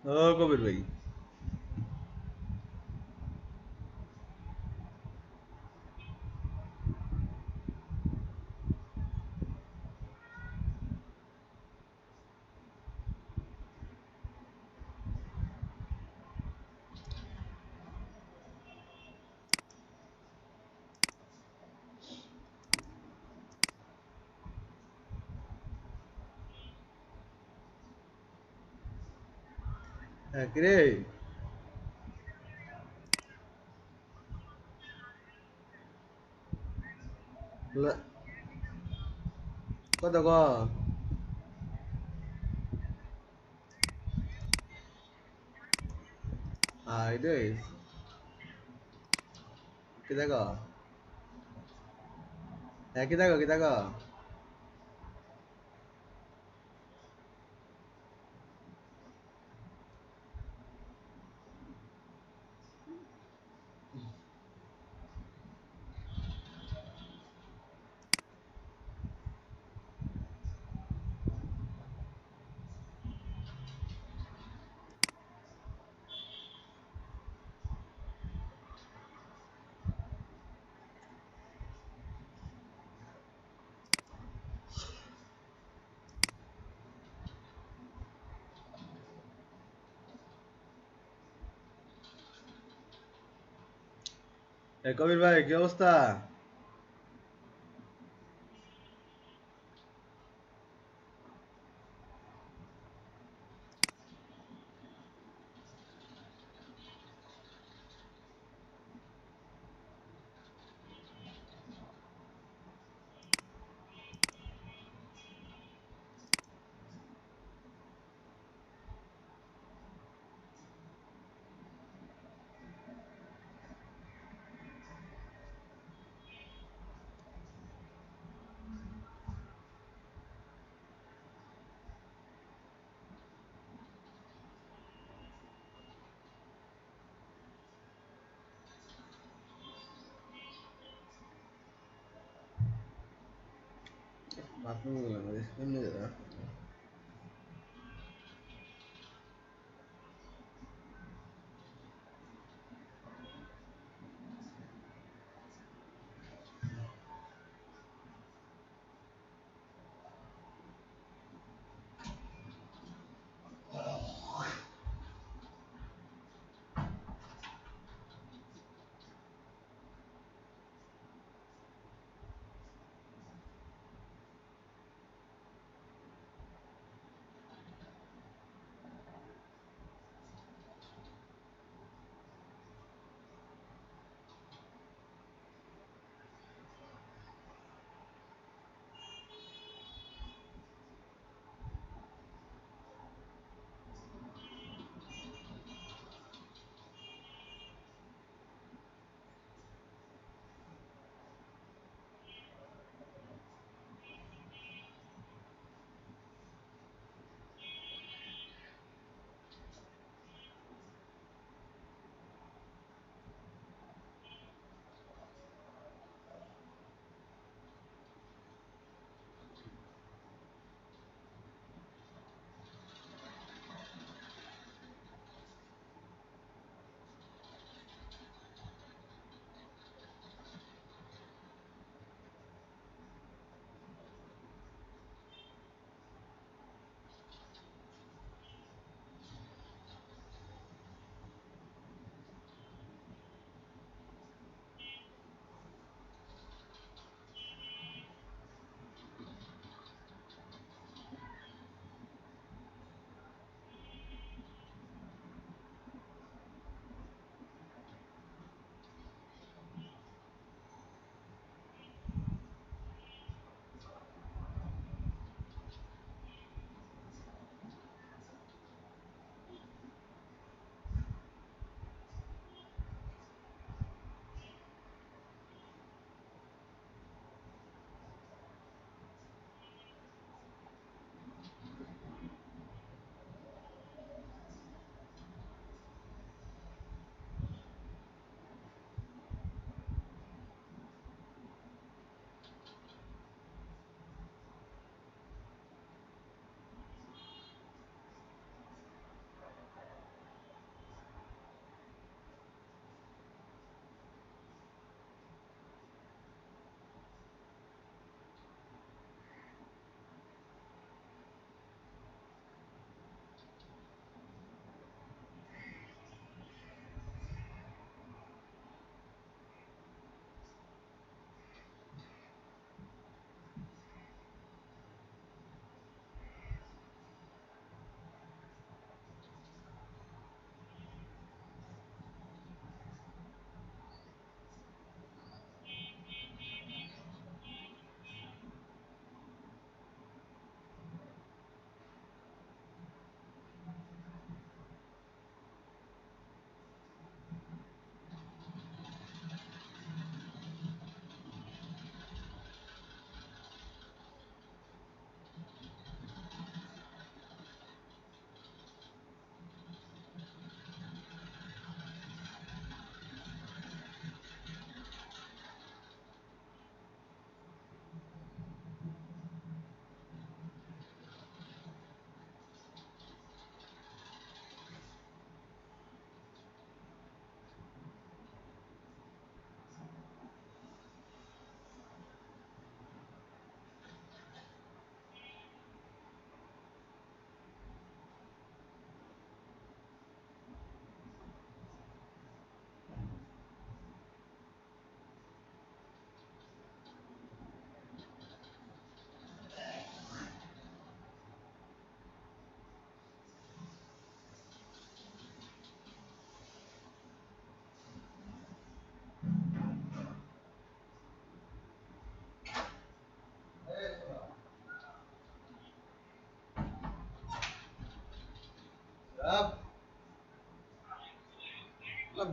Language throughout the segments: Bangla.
ও কবির ভাই। হ্যাঁ কিরে? লা- কত ক? আইডে kita ক? হ্যাঁ kita ক? এ কবির ভাই কি অবস্থা? বাথরুম গেলাম এমনি দাদা।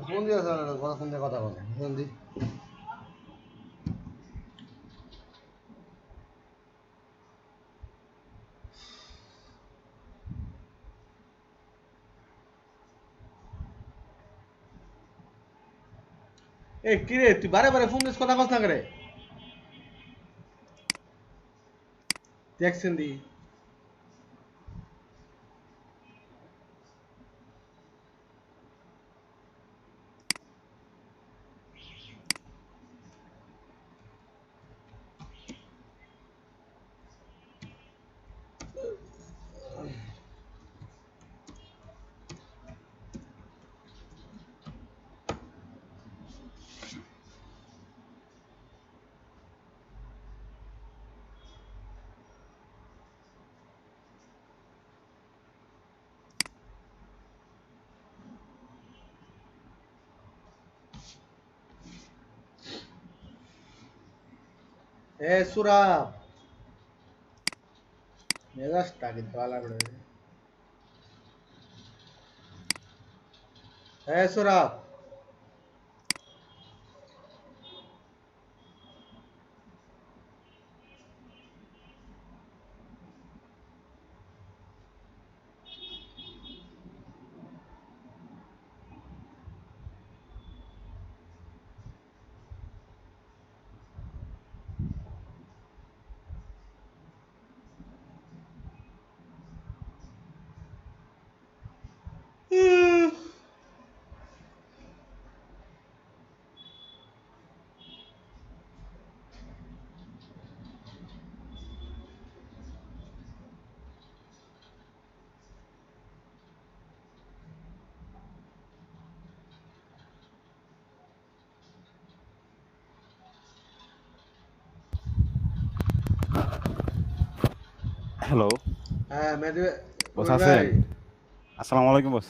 ফোন দিয়ে ফোন দিয়ে কথা বলে ফোন দি এ কি রে তুই বারে বারে ফোন দিস কথা কস না করে দেখছেন দি এ সুরা মেজাজটা কিন্তু আলাদা করে এ সুরা হ্যালো, হ্যাঁ মেহেদি বস কবির ভাই আছেন? আসসালামু আলাইকুম বস।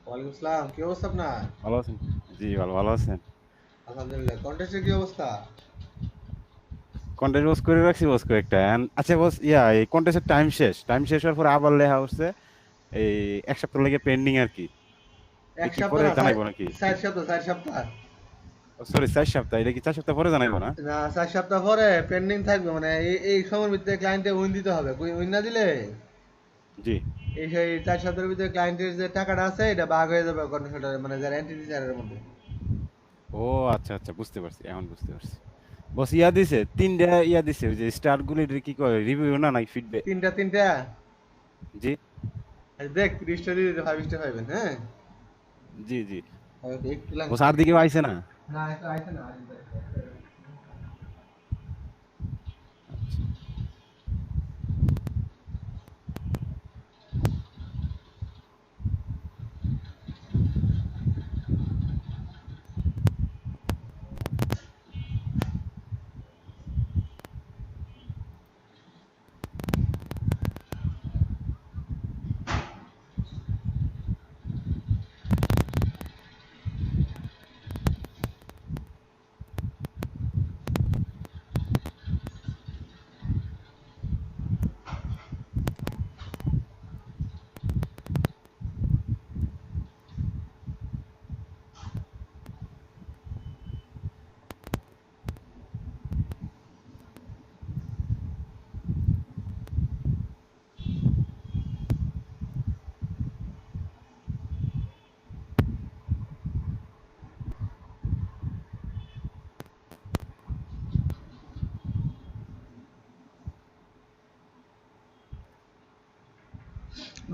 ওয়ালাইকুম আসসালাম কি অবস্থা আপনার ভালো আছেন? জি, ভালো আছেন। আলহামদুলিল্লাহ কন্টেস্টের কি অবস্থা কন্টেস্ট বস করে রাখছি বস কয়েকটা। আচ্ছা বস, এই কন্টেস্টের টাইম শেষ হওয়ার পর আবার লেখা হচ্ছে এই এক সপ্তাহ লেগে পেন্ডিং আর কি। এক এটা কি সপ্তাহ পরে না জানাইবো নাকি? 4 সপ্তাহ সরি, 4 সপ্তাহ। এটা কি 4 সপ্তাহ পরে জানাইবো না? না 4 সপ্তাহ পরে পেন্ডিং থাকবে মানে এই সময়ের ভিতরে ক্লায়েন্টে উইন দিতে হবে উইন না দিলে জি। এই সেই 4 সপ্তাহের ভিতরে ক্লায়েন্টের যে টাকাটা আছে এটা ভাগ হয়ে যাবে কন্ট্রাক্টরের মানে যারা এন্টিটি চারের মধ্যে ও আচ্ছা আচ্ছা, বুঝতে পারছি, এখন বুঝতে পারছি। বস দিছে, 3টা দিছে, ওই যে স্টার গুলি কি করে, রিভিউ না নাই ফিডব্যাক? তিনটা জি দেখ 30টা দিয়ে দিতে 5 স্টার পাইবেন হ্যাঁ জি জি। একটু লাগ বস আর দিকে আইছে না? না এটা আইছে না আচ্ছা।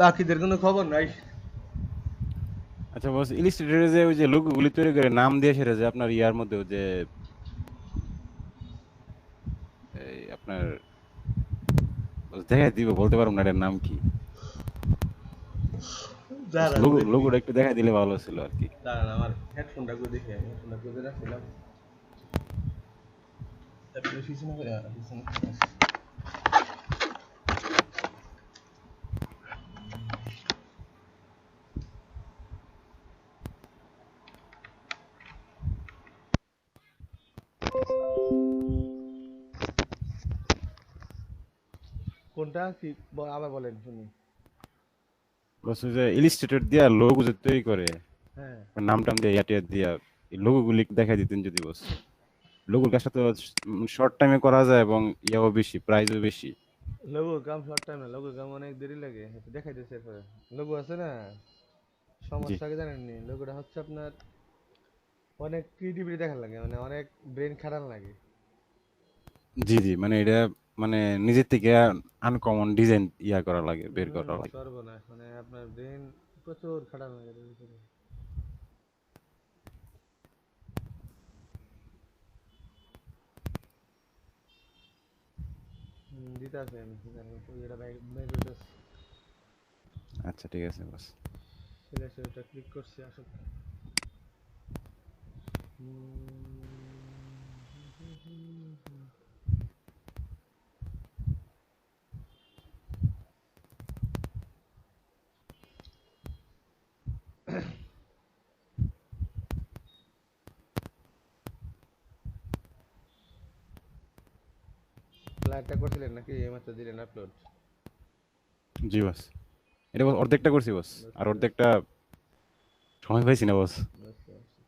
বাকিদের কোনো খবর নাই আচ্ছা বস, ইলিস্ট্রেটরে যে ওই যে লোগোগুলি তৈরি করে নাম দিয়ে সেটা যে আপনার ইয়ার মধ্যে ওই যে এই আপনার দেখা দিব, বলতে পারবো না এটার নাম কি। দাঁড়ান দেখি লোগোটা একটু দেখা দিলে ভালো ছিল আর কি। দাঁড়ান আমার হেডফোনটা করে দেখি আমি হেডফোনটা করে রাখছিলাম তারপরে পিছনে করে পিছনে কোনটা কি আবার বলেন শুনি বস ওই যে ইলিস্ট্রেটর দিয়া লোগো যে তৈরি করে হ্যাঁ নাম টাম দিয়ে ইয়াটিয়া দিয়া লোগো গুলি দেখাই দিতেন যদি বস। লোগোর কাজটা তো শর্ট টাইমে করা যায় এবং ইয়াও বেশি, প্রাইসও বেশি। লোগো কাম শর্ট টাইম না, লোগো কাম অনেক দেরি লাগে, এটা দেখাই দিচ্ছে এরপরে। লোগো আছে না, জি সমস্যা কি জানেননি, লোগোটা হচ্ছে আপনার অনেক ক্রিয়েটিভিটি দেখার লাগে, মানে অনেক ব্রেন খাটান লাগে। জি জি, মানে এটা মানে নিজের থেকে আনকমন ডিজাইন ইয়া করা লাগে, বের করা লাগে। সর্বনাশ, মানে আপনার ব্রেন প্রচুর খাটান লাগে এটার ভিতরে। দিতে আছে আমি জানি তো, এটা বাইক বাইক করতেছি। আচ্ছা ঠিক আছে বস। সেটা ক্লিক করছি আসলে। লাইভটা করছিলেন নাকি এইমাত্র দিলেন আপলোড? জি বস, এটা বস অর্ধেকটা করছি বস, আর বুঝতে পারছি, অর্ধেকটা সময় পাইছি না বস। বুঝতে পারছি।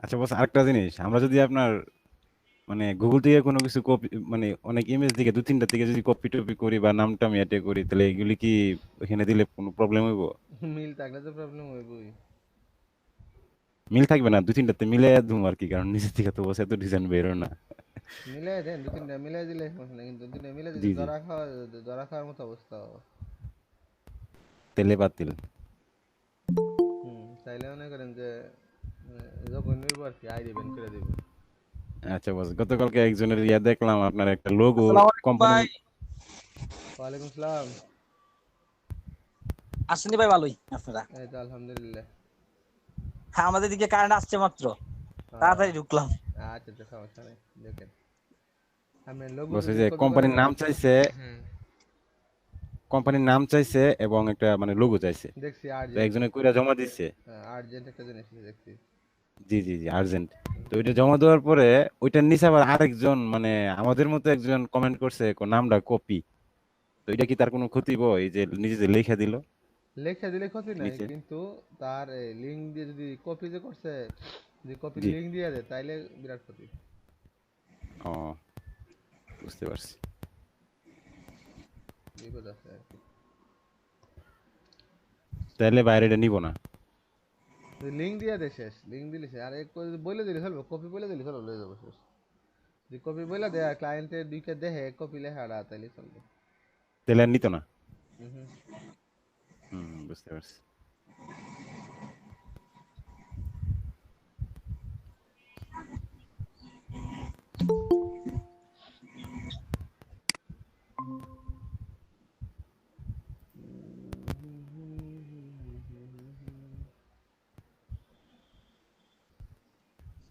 আচ্ছা বস, আরেকটা জিনিস, আমরা যদি আপনার মানে গুগল থেকে কোনো কিছু কপি, মানে অনেক ইমেজ দিকে দু তিনটা থেকে যদি কপি টপি করি বা নামটা আমি এটে করি, তাহলে এগুলি কি এখানে দিলে কোনো প্রবলেম হইব? মিল থাকলে তো প্রবলেম হইবই। মিল থাকবে না, দু তিনটাতে মিলে ধুম আর কি, কারণ নিচের থেকে তো বসে এত ডিজাইন বেরো না। মিলাই দেন, দু তিনটা মিলাই দিলে সমস্যা নেই, কিন্তু দুটো মিলাই দিলে জি জি, ধরা খাওয়ার মতো অবস্থা হবে। তেলে বাতিল। চাইলে মনে করেন যে যখন নিব আর কি আইডি ব্যান করে দিব। আচ্ছা বস, গতকালকে একজনের ইয়া দেখলাম, আপনার একটা লোগো আসসালামু আলাইকুম কোম্পানি। ভাই। ওয়ালাইকুম সালাম। আসেন ভাই, ভালোই আপনারা? এই তো আলহামদুলিল্লাহ। হ্যাঁ, আমাদের দিকে কারেন্ট আসছে মাত্র, তাড়াতাড়ি ঢুকলাম। আচ্ছা আচ্ছা, সমস্যা নেই, দেখেন আপনি লোগো বস এই যদি যে কপি করে কোম্পানির নেন। নাম চাইছে, হুম, কোম্পানির নাম চাইছে এবং একটা মানে লোগো চাইছে। দেখছি তো আর্জেন্ট। একজনে কইরা জমা দিচ্ছে। আর্জেন্ট একটা জিনিস দেখছি। জি জি জি, আর্জেন্ট। তো ওইটা জমা দেওয়ার পরে ওইটার নিচে আবার আরেকজন মানে আমাদের মতো একজন কমেন্ট করছে নামটা কপি। তো এটা কি তার কোনো ক্ষতি হইবো, এই যে নিজে যে লিখে দিল লেখা দিলে ক্ষতি নাই, নিচে? কিন্তু তার লিঙ্ক দিয়ে যদি কপি যে করছে, যদি কপির জি, লিঙ্ক দিয়ে দেয় তাইলে বিরাট ক্ষতি। ও বুঝতে পারছি। বিপদ আছে আর কি। তাহলে বাইরে এটা নিব না। লিঙ্ক দিয়ে দে শেষ, লিঙ্ক দিলে শেষ, আর বলে দিলে চলবে, কপি বলে দিলে চলবে, লয়ে যাবো শেষ। যদি কপি বলে দেয় ক্লায়েন্টের দুইটা দেখে কপি লেখাটা তাইলে চলবে। তাহলে আর নিত না। হুম। বুঝতে পারছি।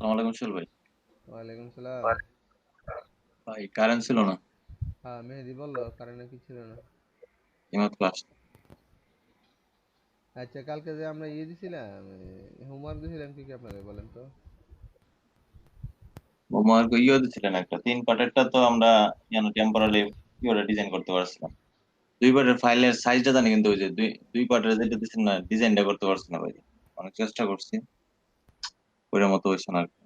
আসসালামু আলাইকুম সোহেল ভাই। ওয়ালাইকুম সালাম। ভাই কারেন্ট ছিল না, হ্যাঁ, মেহেদি বললো কারণে কি ছিল না। এইমাত্র আসছে। আচ্ছা, কালকে যে আমরা ইয়ে দিছিলাম, হোমওয়ার্ক দিছিলাম কি কি আপনাদের বলেন তো? হোমওয়ার্ক ইয়ে দিছিলেন একটা 3 পার্টেরটা, তো আমরা টেম্পোরারি ইয়েটা ডিজাইন করতে পারছিলাম। 2 পার্টের ফাইলের সাইজটা জানি, কিন্তু ওই যে দুই দুই পার্টের যেটা দিচ্ছেন না, ডিজাইনটা করতে পারছি না ভাই। অনেক চেষ্টা করছি, ওইটার মতো হয়েছে না আর কি।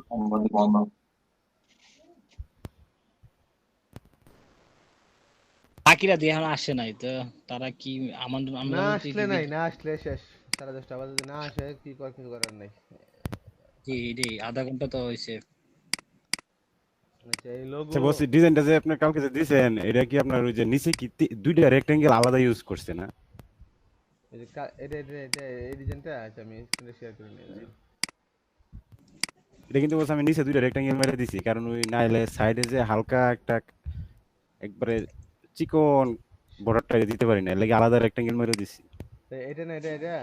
সম্পাদক মোহাম্মদ। বাকিরা দিয়ে এখন আসে নাই তো, তারা কি না আমরা মধ্যে আসলে নাই, না আসলে শেষ। 10:30 আবার যদি না আসে কি কিছু করার নাই। জি জি, আধা ঘন্টা তো হয়েছে। মানে আচ্ছা এই লোগো আচ্ছা বলছি ডিজাইনটা যে আপনি কালকে যে দিছেন এটা কি আপনার ওই যে নিচে কি দুইটা রেক্টেঙ্গেল আলাদা ইউজ করছে না? এই যে এটা এই ডিজাইনটা আচ্ছা আমি স্ক্রিনে শেয়ার করে নিয়ে যাবো। এটা কিন্তু বলছে আমি নিচে দুইটা রেক্টেঙ্গেল মেরে দিছি কারণ ওই নাইলে সাইডে যে হালকা একটা একবারে চিকন বর্ডারটা দিতে পারি না, এর লাগি আলাদা রেক্টেঙ্গেল মেরে দিছি। এটা না এটা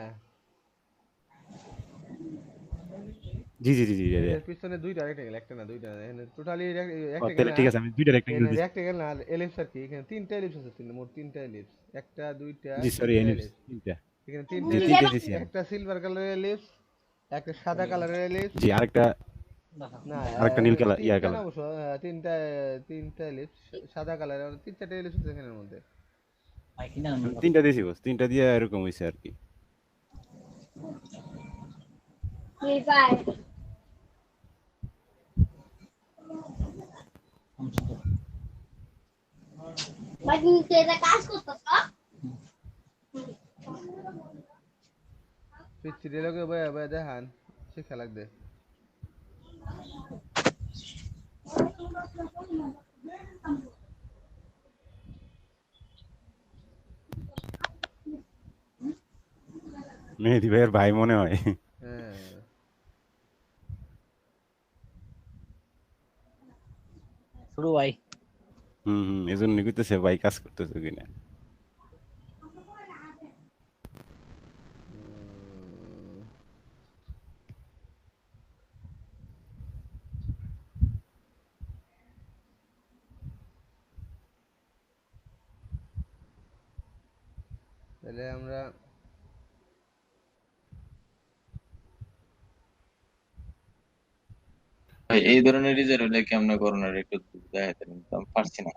জি জি জি জি জি, জি। এটার পিছনে দুইটা রেক্টেঙ্গেল, একটা না দুইটা না, এখানে টোটালি ও, রেক্টেঙ্গেল তাহলে না, ঠিক আছে আমি দুইটা রেক্টেঙ্গেল এখানে দিছি। রেক্টেঙ্গেল না এলিপস আর কি, এখানে তিনটা এলিপস আছে, মোট তিনটা এলিপস, একটা দুইটা জি সরি তিনটা এলিপস এলিপস, তিনটা। এখানে তিনটা জি এলিপস, তিনটা দিছি আমি। একটা সিলভার কালারের এলিপস, একটা সাদা কালারের এলিপস, জি আরেকটা না আরেকটা নীল কালার ইয়া তিনটা না কালার। অবশ্য, তিনটা তিনটা এলিপস সাদা কালারের, তিন চারটা এলিপস আছে এখানের মধ্যে। তিনটা দিছি বস, তিনটা দিয়ে এরকম হইছে আর কি। পিচ্ছি লোকে বয়া বয়া দেখান শিক্ষা লাগবে। মেহেদী ভাইয়ের ভাই মনে হয়। হ্যাঁ শুরু ভাই। এজন্য কইতেছে ভাই কাজ করতেছে কিনা। উম, তাহলে আমরা ভাই এই ধরনের রিজার্ভ হলে কেমনে করোনার একটু দেখাইতে আমি পারছি না।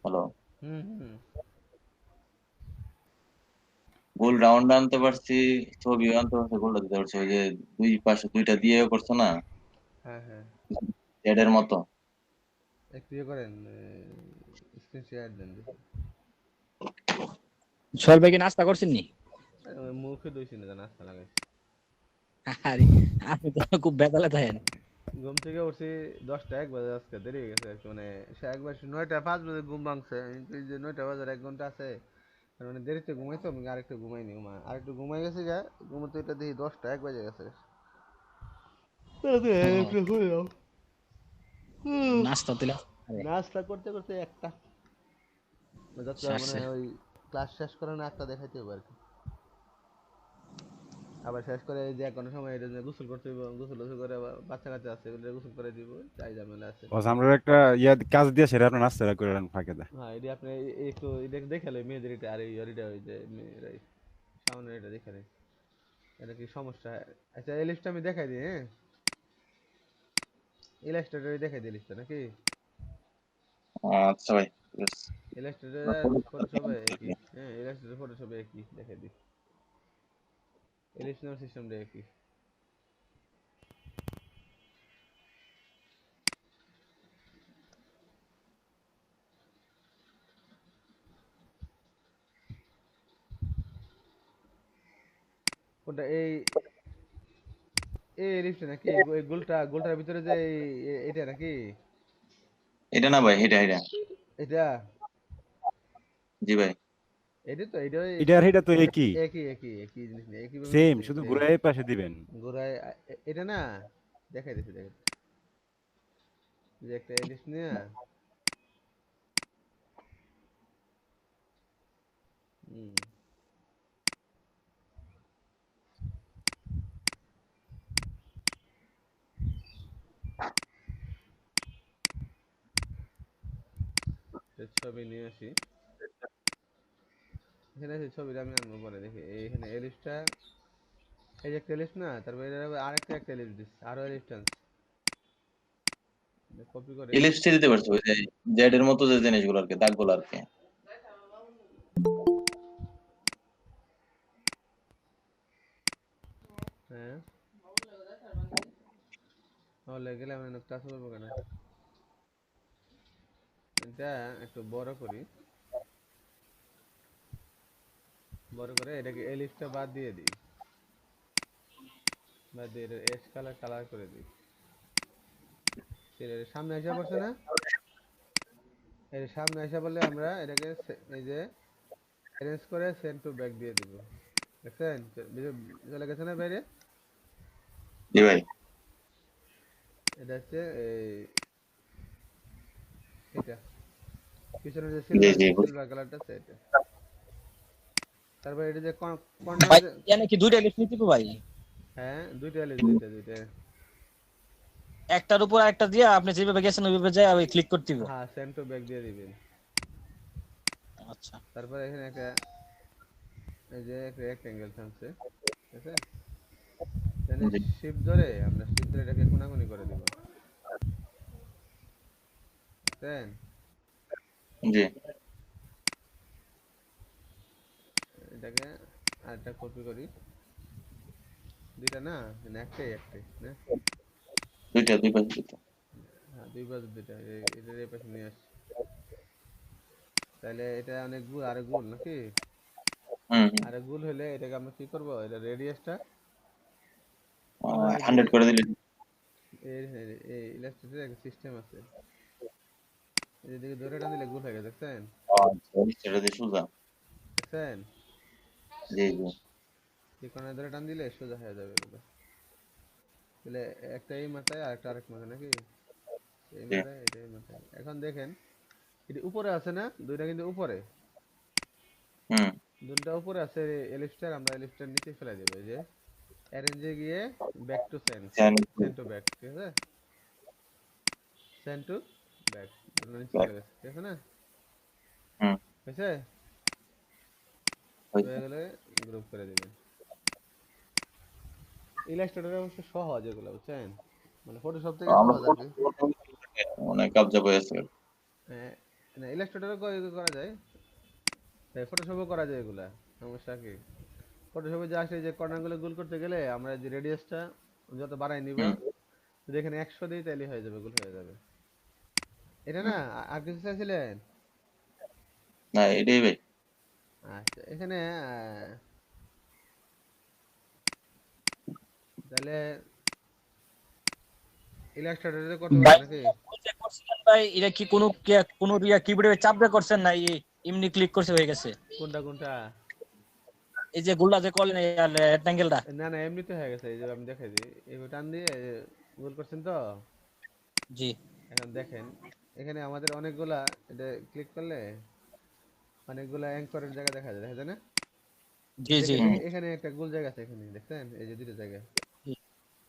হ্যালো, হুম গোল রাউন্ড আনতে পারছি, ছবিও আনতে পারছি, গোলটা দিতে পারছি, ওই যে দুই পাশে দুইটা দিয়ে করছো না হ্যাঁ হ্যাঁ জেডের মতো। একটু ইয়ে করেন, স্ক্রিন শেয়ার দেন দেখি। সোহেল ভাই কি নাস্তা করছেন নি? মুখে দইছি না, নাস্তা লাগাই। আরে আপনি তো খুব বেতালে থাকেন। ঘুম থেকে উঠছি 10টা 1 বাজে, আজকে দেরি হয়ে গেছে একটু, মানে সে একবার 9টা 5 বাজে ঘুম ভাঙছে, এই যে 9টা বাজার 1 ঘন্টা আছে, তার মানে দেরিতে ঘুমাইতো, আমি আরেকটু ঘুমাইনি, আরেকটু ঘুমাই গেছি গা, ঘুমোতে এটা দেখি 10টা 1 বাজে গেছে। তাড়াতাড়ি ও, একটু শুয়ে যাও। নাস্তা দিলা? আরে নাস্তা করতে করতে একটা, যত মানে শেষে ওই ক্লাস শেষ করে না একটা দেখাইতে হবে আর কি। আবার শেষ করে এই যে কোনো সময় এটা যে গোসল করতে হইব, গোসল টোসল করে আবার বাচ্চা কাচ্চা আছে ওগুলো গোসল করে দিব, তাই ঝামেলা আছে। বস আমরা একটা কাজ দিয়ে সেটা আপনি নাস্তাটা করে রাখেন ফাঁকে দা। হ্যাঁ এটা আপনি একটু এটা দেখালে মেয়েদের এটা, আর এই এটা ওই যে মেয়েরা সামনে এটা দেখে নেই, এটা কি সমস্যা। আচ্ছা এই লিস্টটা আমি দেখাই দিই, হ্যাঁ এই লিস্টটা দেখাই দিই, লিস্টটা নাকি আচ্ছা ভাই, ঠিক আছে। এই লিস্টটা ফটো সবাই একই, হ্যাঁ এই লিস্টটা ফটো সবাই একই, দেখাই দিই এই লিস্ট নাম্বার সিস্টেমটা একই। কোনটা এই লিস্টে নাকি এই গোলটার ভিতরে যে এটা নাকি এটা না ভাই, এটা এটা। এটা, জি ভাই। এটা তো এটা এটা আর এটা তো একই একই জিনিস নেই, একই ভাবে সেম, নিচ্ছে, শুধু এই ঘুরাই পাশে দিবেন। গোড়ায় এটা না, দেখাই দিচ্ছি দেখাই দিচ্ছি। যে একটা লিস্ট নিয়ে হুম ছবি নিয়ে আসি, এখানে আছে ছবিটা আমি আনবো পরে, দেখি এইখানে এই লিস্টটা, এই যে একটা লিস্ট না, তারপরে আরেকটা একটা লিস্ট দিচ্ছি, আরো লিস্ট আনছি, কপি করে ইলিপসটা দিতে পারছো, ওই যে জেডের মতো যে জিনিসগুলো আর কি, দাগগুলো আর কি। হ্যাঁ তাহলে গেলে আমি ক্লাস করবো কেন, এটা একটু বড় করি, বড় করে এটাকে এই লিস্টটা বাদ দিয়ে দিই, বা এর এস কালার কালার করে দিই। এর সামনে এসে পড়ছে না? এর সামনে এসে বললে আমরা এটাকে এই যে অ্যারেঞ্জ করে সেন্ড টু ব্যাক দিয়ে দিব। দেখছেন চলে গেছে না বাইরে? জি ভাই। এটা হচ্ছে এটা পিছনে যে জি সিলভার জি সিলভার কালারটা আছে এটা। তারপর এটা যে কর্নার ভাই যে এখানে কি দুইটা লিস্ট নিতে ভাই? হ্যাঁ দুইটা লিস্ট দুইটা একটার উপর একটা দিয়ে আপনি যেভাবে গেছেন ওইভাবে যায় ওই ক্লিক করতে হবে। হ্যাঁ সেন্ড টু ব্যাক দিয়ে দিবেন। আচ্ছা তারপর এখানে একটা এই যে একটা রেক্টেঙ্গেল থাকছে ঠিক আছে, তাহলে জি শিপ ধরে আমরা শিপ ধরে এটাকে কোনাকুনি করে দিব বুঝছেন? জি এটাকে আরেকটা কপি করি, দুইটা না মানে একটাই না, দুই পাশে দুইটা। হ্যাঁ দুই পাশে দুইটা এটার এই পাশে নিয়ে আসি, তাহলে এটা অনেক গুল আরে গুল নাকি, হুম হুম। আরে গুল হলে এটাকে আমরা কি করবো, এটা রেডিয়াসটা 100 করে দিলে। এই ইলাস্ট্রেটরের একটা সিস্টেম আছে, এদিকে ধরে টান দিলে গুল হয়ে গেছে দেখছেন? আচ্ছা সেটা দিয়ে সোজা। দেখছেন জি জি ঠিকানা ধরে টান দিলে সোজা হয়ে যাবে এগুলো, তাহলে একটা এই মাথায় আর একটা আরেক মাথায় নাকি, এই জি। মাথায় এটা এই মাথায়। এখন দেখেন এটি উপরে আছে না, দুইটা কিন্তু উপরে, হুম। দুইটা উপরে আছে এলিপসটার, আমরা এলিপসটার নিচে ফেলে দেবো, এই যে অ্যারেঞ্জে গিয়ে back to send to back, ঠিক আছে, সেন্ড টু ব্যাক নিচে চলে গেছে ঠিক আছে না, হুম। হয়েছে? হয়েছে। হয়ে গেলে গ্রুপ করে দেবেন। ইলাস্ট্রেটর অবশ্য সহজ এগুলো বুঝছেন, মানে ফটোশপ থেকে আমরা সহজ আর কি। অনেক কাবজা হয়েছে। হ্যাঁ, না ইলাস্ট্রেটরও করা যায়, ফটোশপও করা যায় এগুলা, সমস্যা কি? ফটোশপে যে আসে যে কর্নারগুলো গোল করতে গেলে আমরা যে রেডিয়াসটা যত বাড়াই নিব, হুম। যদি এখানে 100 দিই তাহলে হয়ে যাবে, গোল হয়ে যাবে। এটা না হুম। আর কিছু চাইছিলেন? না এটাই ভাই। আচ্ছা এখানে তাহলে ইলাস্ট্রেটরে করতে ভাই পারবেন নাকি? ওই যে করছিলেন ভাই এটা কি কোনো কিবোর্ডে চাপ দিয়ে করছেন না এমনি ক্লিক করছে হয়ে গেছে? কোনটা? এই যে গোল্লা যে করলেন এই রেক্টাঙ্গেলটা। না না এমনিতে হয়ে গেছে, এই যে আমি দেখাই দিই, এই টান দিয়ে গোল করছেন তো। জি এখন দেখেন এখানে আমাদের অনেকগুলা, এটা ক্লিক করলে অনেকগুলা অ্যাঙ্করের জায়গা দেখা যায় না? জি জি দেখেন হুম। এখানে একটা গোল জায়গা আছে, এখানে দেখছেন এই যে দুটো জায়গা, জি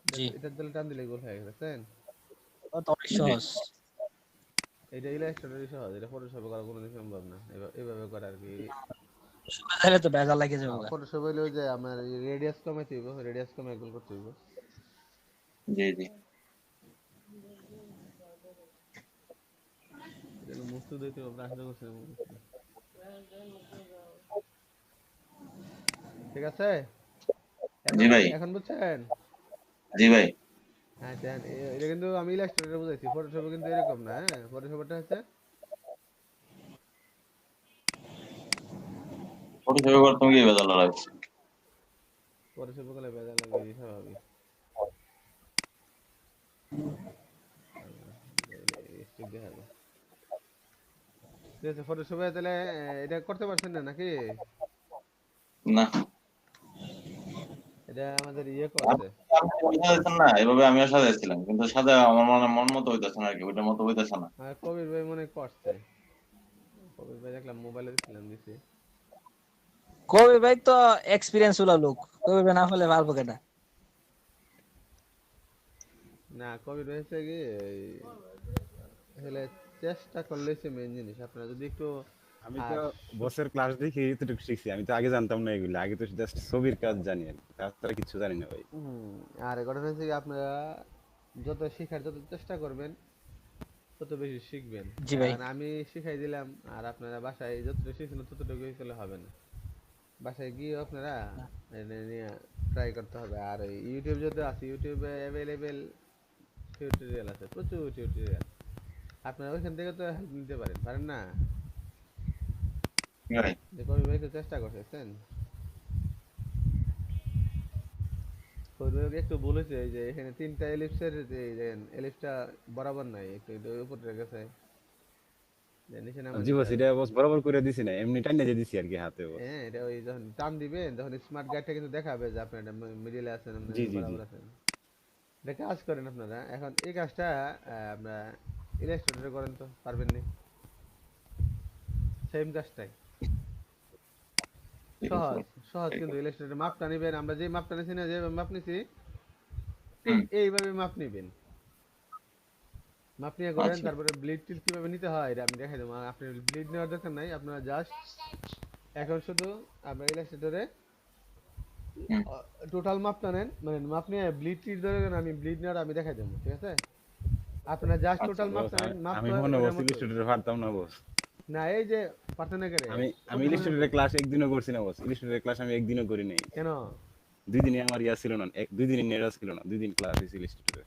জি। এটার দিলে টান দিলে গোল হয়ে গেছে দেখছেন? ও তো অনেক জি সহজ। এটা ইলাস্ট্রেটরই সহজ, এটা ফটোশপে করা কোনোদিন সম্ভব না, এভাবে করা আর কি। শুকা যাইলে তো বেজার লাগে যাবে। ফটোশপ হইলে ওই যে আমার রেডিয়াস কমাইতে হইব, রেডিয়াস কমাই গোল করতে হইব। জি জি। এটা মুছতে দিতে হবে, আসলে করছে ঠিক আছে, জি এখন ভাই। এখন বুঝছেন? জি ভাই। আচ্ছা এটা কিন্তু আমি ইলাস্ট্রেটরে বুঝাইছি, ফটোশপে কিন্তু এরকম না, হ্যাঁ ফটোশপটা হচ্ছে ফটোশপে করতে গিয়ে বেজাল লাগছে। ফটোশপে গেলে বেজা লাগবে, এই স্বাভাবিক। স্টিক দেখাবো, ঠিক আছে ফটোশপে তাহলে এটা করতে পারছেন না নাকি? না এটা আমাদের ইয়ে করছে, আপনি সাজাইছেন না এভাবে আমিও সাজাইছিলাম কিন্তু সাজা আমার মন মতো হইতেছে না আর কি, ওইটার মতো হইতেছে না। আর কবির ভাই মনে হয় করছে, কবির ভাই দেখলাম মোবাইলে দেখলাম দিছে। কবি ভাই তো এক্সপিরিয়েন্স হলো লোক, কবি ভাই না হলে পারবো কেটা। না কবির ভাই হচ্ছে কি আসলে চেষ্টা করলেই সে মেন জিনিস, আপনারা যদি একটু আমি তো আর বসের ক্লাস দেখি এতটুকু শিখছি, আমি তো আগে জানতাম না এগুলো, আগে তো জাস্ট ছবির কাজ জানি আর কি, তাছাড়া কিছু জানি না ভাই। আর ঘটনা হচ্ছে কি আপনারা যত শেখার যত চেষ্টা করবেন তত বেশি শিখবেন, জি ভাই। কারণ আমি শিখাই দিলাম আর আপনারা বাসায় যতটুকু শিখছেন ততটুকুই করলে হবে না, বাসায় গিয়ে আপনারা এটা নিয়ে ট্রাই করতে হবে। আর ওই ইউটিউব যদি আছে, ইউটিউবে অ্যাভেলেবেল টিউটোরিয়াল আছে, প্রচুর টিউটোরিয়াল, আপনারা ওইখান থেকে তো হেল্প নিতে পারেন, পারেন না? জি ভাই। যে কবি ভাই তো চেষ্টা করতেছেন, ওদের একটু বলেছে যে এখানে তিনটা এলিপসের যে এলিপসটা বরাবর নাই, একটু একটু উপরে গেছে, যে নিচে নামা জি বস, এটা বস বরাবর করে দিছি না, এমনি টাইনা যে দিছি আর কি হাতে বস। হ্যাঁ, এটা ওই যখন টান দিবেন তখন স্মার্ট গাইডটা কিন্তু দেখাবে যে আপনি এটা মিডিলে আছেন, আপনি জি জি জি। বরাবর আছেন। এটা কাজ করেন আপনারা। এখন এই কাজটা আমরা ইলাস্ট্রেটরে করেন তো, পারবেন নি? সেম কাজটাই, ঠিক আছে সহজ বস। সহজ, কিন্তু ইলাস্ট্রেটরে মাপটা নিবেন, আমরা যে মাপটা নিছি না, যে মাপ নিছি ঠিক হুম, এইভাবে মাপ নিবেন। মাপ নিয়ে করেন, আচ্ছা। তারপরে ব্লিড টিল কিভাবে নিতে হয় এটা আমি দেখাই দেবো। আর আপনি ব্লিড নেওয়ার দরকার নাই, আপনারা জাস্ট এখন শুধু আপনার ইলাস্ট্রেটরে হুম, টোটাল মাপটা নেন, মানে মাপ নিয়ে ব্লিড টিল ধরেন, আমি ব্লিড নেওয়ার আমি দেখাই দেবো, ঠিক আছে? আপনারা জাস্ট আচ্ছা টোটাল বস মাপটা নেন, মাপ আমি তো মনে ওইটার বস মতোই। ইলিস্ট্রেটরে পারতাম না বস। না এই যে পার্টনার করে আমি কত মনে ইলিস্ট্রেটরের করেন? ক্লাস একদিনও করছি না বস, ইলিস্ট্রেটরের ক্লাস আমি একদিনও করি নাই। কেন? 2 দিনই আমার ইয়া ছিল না, 2 দিনই নেট ছিল না, 2 দিন ক্লাস হয়েছে ইলিস্ট্রেটরে।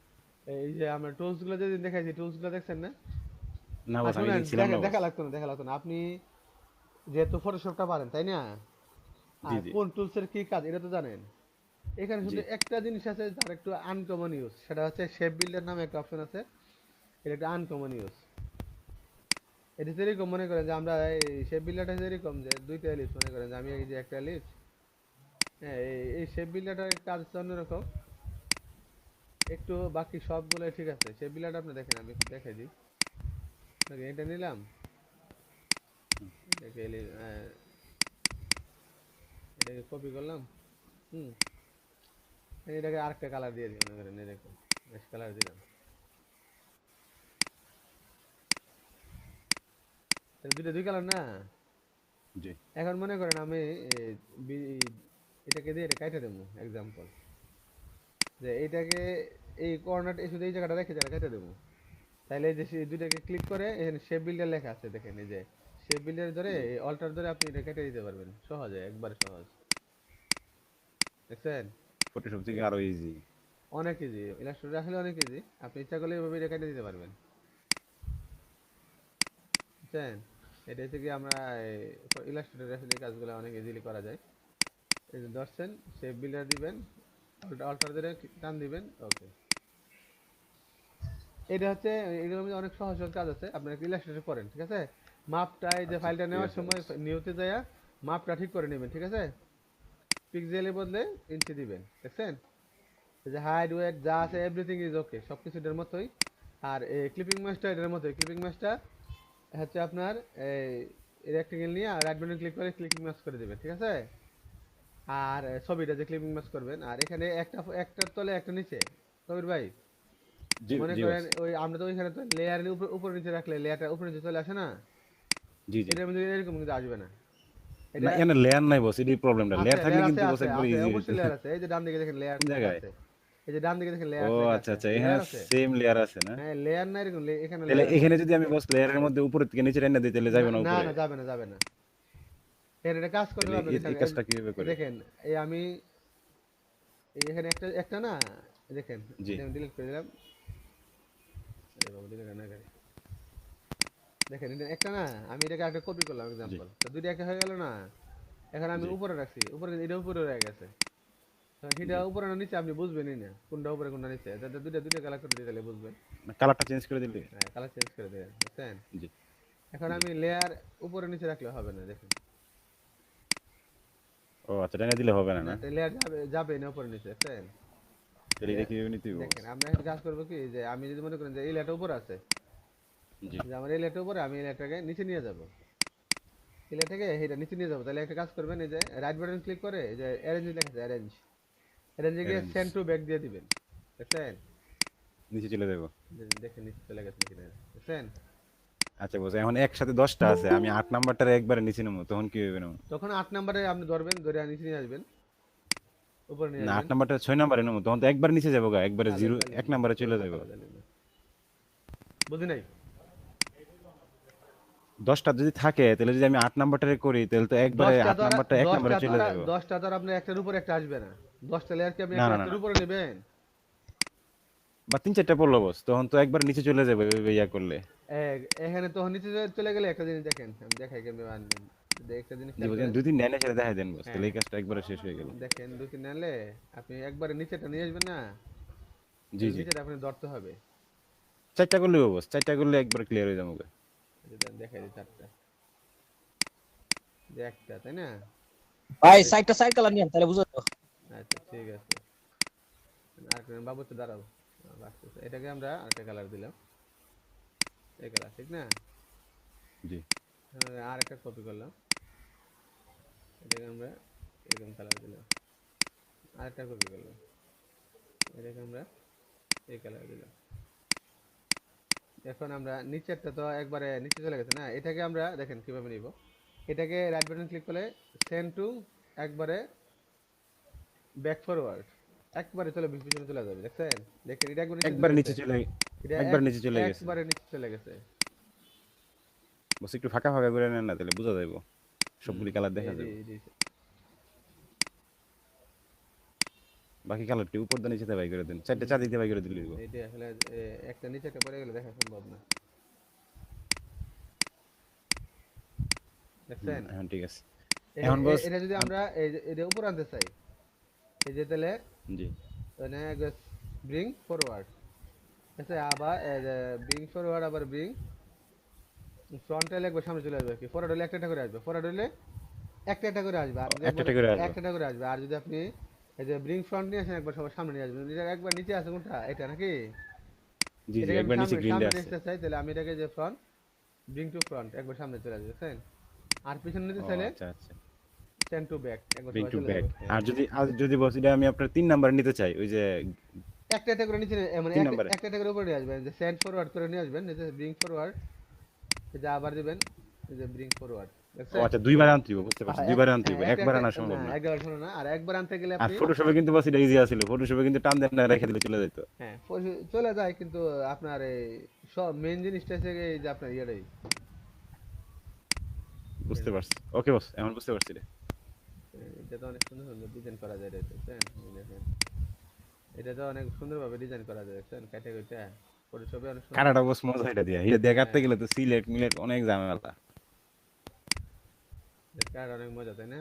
এই যে আমরা টুলস গুলো যেদিন দেখাইছি, টুলস গুলো দেখছেন না? না আর বস আমি শুনেন, দিন ছিলাম না বস। দেখা লাগতো না, দেখা লাগতো না। আপনি যেহেতু ফটোশপটা পারেন তাই না, জি আর জি কোন টুলসের কি কাজ এটা তো জানেন। এখানে জি। শুধু একটা জিনিস আছে যার একটু আনকমন ইউজ, সেটা হচ্ছে শেপ বিল্ডার নামে একটা অপশন আছে, এটা একটা আনকমন ইউজ। এটা যেরকম মনে করেন যে আমরা এই শেপ বিল্ডারটা যেরকম যে দুইটা এলিপস, মনে করেন যে আমি এই যে একটা এলিপস, হ্যাঁ এই শেপ বিল্ডারটার কাজ হচ্ছে অন্যরকম একটু, বাকি সবগুলো ঠিক আছে। শেপ বিল্ডারটা আপনি দেখেন, আমি একটু দেখাই দিই আপনাকে। এটা নিলাম, এটাকে এটাকে কপি করলাম, হুম, এটাকে আরেকটা কালার দিয়ে দিই, মনে করেন এরকম কালার দিলাম, তাহলে দুইটা দুই কালার না। জি এখন মনে করেন আমি এটাকে দিয়ে এটা কাইটে দেবো এক্সাম্পল, যে এইটাকে এই কর্নার শুধু এই জায়গাটা রেখে যারা কেটে দেবো। তাহলে এই যে দুইটাকে ক্লিক করে এখানে শেপ বিল্ডার লেখা আছে, দেখেন এই যে শেপ বিল্ডার ধরে জি। অল্টার ধরে আপনি এটা কেটে দিতে পারবেন সহজে, একবারে সহজ, দেখছেন? ফটোশপ থেকে আরো ইজি। অনেক ইজি, ইলাস্ট্রেটর আসলে অনেক ইজি, আপনি ইচ্ছা করলে এভাবে এটা কেটে দিতে পারবেন, বুঝছেন? এটা হচ্ছে কি আমরা ইলাস্ট্রেটর আসলে এই কাজগুলো অনেক ইজিলি করা যায়। এই যে ধরছেন, শেপ বিল্ডার দিবেন, অল্টার ধরে টান দিবেন, ওকে। এটা হচ্ছে এরকম অনেক সহজ সহজ কাজ আছে, আপনারা ইলাস্ট্রেটর করেন, ঠিক আছে? মাপটা এই যে আচ্ছা ফাইলটা ঠিক নেওয়ার আছে সময় বস। নিউতে যায় মাপটা ঠিক করে নেবেন, ঠিক আছে? পিক্সেলের বদলে ইঞ্চি দিবেন, দেখছেন? এই যে হাইট ওয়েট যা আছে এভরিথিং ইজ ওকে, সবকিছু এটার মতোই। আর এই ক্লিপিং মাছটা এটার মতোই, ক্লিপিং মাছটা হচ্ছে আপনার এই রেক্টেঙ্গেল নিয়ে রাইট বাটন ক্লিক করে ক্লিপিং মাছ করে দিবেন, ঠিক আছে? আর ছবিটা যে ক্লিপিং মাছ করবেন, আর এখানে একটার তলে একটা নিচে, কবির ভাই জি মনে জি করেন বস। ওই আমরা তো ওইখানে তো লেয়ারের উপর নিচে রাখলে লেয়ারটা উপর নিচে চলে আসে না, জি জি। এটার মধ্যে এরকম কিন্তু আসবে না। না এটা এখানে লেয়ার নাই বস, এটাই প্রবলেমটা, আছে, লেয়ার থাকলে লেয়ার আছে, কিন্তু বস আছে একবার আছে ইজি হইতো। অবশ্যই লেয়ার আছে। এই যে ডান দিকে দেখেন লেয়ার কোন লেখা জায়গায়? আছে, এই যে ডান দিকে দেখেন ও লেয়ার লেখা আচ্ছা আছে, আচ্ছা, এখানে লেয়ার আছে। সেম লেয়ার আছে না? হ্যাঁ লেয়ার নাই এরকম, এখানে তাহলে লেয়ার আছে। এখানে যদি আমি বস লেয়ারের মধ্যে উপরের থেকে নিচে টেনে দিই তাহলে না যাবে না না উপরে? না, যাবে না, যাবে না। এর এটা কাজ করতে তাহলে হবে, এই দেখেন কাজটা কিভাবে করে? দেখেন এই আমি এখানে একটা একটা না, দেখেন জি এটা আমি ডিলিট করে দিলাম, আরে বাবা ডিলিট না করে, দেখেন এটা একটা না, আমি এটাকে একটা কপি করলাম জি। এক্সাম্পল, তো দুইটা একটা হয়ে গেল না। এখন আমি জি উপরে রাখছি, উপরে এটা উপরে রয়ে গেছে, সেটা জি। উপরে না নিচে আপনি বুঝবেনই না কোনটা উপরে কোনটা নিচে, এটা দুইটা দুইটা কালার করে দিতে বুঝবেন। কালারটা চেঞ্জ করে দিলে? হ্যাঁ কালার চেঞ্জ করে দেবেন, বুঝছেন? জি এখন জি। আমি লেয়ার উপরে নিচে রাখলে হবে না, দেখেন। ও আচ্ছা, টেনে দিলে হবে না না না? লেয়ার যাবে যাবে না উপরে নিচে, দেখছেন? তাহলে এটা কিভাবে নিতে হবে বস? দেখেন আমরা একটা কাজ করবো কি, যে আমি যদি মনে করেন যে এই লেয়ারটা উপরে আছে, জি যে আমার এই লেয়ারটা উপরে, আমি এই লেয়ারটাকে নিচে নিয়ে যাবো, এই লেয়ারটাকে এটা নিচে নিয়ে যাবো, তাহলে একটা কাজ করবেন, এই যে রাইট বাটন ক্লিক করে এই যে অ্যারেঞ্জ লেখা আছে, অ্যারেঞ্জ, অ্যারেঞ্জে গিয়ে অ্যারেঞ্জ, সেন্ড টু ব্যাক দিয়ে দিবেন, দেখছেন? নিচে চলে যাবো। দেখেন নিচে চলে গেছে কিনা, দেখছেন? আচ্ছা বস, এখন একসাথে 10টা আছে, আমি 8 নাম্বারটারে একবারে নিচে নেবো, তখন কি হবে নেবো? তখন 8 নাম্বারে আপনি ধরবেন, ধরে নিচে নিয়ে আসবেন, উপরে নিয়ে না 8 আসবেন। নাম্বারটা 6 নাম্বারে নেবো, তখন তো একবার নিচে যাবো গা, একবারে তাহলে জিরো তাহলে 1 নাম্বারে চলে যাবো। তাহলে বুঝি নাই। 10টা যদি থাকে তাহলে যদি আমি 8 নাম্বারটারে করি তাহলে তো একবারে 8 নাম্বারটা 1 নাম্বারে চলে যাবো। 10টা তো আপনার একটার উপরে একটা আসবে না, 10টা লেয়ার কি আপনি না না না একটার না, উপরে নেবেন? বা 3-4টা পড়লো বস, তখন তো একবার নিচে চলে যাবে ইয়া করলে। এখানে তখন নিচে চলে গেলে একটা জিনিস দেখেন, আমি দেখাই কেমনে আনবেন। একটা জিনিস জি খেয়াল বলছেন করেন। দুই তিন নেনে ছেড়ে দেখাই দেন বস, হ্যাঁ। তাহলে এই কাজটা একবারে শেষ হয়ে গেল। দেখেন 2-3 নালে আপনি একবারে নিচেটা নিয়ে আসবেন না, জি জি, নিচেটা আপনি ধরতে হবে। 4টা করলে বস, 4টা করলে একবার ক্লিয়ার হয়ে যাবো। দেখাই দিই 4টা, যে একটা, তাই না? ভাই সাইডটা সাইড কালার নিয়েন তাহলে বুঝো তো। আচ্ছা ঠিক আছে। আর বাবু তো দাঁড়াও, বাঁচতেছে। এটাকে আমরা আরেকটা কালার দিলাম, এই কালার, ঠিক না? জি আর একটা কপি করলাম, এটাকে আমরা এরকম কালার দিলাম, আরেকটা কপি করলাম, এটাকে আমরা এই কালার দিলাম। এখন আমরা নিচেরটা তো একবারে নিচে চলে গেছে না, এটাকে আমরা দেখেন কিভাবে নিব। এটাকে রাইট বাটন ক্লিক করলে সেন্ড টু একবারে ব্যাক ফরওয়ার্ড, একবারে চলে পিছনে চলে যাবে। দেখছেন? দেখেন এটা একবার নিচে চলে, এটা একবার নিচে চলে গেছে। একবারে নিচে চলে গেছে। বস একটু ফাঁকা ফাঁকা করে নেন না, তাহলে বোঝা যাইবো, সবগুলি কালার দেখা এই যে- যাবে। এই যে- বাকি কালারটি উপর দিয়ে নিচেতে বাই করে দেন, 4টা চা দিতে বাই করে দিলে হইবো। এইটা আসলে একটা নিচে একটা পড়ে গেলে দেখা সম্ভব না। দেখছেন? এখন ঠিক আছে। এটা- এখন বস এটা যদি আমরা এটা উপর আনতে চাই, এই যে তাহলে জি মানে ব্রিং ফরওয়ার্ড, আচ্ছা আবার ব্রিং ফরওয়ার্ড, আবার ব্রিং ফ্রন্ট হলে একবার সামনে চলে আসবে, কি ফরওয়ার্ড হলে একটা একটা করে আসবে, ফরওয়ার্ড হলে একটা একটা করে আসবে, আর যদি একটা করে আসবে। একটা একটা করে আসবে। আর যদি আপনি এই যে ব্রিং ফ্রন্ট নিয়ে আসেন একবার সবার সামনে নিয়ে আসবেন, এটা একবার নিচে আছে কোনটা, এটা নাকি? জি জি, এটাকে আমি একবার নিচে সামনে গ্রিনটা নিয়ে আছে। আসতে চাই, তাহলে আমি এটাকে যে ফ্রন্ট ব্রিং টু ফ্রন্ট একবার সামনে চলে আসবে, দেখছেন? আর পিছনে নিতে ও চাইলে আচ্ছা আচ্ছা, সেন্ড টু ব্যাক একবার ব্রিং সবাই টু চলে ব্যাক। যাবে। আর যদি বস এটা আমি আপনার 3 নাম্বার নিতে চাই, ওই যে একটা একটা করে নিচে মানে 3 নাম্বারে। একটা একটা করে উপরে নিয়ে আসবেন, যে সেন্ড ফরওয়ার্ড করে নিয়ে আসবেন, এই যে ব্রিং ফরওয়ার্ড, এই যে আবার দিবেন, এই যে ব্রিং ফরওয়ার্ড, ও দেখছেন? আচ্ছা, দুইবার আনতে হইব, বুঝতে পারছি, দুইবার আনতে হইব, একবার আনা সম্ভব না। একবার শোনো না, আর একবার আনতে গেলে আর আপনি ফটোশপে কিন্তু বস এটা ইজি আছিল, ফটোশপে কিন্তু টান দেন না রেখে দিলে চলে যেত। হ্যাঁ চলে যায়, কিন্তু আপনার এই সব মেইন জিনিসটা হচ্ছে এই যে আপনার ইয়েটাই, বুঝতে পারছি, ওকে বস, এখন বুঝতে পারছি রে। এটা তো অনেক সুন্দর সুন্দর ডিজাইন করা যায়, দেখছেন? এই দেখেন, এটা তো অনেক সুন্দরভাবে ডিজাইন করা যায়, দেখছেন? ক্যাটাগরিটা ফটোশপে অনেক সুন্দর। কানাডা বস মজা এটা দিয়া, এটা দিয়ে কাটতে গেলে তো সিলেট মিলেট অনেক ঝামেলা। কার অনেক মজা, তাই না?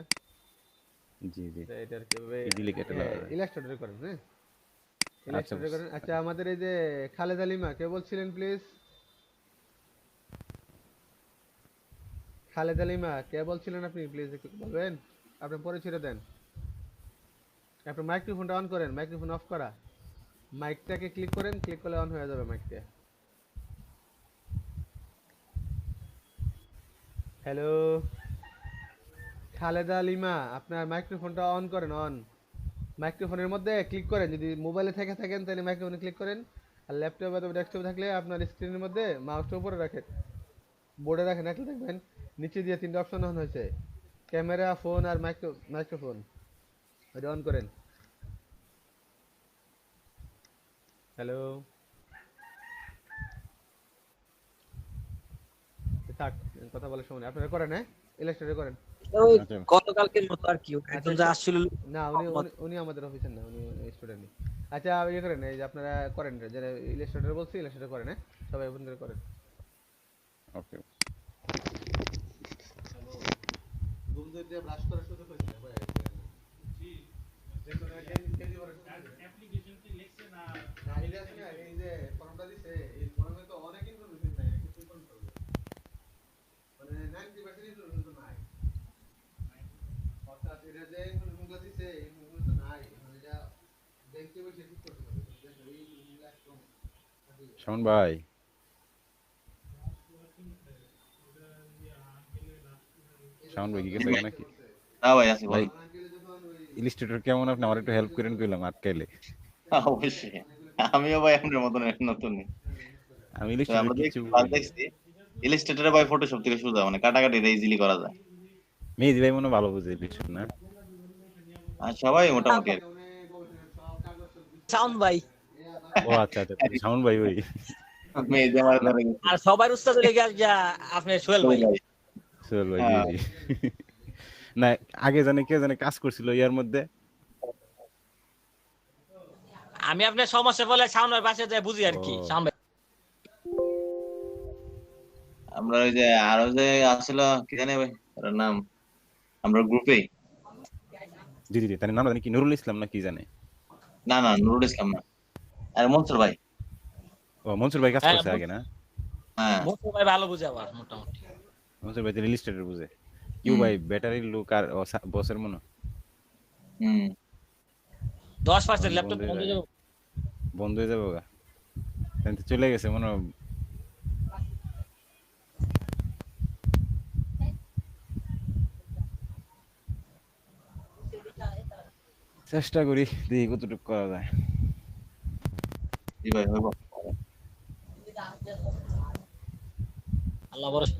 জি জি, এটার কিভাবে ইজিলি কেটে নেওয়া যায়। ইলাস্ট্রেটর করেন, হ্যাঁ আচ্ছা ইলাস্ট্রেটর বস। করেন। আচ্ছা আমাদের এই যে খালেদা লিমা কে বলছিলেন প্লিজ, খালেদা লিমা কে বলছিলেন আপনি, প্লিজ একটু বলবেন? আপনি পরিচয় দেন, আপনি মাইক্রোফোনটা অন করেন, মাইক্রোফোন অফ করা, মাইকটাকে ক্লিক করেন, ক্লিক করলে অন হয়ে যাবে মাইকটা। হ্যালো খালেদা লিমা, আপনার মাইক্রোফোনটা অন করেন, অন। মাইক্রোফোনের মধ্যে ক্লিক করেন, যদি মোবাইলে থেকে থাকেন তাহলে মাইক্রোফোনে ক্লিক করেন, আর ল্যাপটপ অথবা ডেস্কটপে থাকলে আপনার স্ক্রিনের মধ্যে মাউসটা উপরে রাখেন, বোর্ডে রাখেন, রাখলে দেখবেন নিচে দিয়ে 3টা অপশন অন হয়েছে, ক্যামেরা, ফোন আর মাইক্রোফোন, এটা অন করেন। হ্যালো, থাক, কথা বলার সময় নেই। আপনারা করেন, হ্যাঁ ইলাস্ট্রেটর করেন। ওই আচ্ছা গতকালকের মতো আর কি, একদম যা আসছিল। না উনি আমাদের অফিসার না, উনি স্টুডেন্ট। আচ্ছা ইয়ে করেন, এই যে আপনারা করেন, যারা ইলাস্ট্রেটর বলছি ইলাস্ট্রেটর করেন, হ্যাঁ সবাই ওপেন করে করেন। ওকে। শাওন ভাই, শাওন ভাই কি গেছে নাকি? না ভাই আছি, ভাই বলেন। ইলিস্ট্রেটর কেমন, আপনি আমার একটু হেল্প করেন কইলাম আটকাইলে। অবশ্যই, আমিও ভাই আপনার মতন নতুন। আমি তো ইলিস্ট্রেটর আমরা কিছু ক্লাস দেখছি, ইলাস্ট্রেটরে ভাই ফটোশপ থেকে সোজা, মানে কাটাকাটি ইজিলি করা যায়। মেহেদি ভাই মনে হয় ভালো বুঝে ইলিস্ট্রেটর না? আর সবাই মোটামুটি আর কি। সাউন্ড ভাই, ও আচ্ছা আচ্ছা, শাওন ভাই ওই। মেয়ে যে আমার ধরে গেছে। আর সবার উস্তাদ লেগে যা আপনার সোহেল ভাই। চল ভাই, জি হ্যাঁ। জি। না, আগে জানে কে জানে কাজ করছিল ইয়ার মধ্যে। আমি আপনার সমস্যা বলে সাউন্ড ভাই পাশে যায় বুঝি আর কি। ও। সাউন্ড ভাই আমরা ওই যে আরো যে আসলে কি জানি ভাই ওর নাম আমরা গ্রুপে জি জি জি, তার নাম জানি কি, নুরুল ইসলাম না কি জানে। না না নুরুল ইসলাম না আর মনসুর ভাই ও মনসুর ভাই কাজ হ্যাঁ করছে আগে না? হ্যাঁ মুস্তফা ভাই ভালো বুঝে আবার মোটামুটি। মনসুর ভাই রিল স্টেটের বুঝে। কিউ হুম ভাই ব্যাটারি লুক আর বসের মনে হয়। হুম 10% বন্ধ ল্যাপটপ হয়ে বন্ধ হয়ে যাবে, যাবে। বন্ধ হয়ে যাবে গা। তাই তো চলে গেছে মনে হয়। চেষ্টা করি দেখি কতটুকু করা যায়। জি ভাই হইব আল্লাহ ভরসা।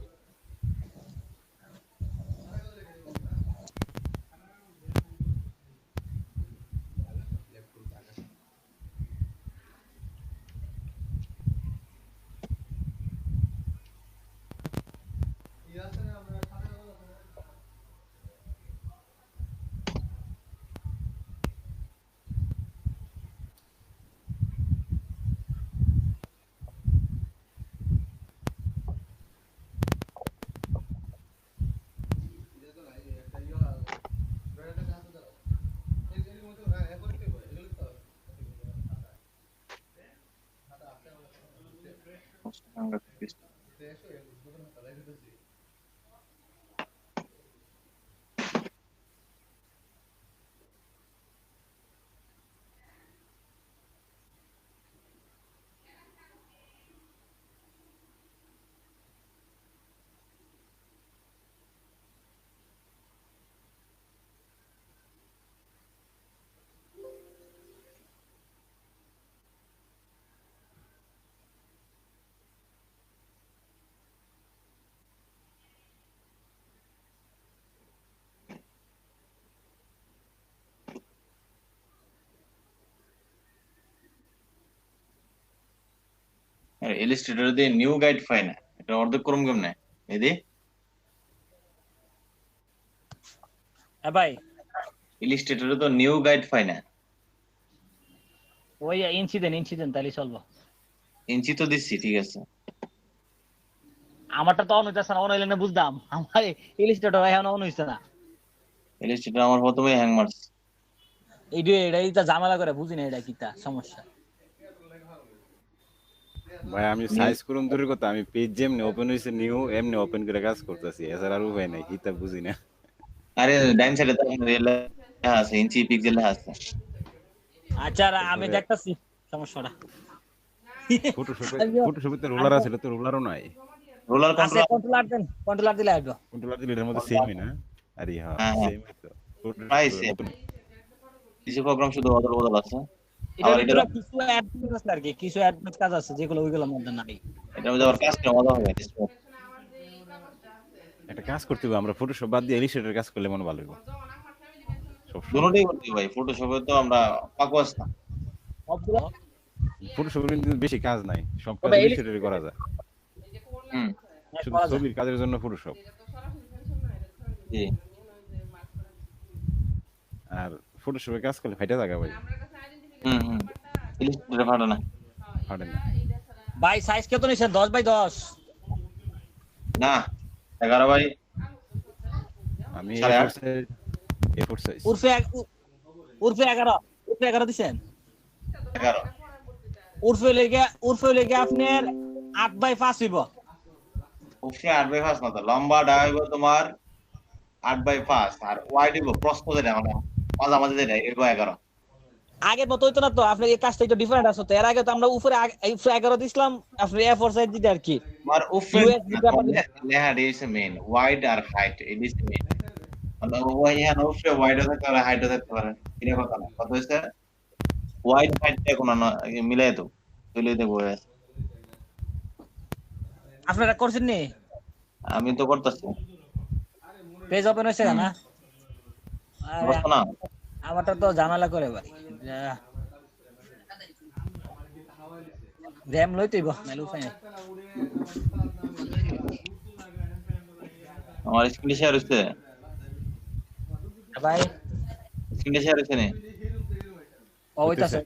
ইলাস্ট্রেটর দিয়ে নিউ গাইড পাই না এটা অর্ধেক করুম কেমনে এদি হ্যাঁ ভাই ইলাস্ট্রেটরে তো নিউ গাইড পাই না ওই ইনসিডেন্ট তাহলে চলবো। ইঞ্চি তো দিচ্ছি ঠিক আছে আমারটা তো অন হইতেছে না, অন হইলে না বুঝতাম। আমার ইলিস্ট্রেটর এখন অন হইছে না। ইলাস্ট্রেটর আমার প্রথমে হ্যাং মারছে এটাই তো ঝামেলা করে, বুঝি না এটা কিটা সমস্যা। ভাই আমি সাইজ করুন দূরের কথা, আমি পেজ যেমনি ওপেন হইছে নিউ এমনি ওপেন করে কাজ করতেছি, এছাড়া আর উপায় নাই, হিতা বুঝি না। আরে ডাইন সাইডে তো লেখা আছে ইঞ্চি পিক্সেল লেখা আছে আচ্ছা আর আমি তারপরে দেখতাছি সমস্যাটা। ফটোশপে তো রোলার আছে, এটা তো রোলারও নাই। রোলার আছে কন্ট্রোলার কন্ট্রোলার দিলে আসবে। কন্ট্রোলার দিলে এটার মধ্যে সেমই না? আরে হ্যাঁ হ্যাঁ হ্যাঁ সেমই তো। প্রায় সেম কিছু প্রোগ্রাম শুধু বদল বদল আছে এটার আবার ভিতরে কিছু অ্যাডভান্স আছে আর কি, কিছু অ্যাডভান্স কাজ আছে যেগুলো ওইগুলোর মধ্যে নাই। এটার মধ্যে আবার কাস্টম মজা হবে একটা কাজ করতে হবে, আমরা ফটোশপ বাদ দিয়ে ইলিস্ট্রেটর কাজ করলে মনে ভালো হবে সবসময়। দুটোই করতে হবে ভাই ফটোশপে তো আমরা পাকোয়াস না সবগুলো ফটোশপের কিন্তু বেশি কাজ নাই, সব কাজ তবে ইলিস্ট্রেটরে করা যায়। হুম শুধু করা যায়। ছবির কাজের জন্য ফটোশপ, জি আর ফটোশপে কাজ করলে ফাইটা জায়গা ভাই, হুম হুম ইলাস্ট্রেটরে ফাটা না ফাটে না। ভাই সাইজ কত নিছেন? 10x10? না 11 ভাই আমি সাড়ে আট। এ4 সাইজ উর্ফে 11 উর্ফে 11 দিছেন? 11 উর্ফে লেগে আপনার 8x5 হইব। উপরে 8/5 না তো লম্বাটা হইব তোমার 8/5 আর ওয়াইড হইব প্রস্থ যেটা মানে মাঝামাঝি যেটা হইব 11 আগের মতো হইতো না তো, আপনার এই কাজটা একটু ডিফারেন্ট আছে তো। এর আগে তো আমরা উপরে 11 দিছিলাম, আপনার A4 সাইজ দিতে আর কি। আর উপরে US দিতে আপনার লেহা দিস মেইন ওয়াইড আর হাইট এই দিস মেইন মানে ওই হ্যাঁ উপরে ওয়াইড থাকতে পারে হাইট থাকতে পারে এটা কথা না কথা হচ্ছে ওয়াইড হাইট এখন মিলাই তো তুলে দেবো আপনারা করছেন নি? আমি তো করতেছি পেজ ওপেন হইছে না? আরে বুঝছো না আমারটা তো ঝামেলা করে ভাই। র‍্যাম লইতেইব মেলু ফাইন। আমার স্ক্রিন শেয়ার হচ্ছে ভাই স্ক্রিন শেয়ার হচ্ছে নি ওইতাছে।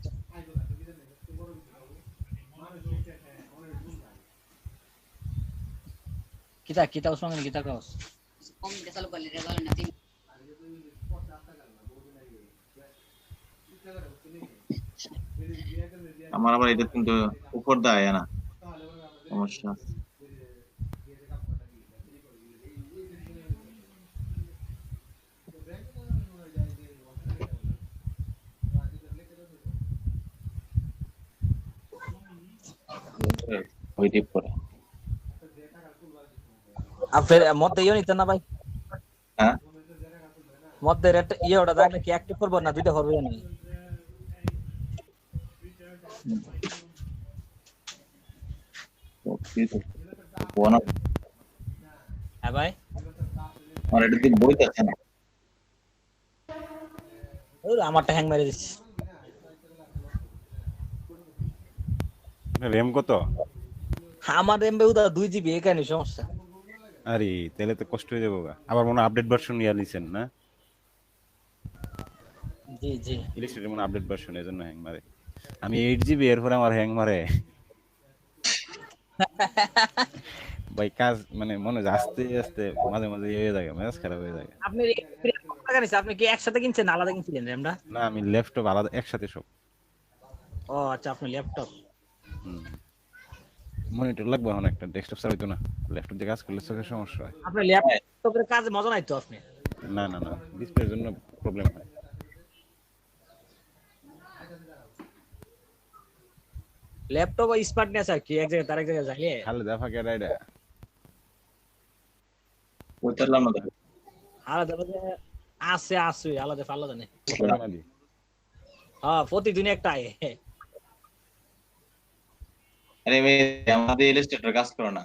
কিতা উসমান কিতা কস আমার আবার এটা কিন্তু উপর দেয় না সমস্যা। ওই টিপ করে আপনার মধ্যে ইয়ে নিতেন না ভাই হ্যাঁ মধ্যে রেট ইয়ে ওটা দেখলে কি অ্যাক্টিভ করবো না দুইটা করবো না হ্যাঁ ভাই আমার এটা দিন বইতে আছে না ওই আমারটা হ্যাং মেরে দিচ্ছে র্যাম কত? আমার এমবে উদা 2 জিবি এখানে সমস্যা আরে তাহলে তো কষ্ট হয়ে যাবো গা। আবার মনে আপডেট ভার্সন নিয়ে নিছেন না? জি জি ইলেকট্রিকের মনে আপডেট ভার্সন এর জন্য হ্যাং মারে। আমি 8 জিবি এরপরে আমার হ্যাং মারে। ভাই কাজ মানে মনে হয় আস্তে আস্তে মাঝে মাঝে ইয়ে হয়ে যায়, মেজাজ খারাপ হয়ে যায়। আপনি আপনি কি একসাথে কিনছেন না আলাদা কিনছিলেন র্যামটা? না আমি ল্যাপটপ আলাদা একসাথে সব। ও আচ্ছা আপনি ল্যাপটপ মনিটর লাগবে এখন একটা, ডেস্কটপ ছাড়া হইতো না। ল্যাপটপ দিয়ে কাজ করলে চোখের সমস্যা হয়। আপনি ল্যাপটপের কাজে মজা নাই তো আপনি? না না না, ডিসপ্লের জন্য প্রবলেম হয়। ল্যাপটপ আর স্মার্টনেস আর কি এক জায়গায় তার এক জায়গায় যায় খালি দেখা কে রাইডা বুঝলাম না আলাদা আছে আছে আলাদা আলাদা নেই মালি। হ্যাঁ প্রতিদিন একটা আয় আরে আমাদের ইলাস্ট্রেটর কাজ করে না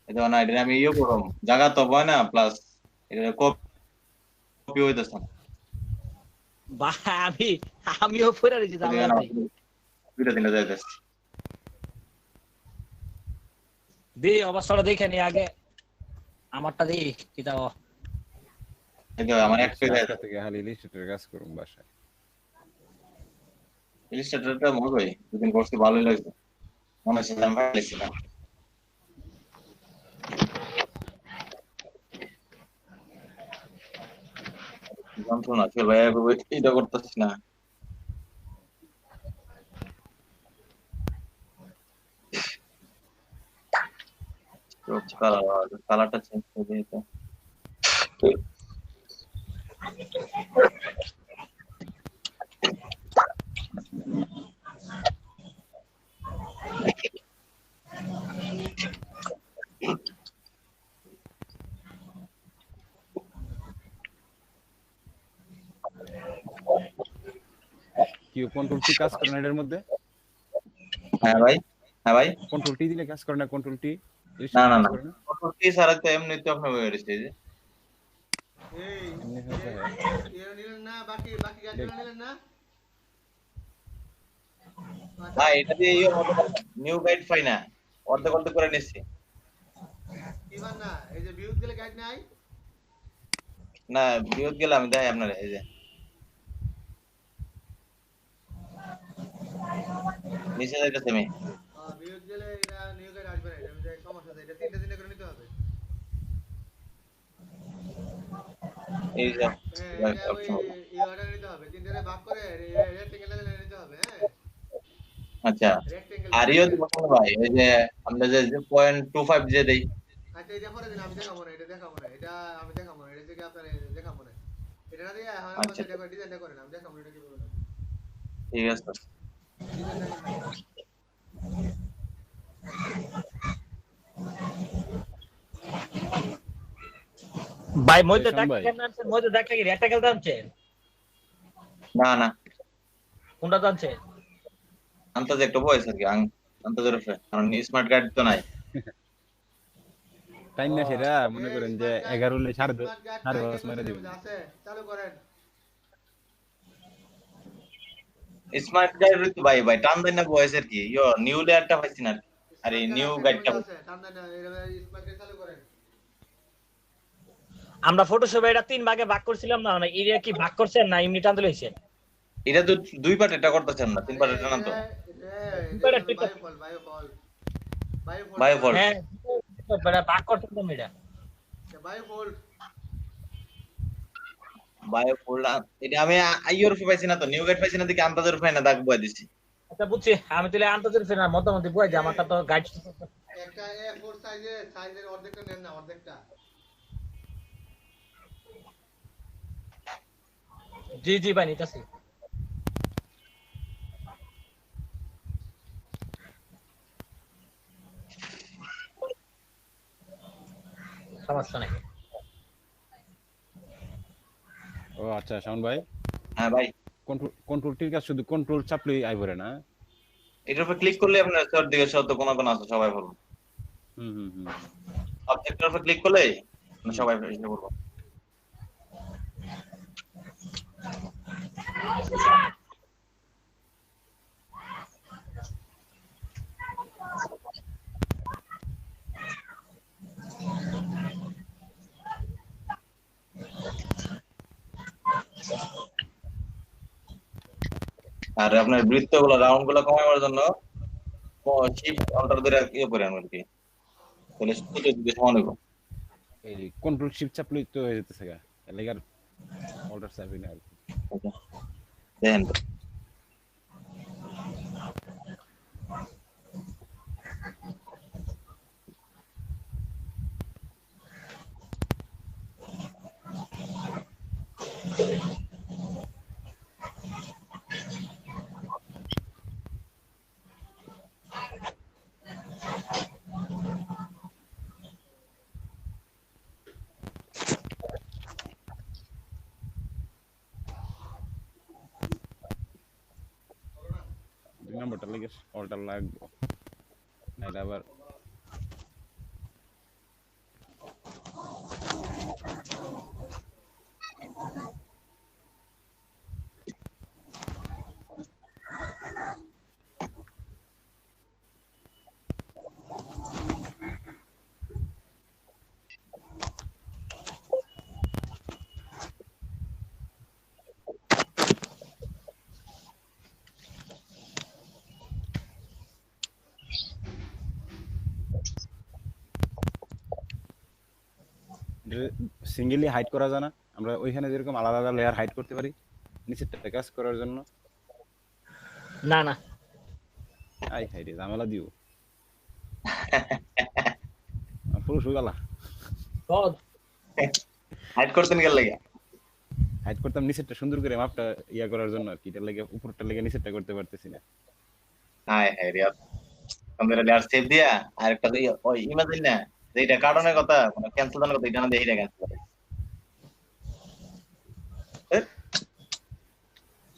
এটা না এটা আমি ইয়ে করব জায়গা তো হয় না প্লাস এটা কপি হইতাছে না বা আমিও পড়ে রয়েছি দুইটা তিনটা যাইতেছে দি অবস্থাটা দেখে নি আগে আমারটা দি কি দাও এটা আমার এক পেজ আজকে থেকে খালি ইলাস্ট্রেটর কাজ করুম বাসায়। ইলাস্ট্রেটরটা মজা দুদিন করতে ভালোই লাগছে মনে হচ্ছে আমি ভালো লাগছিলাম জানতো না ফের ভাই এটা করতেছি না কালারটা চেঞ্জ করে দিতে কি কন্ট্রোল টি কাজ করে না এর মধ্যে? হ্যাঁ ভাই কন্ট্রোল টি দিলে কাজ করে না? কন্ট্রোল টি না না না কন্ট্রোল টি ছাড়া তো এমনি তো আপনি হয়ে গেছে যে এই এর নিলেন না বাকি গাড়িগুলো নিলেন না ভাই এটা দিয়ে ইয়ে মত নিউ গাইড পাই না অর্ধেক অর্ধেক করে নিচ্ছি কিমান না এই যে ভিউজ গেলে গাইড নাই না বিয়োগ গেলে আমি দেখাই আপনার এই যে নিচে যাইতেছে আমি ভিউজ গেলে এটা নিউ গাইড আসবে না এটা সমস্যা আছে এটা তিনটা দিনে করে নিতে হবে এই যে এই অর্ডার নিতে হবে তিনটারে ভাগ করে রেক্টেঙ্গেল নিতে হবে হ্যাঁ আচ্ছা আর ইও দিব ভাই এই যে আমরা যে 0.25 যে দেই আচ্ছা এটা পরে দিন আমি দেখাবো না এটা আমি দেখাবো না এটা থেকে আপনার দেখাবো না এটা না দিয়ে আচ্ছা ডিজাইনটা করেন আমি দেখাবো এটা কি বলবো ঠিক আছে ভাই মইতে ডাক্তার কি রেক্টাকেল দামছে না না কোনটা দামছে আন্তাজ একটা বয়স আর কি আন্তাজের উপরে কারণ স্মার্ট গাইড তো নাই টাইম না সেটা মনে করেন যে 11 লে 10:30 মেরে দিবেন আছে চালু করেন স্মার্ট গাইড তো ভাই টান দেন না বয়স আর কি ইয়ো নিউ লেয়ারটা পাইছি না আরে নিউ গাইডটা টান দেন না স্মার্ট গাইড চালু করেন আমরা ফটোশপে এটা 3 ভাগে ভাগ করছিলাম না মানে এরিয়া কি ভাগ করছেন না এমনি টান দিলে হইছে এটা তো দুই পার্ট এটা করতেছেন না তিন পার্ট এটা না তো বায়োফল বায়োফল হ্যাঁ তো বড় ভাগ করতে তো মিডা বাই হোল্ড বায়ো ফোল্ডা এটা আমি আইওর পাইছি না তো নিউ গেট পাইছি না দেখি আন্দাজের পাই না দাগ বয় দিছি। আচ্ছা বুঝছি আমি তাহলে আন্তর্জাতিক ফেনা মতামত বই যে আমারটা তো গাইড একটা A4 সাইজের অর্ধেকটা নেন না অর্ধেকটা জি জি ভাই নিতাছি সমস্যা নাই ও আচ্ছা শাওন ভাই, হ্যাঁ ভাই কন্ট্রোল ঠিক আছে, শুধু কন্ট্রোল চাপলেই আইবরে না? এটার উপর ক্লিক করলে আপনার সর দিকে শত কোন কোন আছে সবাই বলবো। হুম হুম হুম। অবজেক্টের উপর ক্লিক করলে সবাই এসে বলবো। আর আপনার বৃত্তগুলো রাউন্ড গুলো কমানোর জন্য শিফট অল্টার ধরে ইয়ে করেন আর কি, তাহলে সুতো দিকে সমান হইব। এই কন্ট্রোল শিফট চাপলেই তো হয়ে যেতেছে গা, এর লাগি আর অল্টার চাপি না আর কি। দেখেন তো। দুই নম্বরটা লাগে অল্টার লাগবে, নাইলে আবার সিঙ্গেলি হাইড করা যায় না? আমরা ওইখানে যেরকম আলাদা আলাদা লেয়ার হাইড করতে পারি নিচেরটা কাজ করার জন্য। না না আই হাইরে ঝামেলা দিও পুরো শুগালা সহজ হাইড করতেন গেল লাগে হাইড করতাম নিচেরটা সুন্দর করে মাপটা ইয়া করার জন্য আর কি, এটার লাগে উপরটা লাগে নিচেরটা করতে পারতেছি না। হাই হাই রে আমরা লেয়ার সেভ দিয়া আর একটা ওই ইমাজিন না যেটা কারণের কথা মানে ক্যান্সেল করার কথা এটা না দেখিটা ক্যান্সেল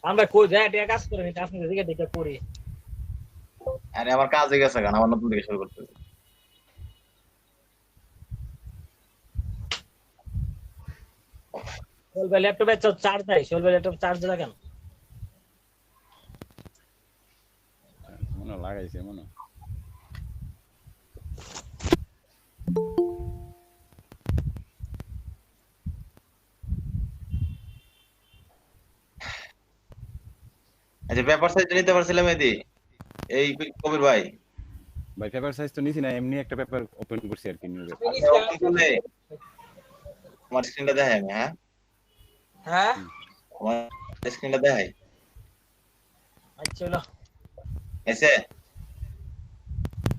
আমরা কই যায় এটা কাজ করে নিতে আপনি দিকে দেখে করি আরে আমার কাজ হয়ে গেছে গান আমার নতুন থেকে শুরু করতে হবে। বলবে ল্যাপটপে চার্জ নাই বলবে ল্যাপটপ চার্জ লাগান মনে হয় লাগাইছে মনে হয়। আচ্ছা পেপার সাইজ নিতে পারছিলাম এদি এই কবির ভাই ভাই পেপার সাইজ তো নিছি না, এমনি একটা পেপার ওপেন করছি আর কি নিউ পেপার। ওপেন করলে আমার স্ক্রিনটা দেখাই আমি হ্যাঁ হ্যাঁ আমার স্ক্রিনটা দেখাই আচ্ছা চলো এসে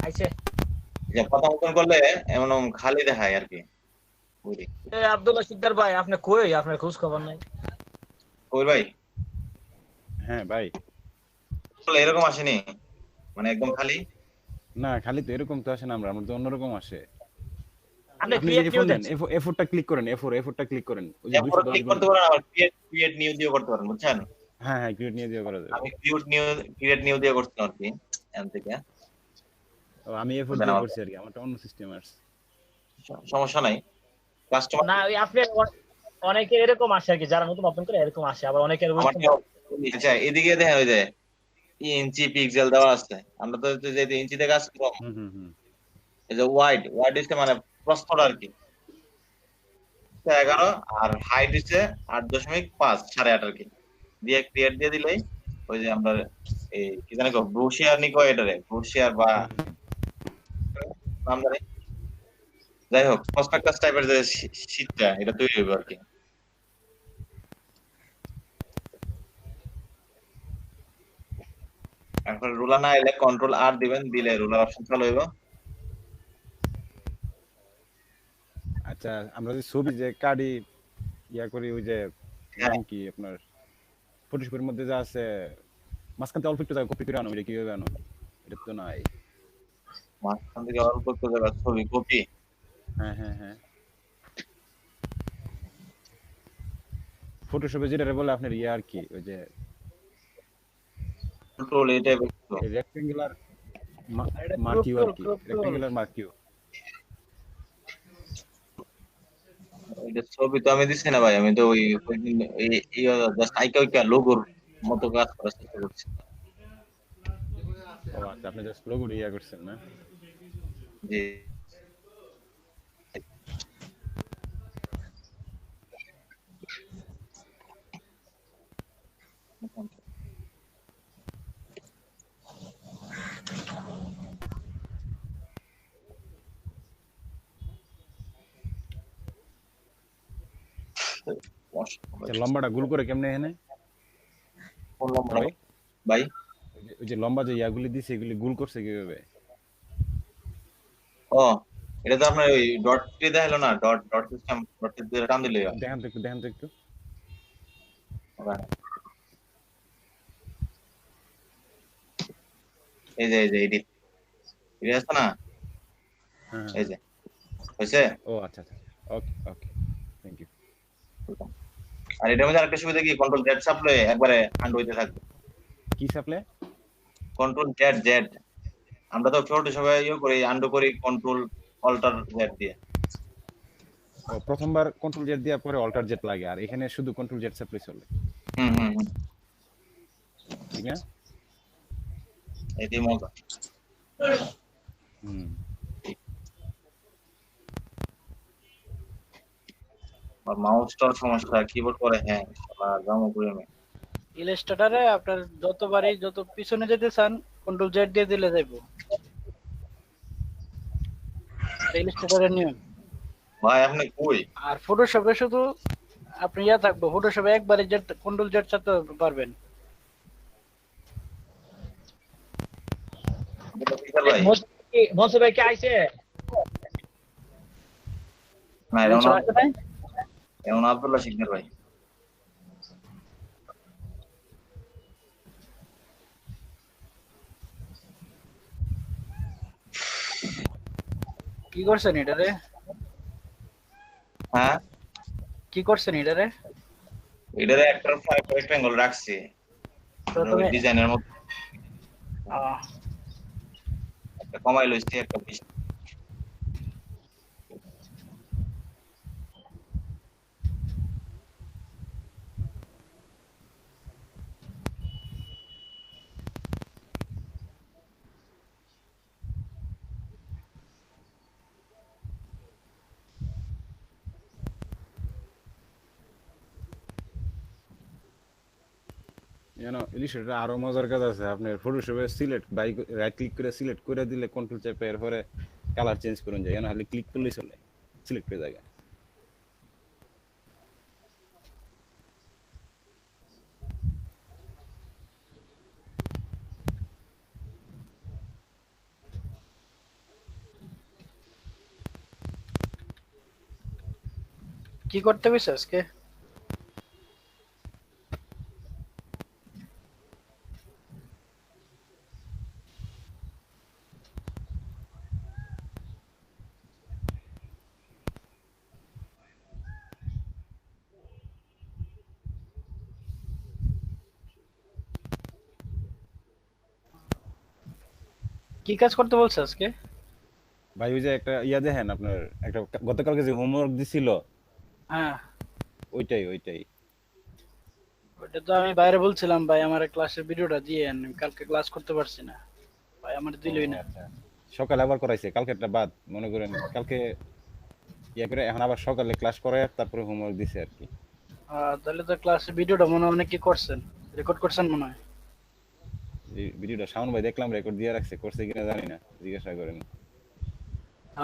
আইছে যে প্রথম ওপেন করলে এমন খালি দেখায় আর কি বুঝলি এই আব্দুল্লাহ সিকদার ভাই আপনি কই আপনার খোঁজ খবর নাই কবির ভাই হ্যাঁ ভাই, আসলে এরকম আসেনি মানে একদম খালি না খালি তো এরকম তো আসে না, আমরা তো অন্যরকম আসে। আপনি আপনি ক্রিয়েট এফোর নিউ নেন, এফোরটা ক্লিক করেন, এফোরটা ক্লিক করেন, ওই যে এরপর ক্লিক করতে পারেন আবার ক্রিয়েট নিউ দিয়ে করতে পারেন বুঝছেন। হ্যাঁ হ্যাঁ ক্রিয়েট নিয়ে দিয়ে করা যাবে। আমি ক্রিয়েট নিউ দিয়ে করছিলাম আর কি এখান থেকে ও আমি এফোর দিয়ে করছি আর কি, আমারটা অন্য সিস্টেম আছে। সমস্যা নাই কাস্টমার না ওই আপনি অনেকে এরকম আসে আর কি যারা নতুন ওপেন করে এরকম আসে আবার অনেকে আচ্ছা এদিকে দেখেন ওই যে ইঞ্চি পিক্সেল দেওয়া আছে আমরা তো যে ইঞ্চিতে কাজ করব হুম হুম হুম। এই যে ওয়াইড হচ্ছে মানে প্রস্থটা আর কি 11 আর হাইট হচ্ছে 8.5 8.5 আর কি দিয়ে ক্রিয়েট দিয়ে দিলেই ওই যে আমরা এই কি জানি ব্রুশিয়ার নিকো এটারে ব্রুশিয়ার বা নাম জানি যাই হোক প্রসপেক্টাস টাইপের যে শীটটা এটা তৈরি হবে আর কি। এখন রুলার না এলে কন্ট্রোল আর দিবেন, দিলে রুলার অপশন চালু হইব। আচ্ছা আমরা যে ছবি যে কার্ডি ইয়া করি ওই যে হ্যাঁ। নাম কি আপনার ফটোশপের মধ্যে যা আছে মাঝখান থেকে অল্প একটু জায়গা কপি করে আনো, এটা কিভাবে আনো? এটা তো নাই। মাঝখান থেকে অল্প একটু জায়গা ছবি কপি। হ্যাঁ হ্যাঁ হ্যাঁ, ফটোশপে যেটা বলে আপনার ইয়া আর কি, ওই যে কন্ট্রোল এই টাইপের রেক্টেঙ্গুলার এটা মার্কিউ আর কি, crop tool। রেক্টেঙ্গুলার মার্কিউ। এটা ছবি তো আমি দিছি না ভাই, আমি তো ওই জাস্ট আইকা লোগোর মতো কাজ করার চেষ্টা করছি। ও আচ্ছা, আপনি জাস্ট লোগো ইয়া করছেন না? জি আচ্ছা লম্বাটা গুল করে কেমনে এখানে কোন নম্বর ভাই? ভাই? ওই যে লম্বা যে ইয়াগুলি দিছে এগুলি গুল করছে কিভাবে? ও এটা তো আপনার ওই ডট দিয়ে দেখালো না, ডট ডট সিস্টেম, ডট দিয়ে টান দিলে হয়। দেখান তো একটু, দেখান তো একটু। এই যে এডিট এডিট আছে না, হ্যাঁ এই হ্যাঁ, যে হয়েছে। ও আচ্ছা আচ্ছা, ওকে ওকে, থ্যাংক ইউ। আর এটার মধ্যে আরেকটা সুবিধা কি, কন্ট্রোল জেড চাপলে একবারে আন্ডু হইতে থাকবে। কি সাপ্লে? কন্ট্রোল জেড জেড, আমরা তো ফটোশপে করি আন্ডু করি কন্ট্রোল অল্টার জেড দিয়ে। ও প্রথমবার কন্ট্রোল জেড দেওয়ার পরে অল্টার জেড লাগে, আর এখানে শুধু কন্ট্রোল জেড সাপ্লে চলে, হুম হুম হুম, ঠিক না? এটাই মজা। হুম। আর মাউসটার সমস্যা, কিবোর্ড করে হ্যাঁ জামা করে আমি। ইলাস্ট্রেটরে আপনার যতবারই যত পিছনে যেতে চান কন্ট্রোল জেড দিয়ে দিলে যাইবো। ইলাস্ট্রেটরের নিয়ম। ভাই আপনি কই? আর ফটোশপে শুধু আপনি ইয়া থাকবে, ফটোশপে একবারে জেড কন্ট্রোল জেড চাপতে পারবেন। ভাই মনসুর ভাই কি আইছে? না মনসুর আসে নাই? এমন আব্দুল্লাহ শিকদার ভাই। কি করছেন এটারে? হ্যাঁ কি করছেন এটারে? এটারে একটা রেক্টেঙ্গল রাখছি প্রথমে ডিজাইনের মতো, আহ, একটা কমাই লইছি একটা বেশি। ইলিস্ট্রেটরে আরো মজার কাজ আছে, আপনার ফটোশপে সিলেক্ট বাই রাইট ক্লিক করে সিলেক্ট করে দিলে কন্ট্রোল চেপে এরপরে কালার চেঞ্জ করুন যায়, খালি ক্লিক করলেই চলে, সিলেক্ট করে জায়গা। কি করতে বসে আজকে? কি কাজ করতে বলছে আজকে? ভাই ওই যে একটা ইয়া দেখেন আপনার, একটা গতকালকে যে হোমওয়ার্ক দিছিল, হ্যাঁ ওইটাই ওইটাই। ওটা তো আমি বাইরে বলছিলাম ভাই আমার ক্লাসের ভিডিওটা দিয়ে আন, আমি কালকে ক্লাস করতে পারছি না ভাই, আমার দিলই না। আচ্ছা, সকালে আবার করাইছে, কালকেরটা বাদ মনে করেন, কালকে ইয়া করে এখন আবার সকালে ক্লাস করায় তারপরে হোমওয়ার্ক দিছে আর কি। তাহলে তো ক্লাসের ভিডিওটা মনে হয় অনেকে করছেন, রেকর্ড করছেন মনে হয়। এই ভিডিওটা শাওন ভাই দেখলাম রেকর্ড দিয়ে রাখছে, করছে কিনা জানি না, জিজ্ঞাসা করেন।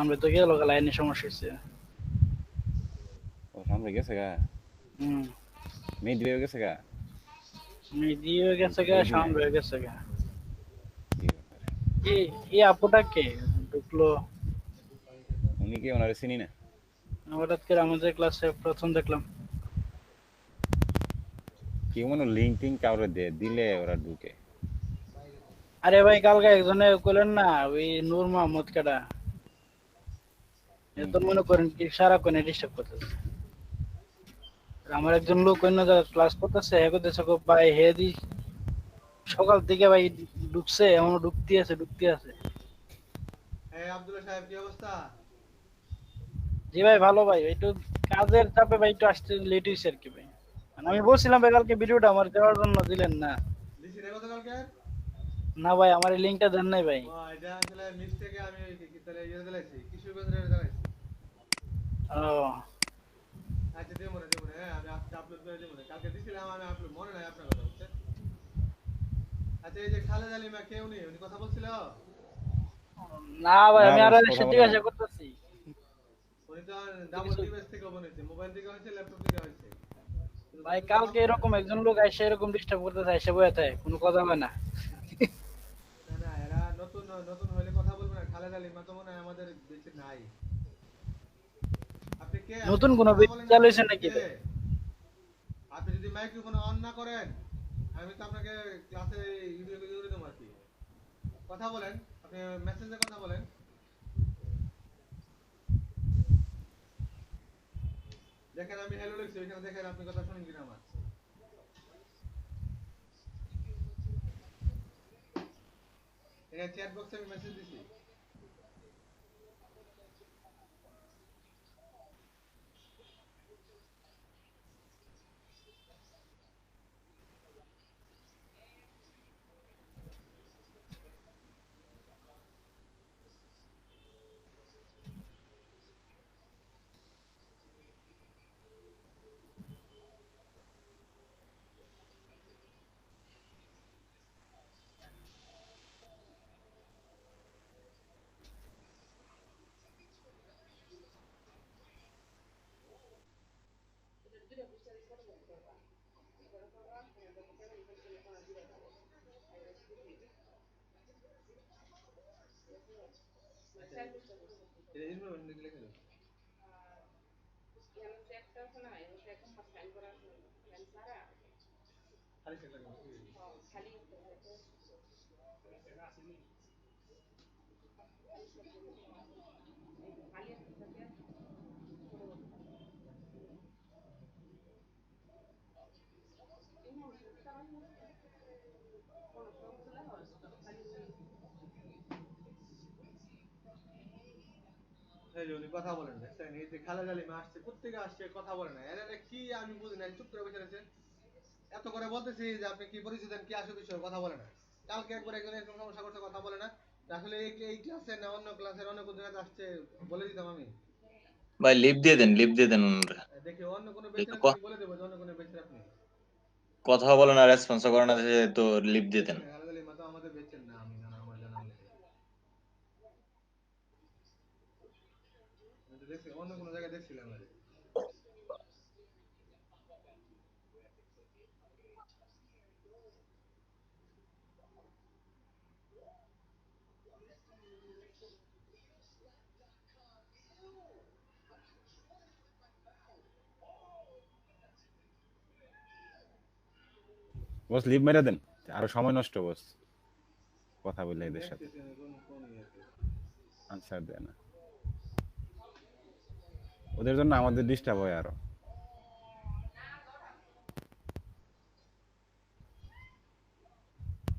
আমরা তো গেল লাইনে সমস্যা হচ্ছে। ও সামনে গেছে গা, হুম, মেয়ে দিয়ে গেছে গা। মেহেদি হয়ে গেছে গা, মেহেদি শাওন নাই, হয়ে গেছে গা। কি ব্যাপার? এই এই আপুটা কে ঢুকলো উনি কি, ওনারে চিনি না। হঠাৎ করে আমাদের ক্লাসে প্রথম দেখলাম। কি মনে লিঙ্ক টিঙ্ক কাউরে দিলে ওরা ঢুকে। আরে ভাই কালকে একজনে কইলেন না ওই নূর মোহাম্মদ কেডা, এ হুম তো হুম। মনে করেন কি সারাক্ষণ ডিস্টার্ব করতেছে। আর আমার একজন লোক অন্য জায়গায় ক্লাস করতেছে, হে করতেছে ভাই হে দি সকাল থেকে ভাই ঢুকছে, এমনও ঢুকতে আছে ঢুকতে আছে। এই আব্দুল্লাহ সাহেব কি অবস্থা? জি ভাই ভালো ভাই, একটু কাজের চাপে ভাই একটু আসতে লেট হয়েছে আর কি ভাই। মানে আমি বলছিলাম ভাই কালকে ভিডিওটা আমার দেওয়ার জন্য, দিলেন না। দিছি রে গতকালকে? না ভাই আমার এই লিঙ্কটা দেন নাই ভাই। ও এটা আসলে মিস্টেকে আমি তাহলে ইয়ে দিলাইছি, কিশোরগঞ্জের দিলাইছি। ও আচ্ছা দেবো না, হ্যাঁ আমি আজকে আপলোড করে দেবো না, কালকে দিছিলাম আমি আপলোড, মনে নাই আপনার কথা বুঝছেন। আচ্ছা এই যে খালেদ আলিমা কে, উনি কথা বলছিল? না ভাই না আমি আরো বস, কথা বলে নাই। জিজ্ঞাসা করতেছি। উনি তো ডাবল ডিভাইস থেকে বনেছে, মোবাইল থেকে হয়েছে, ল্যাপটপ থেকে হয়েছে। কিন্তু ভাই তো কথা কালকে বলে না। এরকম একজন লোক এসে এরকম ডিস্টার্ব করতেছে, এসে বয়ে থাকে কোনো কথা হবে না। না এরা নতুন নতুন হইলে কথা বলবে না। খালেদ আলিমা তো মনে হয় আমাদের বেঁচে নাই। আপনি কে? আপনি নতুন কিছু কোনো কথা ব্যক্তি বলেন না চালু কেন? হয়েছে আপনি নাকি কে? ভাই? আপনি যদি মাইক্রোফোন অন না করেন, আমি তো আপনাকে ক্লাসে ভিডিও করে দেবো আর কি। কথা বলেন, আপনি মেসেজে কথা বলেন। দেখেন আমি হ্যালো লিখছি, ওইখানে দেখেন আপনি কথা শুনেন কিনা আমার। এখানে চ্যাট বক্সে আমি মেসেজ দিছি। এটা ইনফরমেশন লিখে দাও। খালি সেটা না। এই যে উনি কথা বলেন, দেখছেন এই যে খালেদ আলিমা আসছে, প্রত্যেকে আসছে কথা বলে না, এরা কি আমি বুঝি না, চুপ করে বসে রয়েছে। এত করে বলতেছি যে আপনি কি পরিচিত দেন, কি আসো বিষয়, কথা বলে না। কালকে একবার একজন এরকম সমস্যা করছে, কথা বলে না। আসলে এই ক্লাসে না অন্য ক্লাসের অন্য কোনো জায়গাতে আসছে, বলে দিতাম আমি। ভাই লিভ দিয়ে দেন ওনারে। দেখি অন্য কোনো এই বেঁচে তো রাখলে আমি বলে দেবো যে অন্য কোনো বেঁচে আপনি। কথা বলে না, রেসপন্সও করে না, তো লিভ দিয়ে দেন। খালেদ আলিমা তো আমাদের বেঁচেন না, আমি জানা আমার জানা মতে। আমি তো দেখছি অন্য কোনো জায়গায় দেখছিলাম আরে। বস লিভ মেরে দেন, আরো সময় নষ্ট বস, কথা বললে এদের সাথে দেখতেছি আমি কোন ইয়েতে। আনসার দেয় না। ওদের জন্য আমাদের ডিস্টার্ব হয় আরো।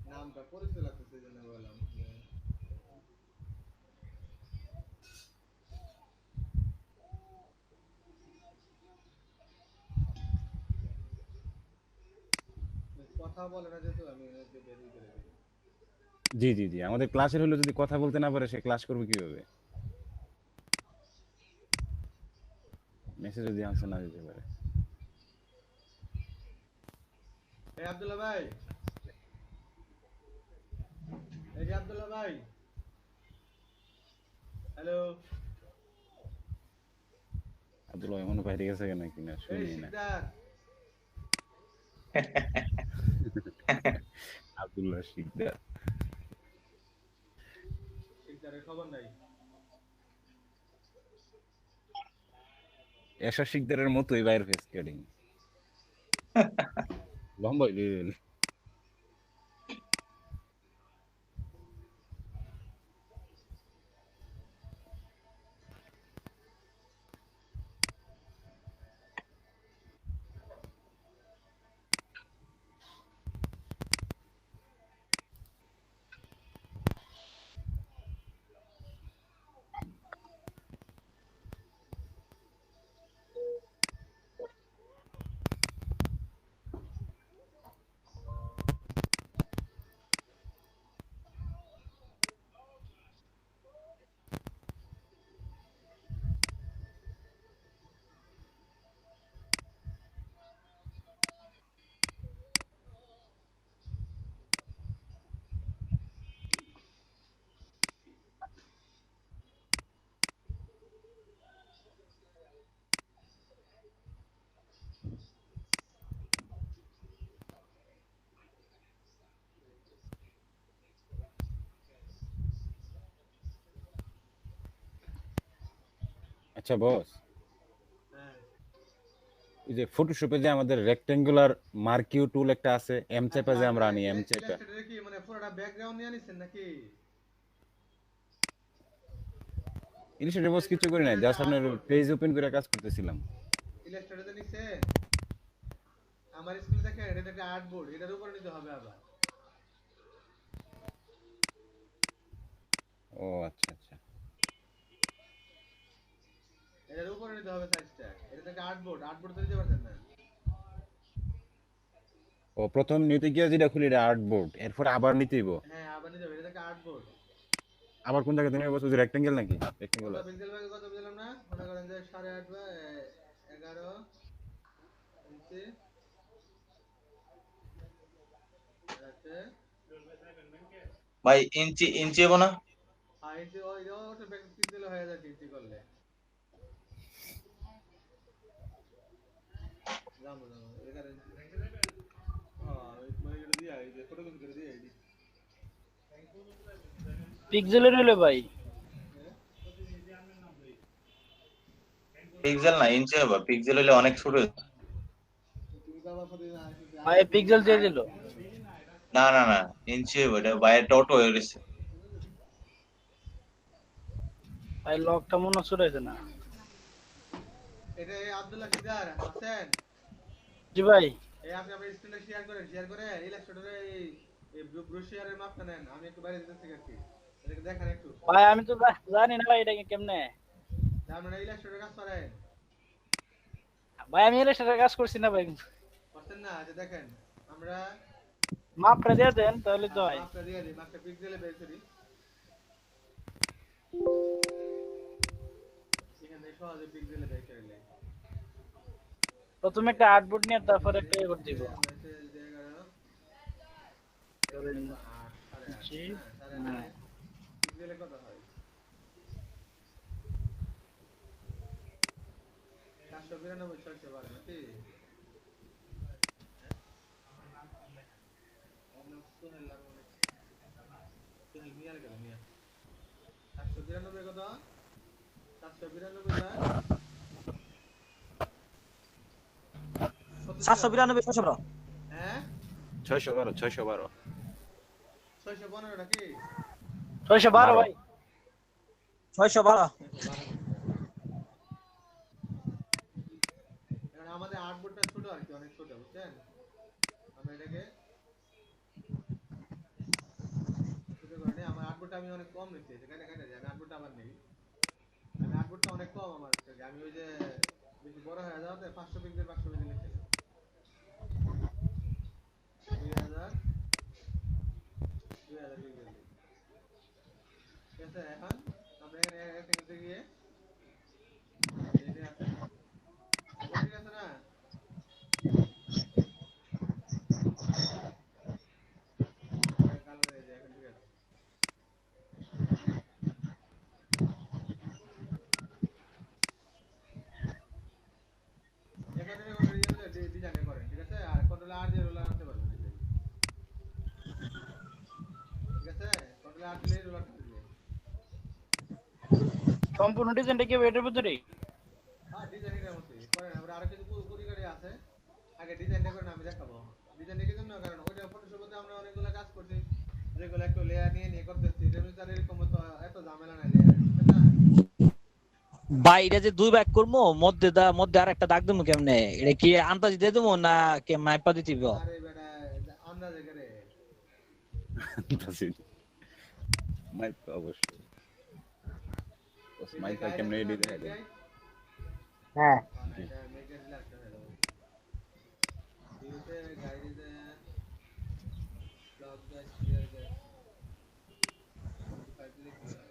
নামটা পরিচিত লাগতেছে, এই জন্য বললাম যে কথা বলে না, যেহেতু আমি ওকে বেরিয়ে করে দিই। জি জি জি, আমাদের ক্লাসের হলো যদি কথা বলতে না পারে সে ক্লাস করবে কিভাবে? মেসেজ যদি আনসার না দিতে পারে। এই আব্দুল্লাহ ভাই, এই যে আব্দুল্লাহ ভাই, হ্যালো। আব্দুল এখনো বাইরে গেছে কেন কিনা এই শুনি না। শিকদার আব্দুল্লাহ শিকদার শিকদারের খবর নাই। এশা শিকদারের মতোই বাইরের ফেস কাটিং লম্বা হইলে আচ্ছা বস হ্যাঁ ওই যে ফটোশপে যে আমাদের রেক্টেঙ্গুলার মার্কিউ টুল একটা আছে এম চেপে যে আমরা আনি এম চেপে ইলাস্ট্রেটরে কি মানে পুরোটা ব্যাকগ্রাউন্ড নিয়ে নিছেন নাকি? ইলিশনের বস কিছু করি নাই জাস্ট আপনার পেজ ওপেন করে কাজ করতেছিলাম ইলাস্ট্রেটরে নিছেন? আমার স্কুলে দেখেন এটা একটা আর্ট বোর্ড, এটার উপর নিতে হবে আবার। ও আচ্ছা আচ্ছা এটার উপরে নিতে হবে সাইজটা। এটা থেকে আর্ট বোর্ড, আর্ট বোর্ড তো নিতে পারছেন না। ও প্রথম নিতে গিয়ে যেটা খুলি এটা আর্ট বোর্ড এরপর আবার নিতেইব হ্যাঁ আবার নিতে হবে, এটা থেকে আর্ট বোর্ড। আবার কোন জায়গা থেকে বস ওই রেক্টেঙ্গেল নাকি রেক্টেঙ্গেল কত পিক্সেল ভাগে কত পেলাম না? মনে করেন যে 8.5 বা 11 ইঞ্চি আছে। ভাই ইঞ্চি ইঞ্চি হবো না? আর ইঞ্চি ওই ওটা পিক্সেল হয়ে যায় ইঞ্চি করলে। জানো জানো এখানে হ্যাঁ মানে এটা দিয়ে এই যে ফটোকপি করে দিয়ে এই পিক্সেলের হইলে ভাই পিক্সেল না ইঞ্চি হবো, পিক্সেল হলে অনেক ছোট হয়ে যায়। তুমি তো আমার সাথে ভাই পিক্সেল দিয়ে দিল। না না না ইঞ্চি হবো, এটা বাইরে অটো হয়ে গেছে। ভাই লকটা মনে ছোট হয়েছে না। এটা আব্দুল্লাহ শিকদার আছেন? জি ভাই এই আপনি আমার স্ক্রিনে শেয়ার করে ইলাস্ট্রেটরে এই ব্রোশিয়ারের মাপটা নেন, আমি একটু বাইরে যেতে চাই আর কি। এটাকে দেখেন একটু। ভাই আমি তো জানি না ভাই এটা কেমনে। আপনারা ইলাস্ট্রেটরে কাজ করেন? ভাই আমি এর সাথে কাজ করছি না ভাই। করছেন না? যে দেখেন আমরা মাপটা দিয়ে দেন তাহলে তো হয়। মাপটা দিয়ে দিই, মাপটা পিক্সেলে বের করি। এখান থেকে সহজে পিক্সেলে বের করে নিই। প্রথমে একটা আর্টবোর্ড নিয়ে তারপর একটা ইয়ে করে দিব। জি হ্যাঁ পিক্সেলে কত হয়? 492 612 নাকি? মিয়া 492 কত? 492 না 792 612 হ্যাঁ 612 612 615 নাকি? 612 ভাই 612 এখন আমাদের আর্ট বোর্ডটা ছোট আর কি, অনেক ছোট বুঝছেন? আমরা এটাকে ছোট করে নিই। আমার আর্ট বোর্ডটা আমি অনেক কম নিচ্ছি, সেখানে কেটে যায়। আমি আর্ট বোর্ডটা আবার নেই, আমি আর্ট বোর্ডটা অনেক কম আমার থেকে। আমি ওই যে বেশি বড় হয়ে যাওয়াতে 500 পিক্সেল 500 পিক্সেল নিচ্ছি 2000 পিক্সেল। ঠিক আছে, এখন আমরা এখানে এখানে গিয়ে এটা আছে ঠিক আছে না? কালার এই যে এখন ঠিক আছে। আর দিলে রোলার দিলে সম্পূর্ণ ডিজাইনটা কি এটার ভিতরেই? হ্যাঁ ডিজাইন এর মতই করেন আমরা আরো কিছু কুড়ি গাড়ি আছে আগে ডিজাইনটা করেন আমি দেখাবো ডিজাইনটা কি জন্য কারণ ওইটা ফটোশপে আমরা অনেকগুলো কাজ করছি যেগুলো একটু লেয়ার নিয়ে নিয়ে করতেছি রেমিটার এরকম তো এত ঝামেলা নাই লেয়ার না ভাই এটা যে দুই ভাগ করবো মধ্যে আর একটা দাগ দেবো কেমনে? এটা কি আন্দাজ দিয়ে দেবো না কে মাইপা দিতে হবে? আরে বেটা আন্দাজে করে মাইক অবশ্যই মাইক কেমনে এডিট হবে হ্যাঁ এটা মেকে দিলে একটা হয়ে যাবে ভিউতে গাইডে ব্লগ গাইড ক্লিয়ার গাইড 25 দিলে কি হবে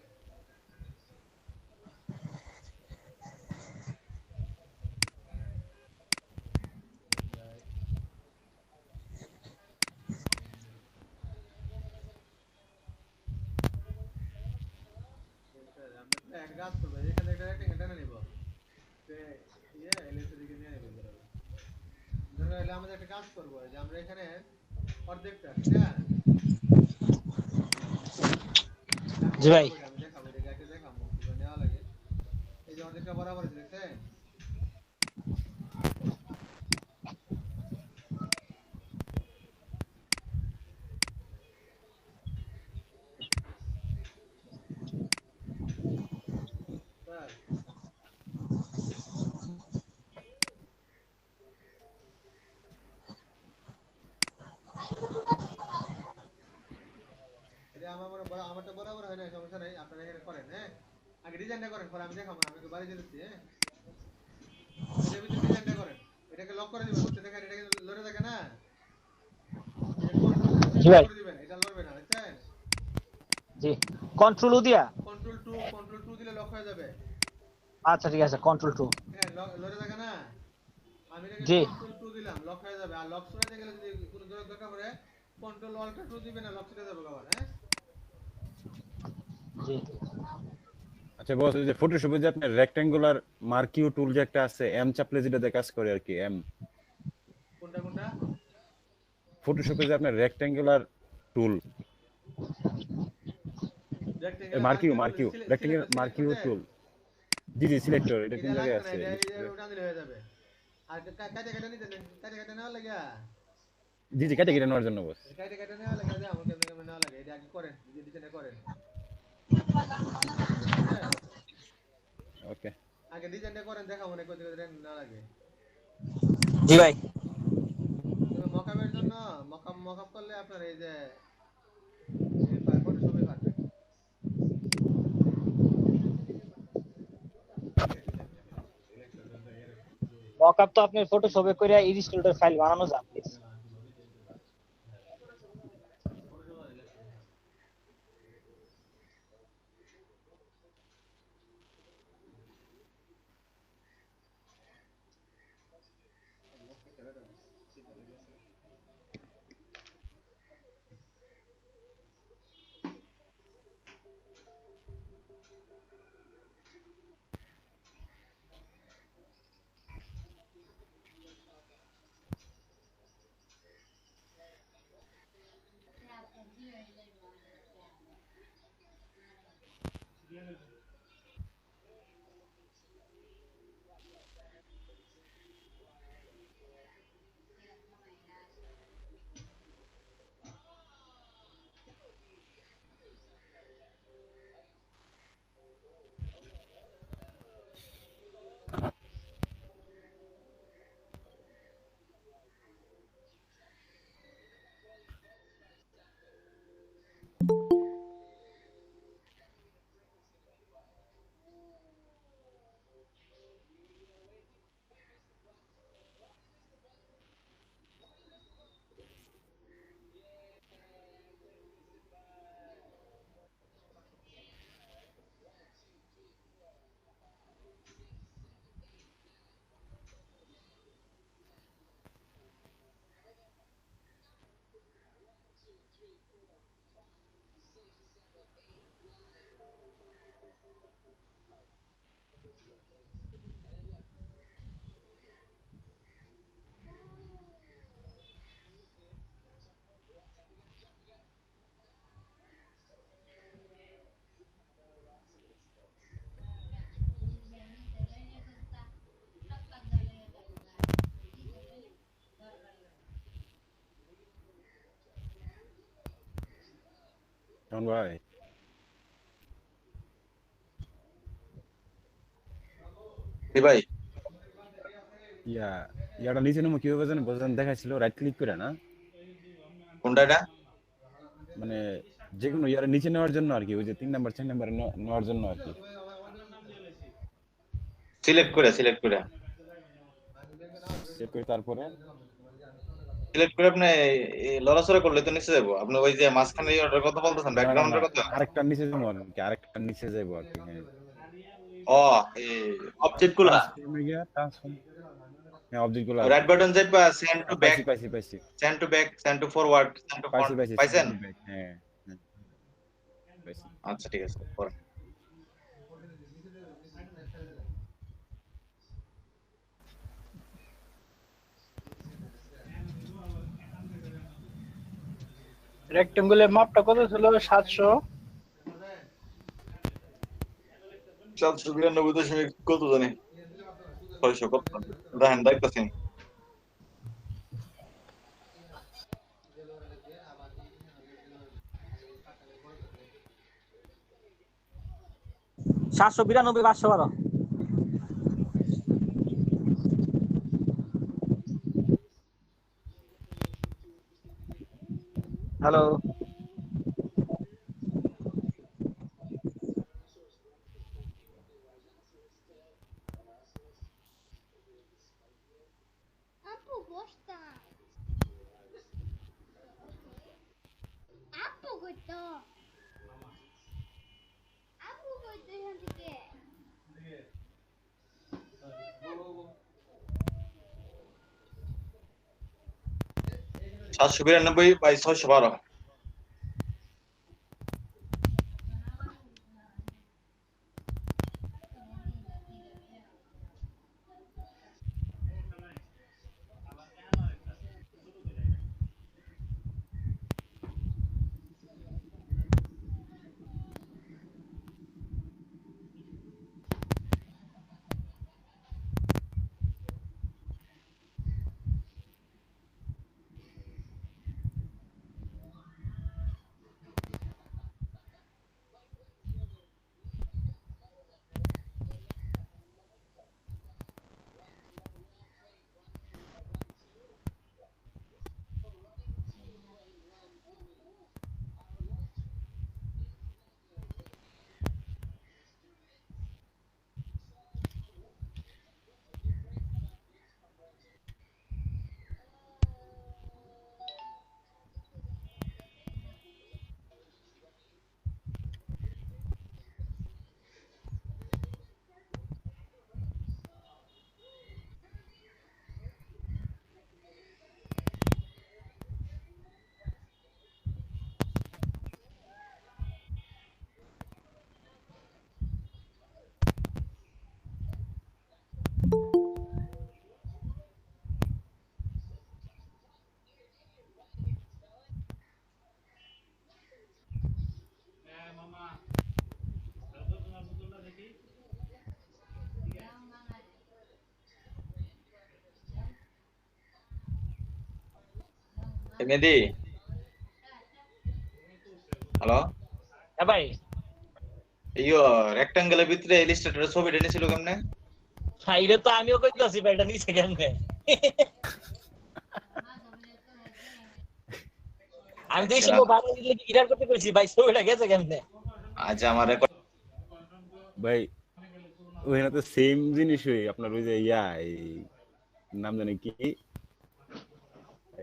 আমরা এক কাজ করব এখানে একটা রেটিং এটা নিব তে এলএস দিকে নিয়ে নেব ধরো এলে আমাদের একটা কাজ করব যে আমরা এখানে অর্ধেকটা ঠিক আছে জি ভাই আমি দেখাবো এটা গাইডে দেখাবো কি নেওয়া লাগে এই যে অর্ধেকটা বরাবর দেখছেন স্যার এটা আমারটা বরাবর হয় না সমস্যা নাই আপনারা এখানে করেন হ্যাঁ আগে ডিজাইনটা করেন পরে আমি দেখাবো আমি একটু বাড়ি যেতেছি হ্যাঁ এটার ভিতরে ডিজাইনটা করেন এটাকে লক করে দিবেন বুঝতে দেখেন এটাকে লড়ে থাকে না জি ভাই করে দিবেন এটা লড়বে না বুঝছেন জি কন্ট্রোল দিয়া কন্ট্রোল 2 দিলে লক হয়ে যাবে আচ্ছা ঠিক আছে কন্ট্রোল 2 হ্যাঁ লড়ে থাকে না আমি এটাকে জি কন্ট্রোল 2 দিলাম লক হয়ে যাবে আর লক সরাতে গেলে যদি কোনো দরকার পড়ে কন্ট্রোল অল্টার 2 দিবেন না লক সরে যাবে আবার হ্যাঁ জি আচ্ছা বস এই যে ফটোশপে যে আপনার রেক্ট্যাঙ্গুলার মার্কিউ টুল যে একটা আছে এম চাপলে যেটা দিয়ে কাজ করে আর কি এম কোনটা ফটোশপে যে আপনার রেক্ট্যাঙ্গুলার টুল মার্কিউ রেক্ট্যাঙ্গুলার মার্কিউ টুল জি সিলেক্টর এটা কোন জায়গায় আছে ওটা দিলে হয়ে যাবে আর কাটে নিতে কাটে নেওয়া লাগে জি কেটে নেওয়ার জন্য বস কাটে নেওয়া লাগে যে আমার কেমনে নেওয়া লাগে এটা আগে করেন যে ডিজাইনটা করেন ওকে আগে ডিজাইনটা করেন দেখাবো না কত কত না লাগে জি ভাই তুমি মকআপের জন্য মকআপ করলে আপনার এই যে ফটোশপে পারবে মকআপ তো আপনি ফটোশপে কইরা ইলাস্ট্রেটর ফাইল বানানো যায় কেমন ভাই? জি ভাই, ইয়া ইয়াটা নিচে নামো কিভাবে জানেন বোঝান দেখাইছিল রাইট ক্লিক করে না, কোনটা এটা? মানে যে কোনো ইয়ার নিচে নেওয়ার জন্য আর কি, ওই যে 3 নাম্বার 4 নাম্বার নেওয়ার জন্য আর কি। সিলেক্ট করে সেভ করে তারপরে আপনি লড়াচড়া করলে তো নিচে যাবো। আপনি ওই যে মাঝখানে অর্ডার কথা বলতেছেন, না না না ব্যাকগ্রাউন্ডের কথা। আরেকটা নিচে যাবো আর কি, আরেকটা নিচে যাবো আর কি। হ্যাঁ ও, এই অবজেক্ট গুলা ট্রান্সফর্মে গিয়া ট্রান্সফর্ম, হ্যাঁ অবজেক্ট গুলো আর রাইট কি। বাটন যাইবা, সেন্ড টু ব্যাক, পাইছি send to forward, send to front, পাইছেন? send to back, হ্যাঁ হ্যাঁ, পাইছি। আচ্ছা ঠিক আছে, পরে। রেক্টেঙ্গুলের মাপটা কত ছিল? 700। 792 কত জানি, 600 কত দেখেন, দেখতেছি। সাতশো বিরানব্বই 512। হ্যালো, আপু বসতা, আপু কইতো, আপু কইতো এখান থেকে। 792/612। মেহেদি, হ্যালো। হ্যাঁ ভাই, ইয়ো, রেক্টাঙ্গেলের ভিতরে ইলিস্ট্রেটরের ছবিটা নিছিল কেমনে? হ্যাঁ এটা তো আমিও কইতাছি ভাই, এটা নিচে কেমনে? আমি দেখছি ও বাবা ইরার করতে কইছি ভাই, ছবিটা গেছে কেমনে? আজ আমার ভাই ওখানে তো সেম জিনিসই আপনার ওই যে ইয়া এই নাম জানি কি,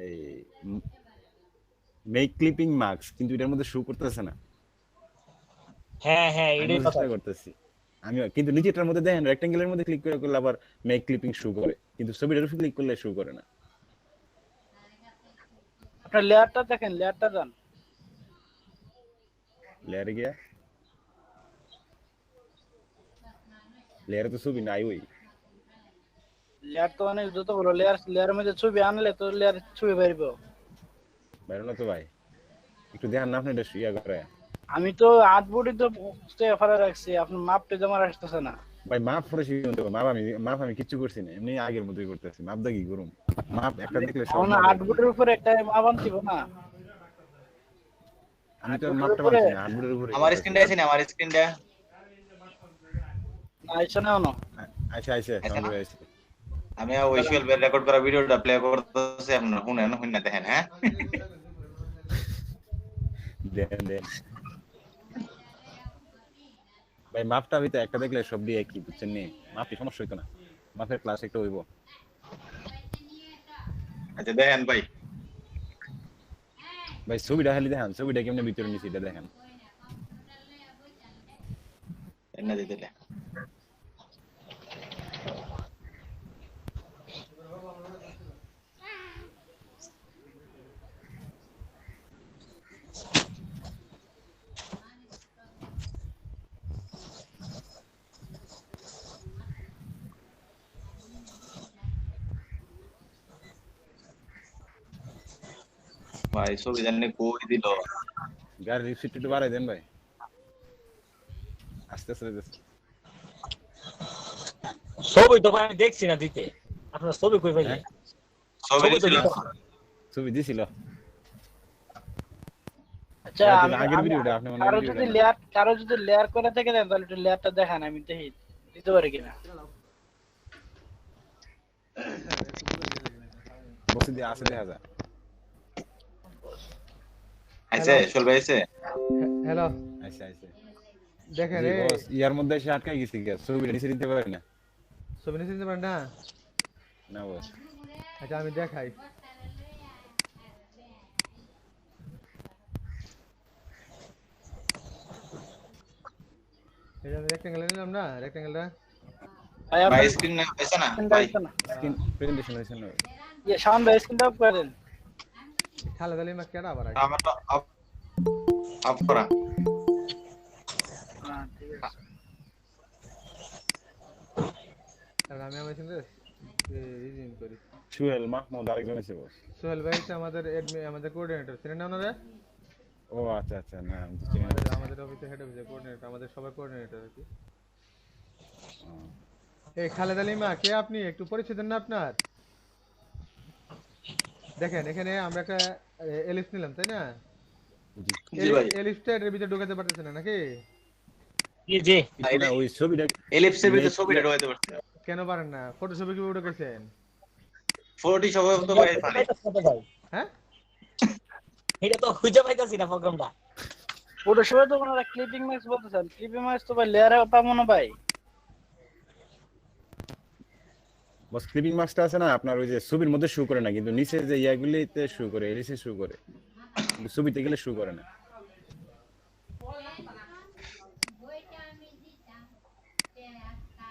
এই মেক ক্লিপিং মার্কস, কিন্তু এটার মধ্যে শো করতেছে না। হ্যাঁ হ্যাঁ আমি এটাই কথা। চেষ্টা করতেছি আমি, কিন্তু নিচেটার মধ্যে দেখেন রেক্টেঙ্গেলের মধ্যে ক্লিক করে করলে আবার মেক ক্লিপিং শো করে, কিন্তু ছবিটার উপর ক্লিক করলে শো করে না। আপনার লেয়ারটা দেখেন, লেয়ারটা যান। লেয়ারে গিয়া লেয়ারে তো ছবি নাই, ওই লেয়ার তো অনেক, যত বড় লেয়ার, লেয়ারের মধ্যে ছবি আনলে তো লেয়ার ছবি বেরবে। বাইরে না তো ভাই, একটু দেখেন না আপনি এটা ইয়া করে। আমি তো 8 বডি তো ফেলে রাখছি, আপনার মাপটা জমা আসতেছে না। ভাই মাপ পড়েছি, মাপ আমি কিচ্ছু করছি না, এমনি আগের মতোই করতেছি। মাপ দা কি করুম, মাপ একটা দেখলে সব এখন 8 বডির উপরে একটা মাপ আনতিব না। আমি তো হার্ডবোর্ডের মাপটা উপরে মানছি না, হার্ডবোর্ডের উপরে আমার করতেছি। স্ক্রিনটা আছে না, আমার স্ক্রিনটা আইসো না এখনো? আচ্ছা আচ্ছা আছে না? সামনে আইছে। আমি ওই সোহেলের রেকর্ড করা ভিডিওটা প্লে করতেছি, আপনারা শুনেন, শুনে দেখেন, হ্যাঁ? দেন দেন ভাই, মাপটা আমি তো একটা দেখলে সব দিয়ে কি বুঝছেন নি, মাপটি সমস্যা হইতো না, মাপের ক্লাস একটা হইব। আচ্ছা দেখেন ভাই, ভাই ছবিটা খালি দেখেন, ছবিটা কেমনে ভিতরে নিছি এটা দেখেন। এনে দিতে ভাই, ছবি জানি কই দিল। গাড়ির স্পিড একটু বাড়াই দেন ভাই, আস্তে আস্তে যাচ্ছে। ছবি তো ভাই আমি দেখছি না দিতে, আপনার ছবি কই পাইলে? হ্যাঁ? ছবি ছবি তো দিছিল। দিতে। ছবি দিছিল। আচ্ছা, আগের ভিডিওটা আপনি মনে কারো যদি লেয়ার করে থেকে দেন তাহলে একটু লেয়ারটা দেখান, আমি দেখি দিতে পারি কিনা। বসে দিয়ে আসে দেখা যায়। আইছে সোহেল ভাই আইছে। হ্যালো, আচ্ছা আচ্ছা দেখেন জি এই বস, ইয়ার মধ্যে এসে আটকাই গেছি কি ছবিটা নিচে দিতে পারি না। ছবি নিয়ে চিনতে পারেন না? না বস, আচ্ছা আমি দেখাই। এটা আমি রেক্টেঙ্গেল নিলাম না, রেক্টেঙ্গেলটা ভাই ভাই আপনার স্ক্রিন না পাইছে না স্ক্রিনটা ভাই? আইসো না? স্ক্রিন প্রেজেন্টেশন হইছে না। ইয়ে শাওন ভাই স্ক্রিনটা অফ করে দেন। খালে দালি মা কেডা আবার আমার তো অফ করা। হ্যাঁ ঠিক আছে। কারণ আমি আমার সঙ্গে রিজিম করি। সুহেল মাহমুদ আরেকজন আছে বস। সোহেল ভাই হচ্ছে আমাদের আমাদের কোঅর্ডিনেটর, চিনেন না ওনারা? ও আচ্ছা আচ্ছা, না আমি তো চিনি না। আমাদের অফিসে হেড অফিসে কোঅর্ডিনেটর, আমাদের সবার কোঅর্ডিনেটর আর কি। এই খালেদ আলিমা কে আপনি? একটু পরিচয় দেন না আপনার। দেখেন এখানে আমরা একটা এলিপস নিলাম তাই না? জি ভাই। এলিপসটা এর ভিতরে ঢোকাতে পারতেছে না নাকি? জি জি। না ওই ছবিটা এলিপসের ভিতরে ছবিটা ঢোকাইতে পারছে। কেন পারেন না? ফটোশপে কিভাবে ঢুকেছেন? ফটোশপে তো ভাই পারে। হ্যাঁ, এটা তো খুঁজে পাইতাছি না প্রোগ্রামটা। ফটোশপে তো ওনারা ক্লিপিং ম্যাক্স বলতেছেন, ক্লিপিং ম্যাক্স তো ভাই লেয়ারে পাবো না ভাই। বস ক্লিপিং মাস্কটা আছে না আপনার, ওই যে ছবির মধ্যে শো করে না, কিন্তু নিচে যে ইয়াগুলিতে শো করে, এলিসে শো করে, কিন্তু ছবিতে গেলে শো করে না। বইটা আমি দিতাম যে একটা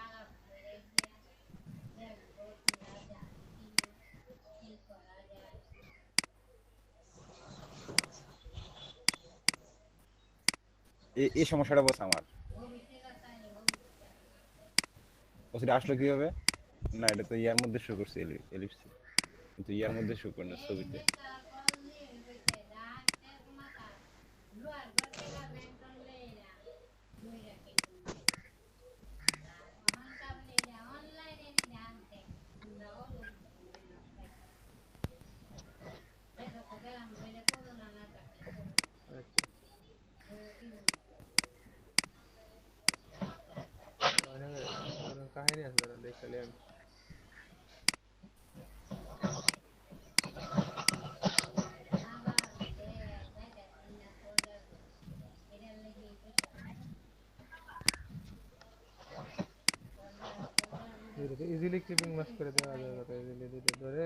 এই সমস্যাটা বস আমার। বস এটা আসলো কিভাবে? না এটা তো ইয়ার মধ্যে শো করছে, এলিপসে, কিন্তু ইয়ার মধ্যে শো করে না ছবিতে। কাহিনী আছে দেখলে আমি ইজিলি ক্লিপিং মাস্ক করে দেওয়া যায়, কথা ইজিলি দিতে ধরে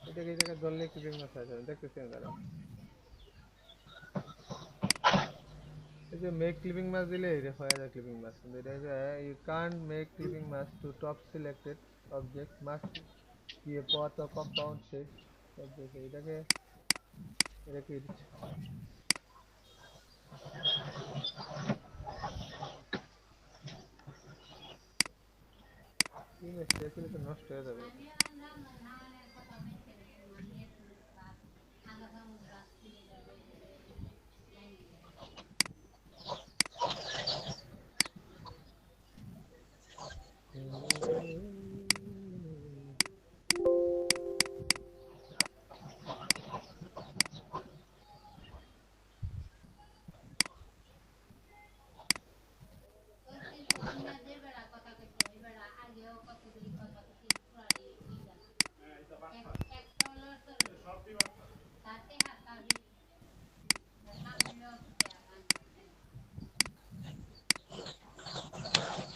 এটাকে এই জায়গায় ধরলে ক্লিপিং মাস্ক আছে, দেখতেছি আমি দাঁড়াও। এই যে মেক ক্লিপিং মাস্ক দিলে এটা হয়ে যায় ক্লিপিং মাস্ক, কিন্তু এটা you can't make clipping mask to top selected object mask be a path of compound shape object. এটাকে এটা কি দিচ্ছে? ইমেজ আসলে তো নষ্ট হয়ে যাবে।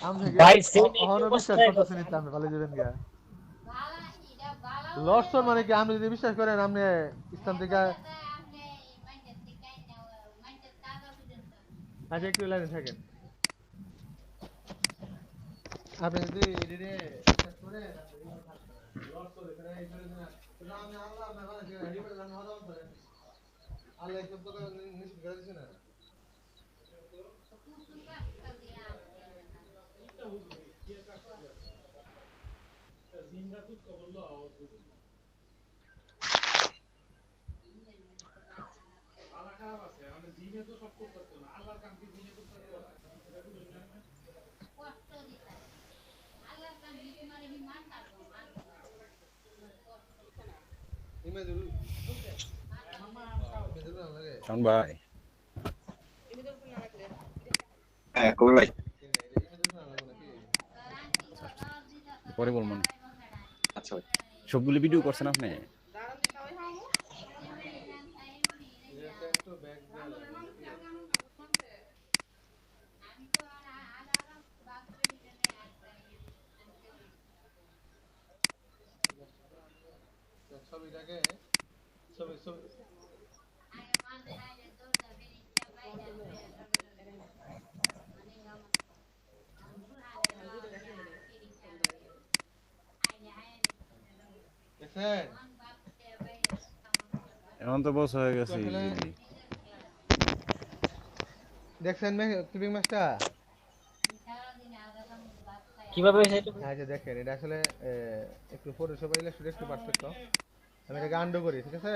আপনি ভাই সেম এই অহনো বিশ্বাস অবস্থায় করতেছেন না আপনি ভালো যাবেন গা বালা এটা বালাও লড়ছর মানে কি আপনি যদি বিশ্বাস করেন আপনি ইসলাম থেকে আপনি মাইন্ডের থেকে মাইন্ডের টাকা পর্যন্ত আচ্ছা একটু লাইনে থাকেন আপনি যদি এদিকে বিশ্বাস করেন লড়ছর এখানে এই করে না আমি আল্লাহ আপনার কথা কি রেডি করে জানা হলো আল্লাহ একটু কথা নিশ্চিত করে দিছেন না কুসুম কাটটা দিয়া কষ্ট দিতা আল্লাহ কাম দিতে মানে বিমান কাটবো ইমেজুল ইমেজুল লাগে শাওন ভাই হ্যাঁ কবি ভাই পরে বলবেন আচ্ছা ভাই সবগুলো ভিডিও করছেন আপনি ছবিটাকে ছবি ছবি দেখছেন এখন তো বস হয়ে গেছে দেখছেন ক্লিপিং মাছটা কিভাবে হয়েছে এটা? আচ্ছা দেখেন এটা আসলে একটু ফটোশপ ইলাস্ট্রেটর একটু পারফেক্ট আমি এটাকে আন্ডু করি ঠিক আছে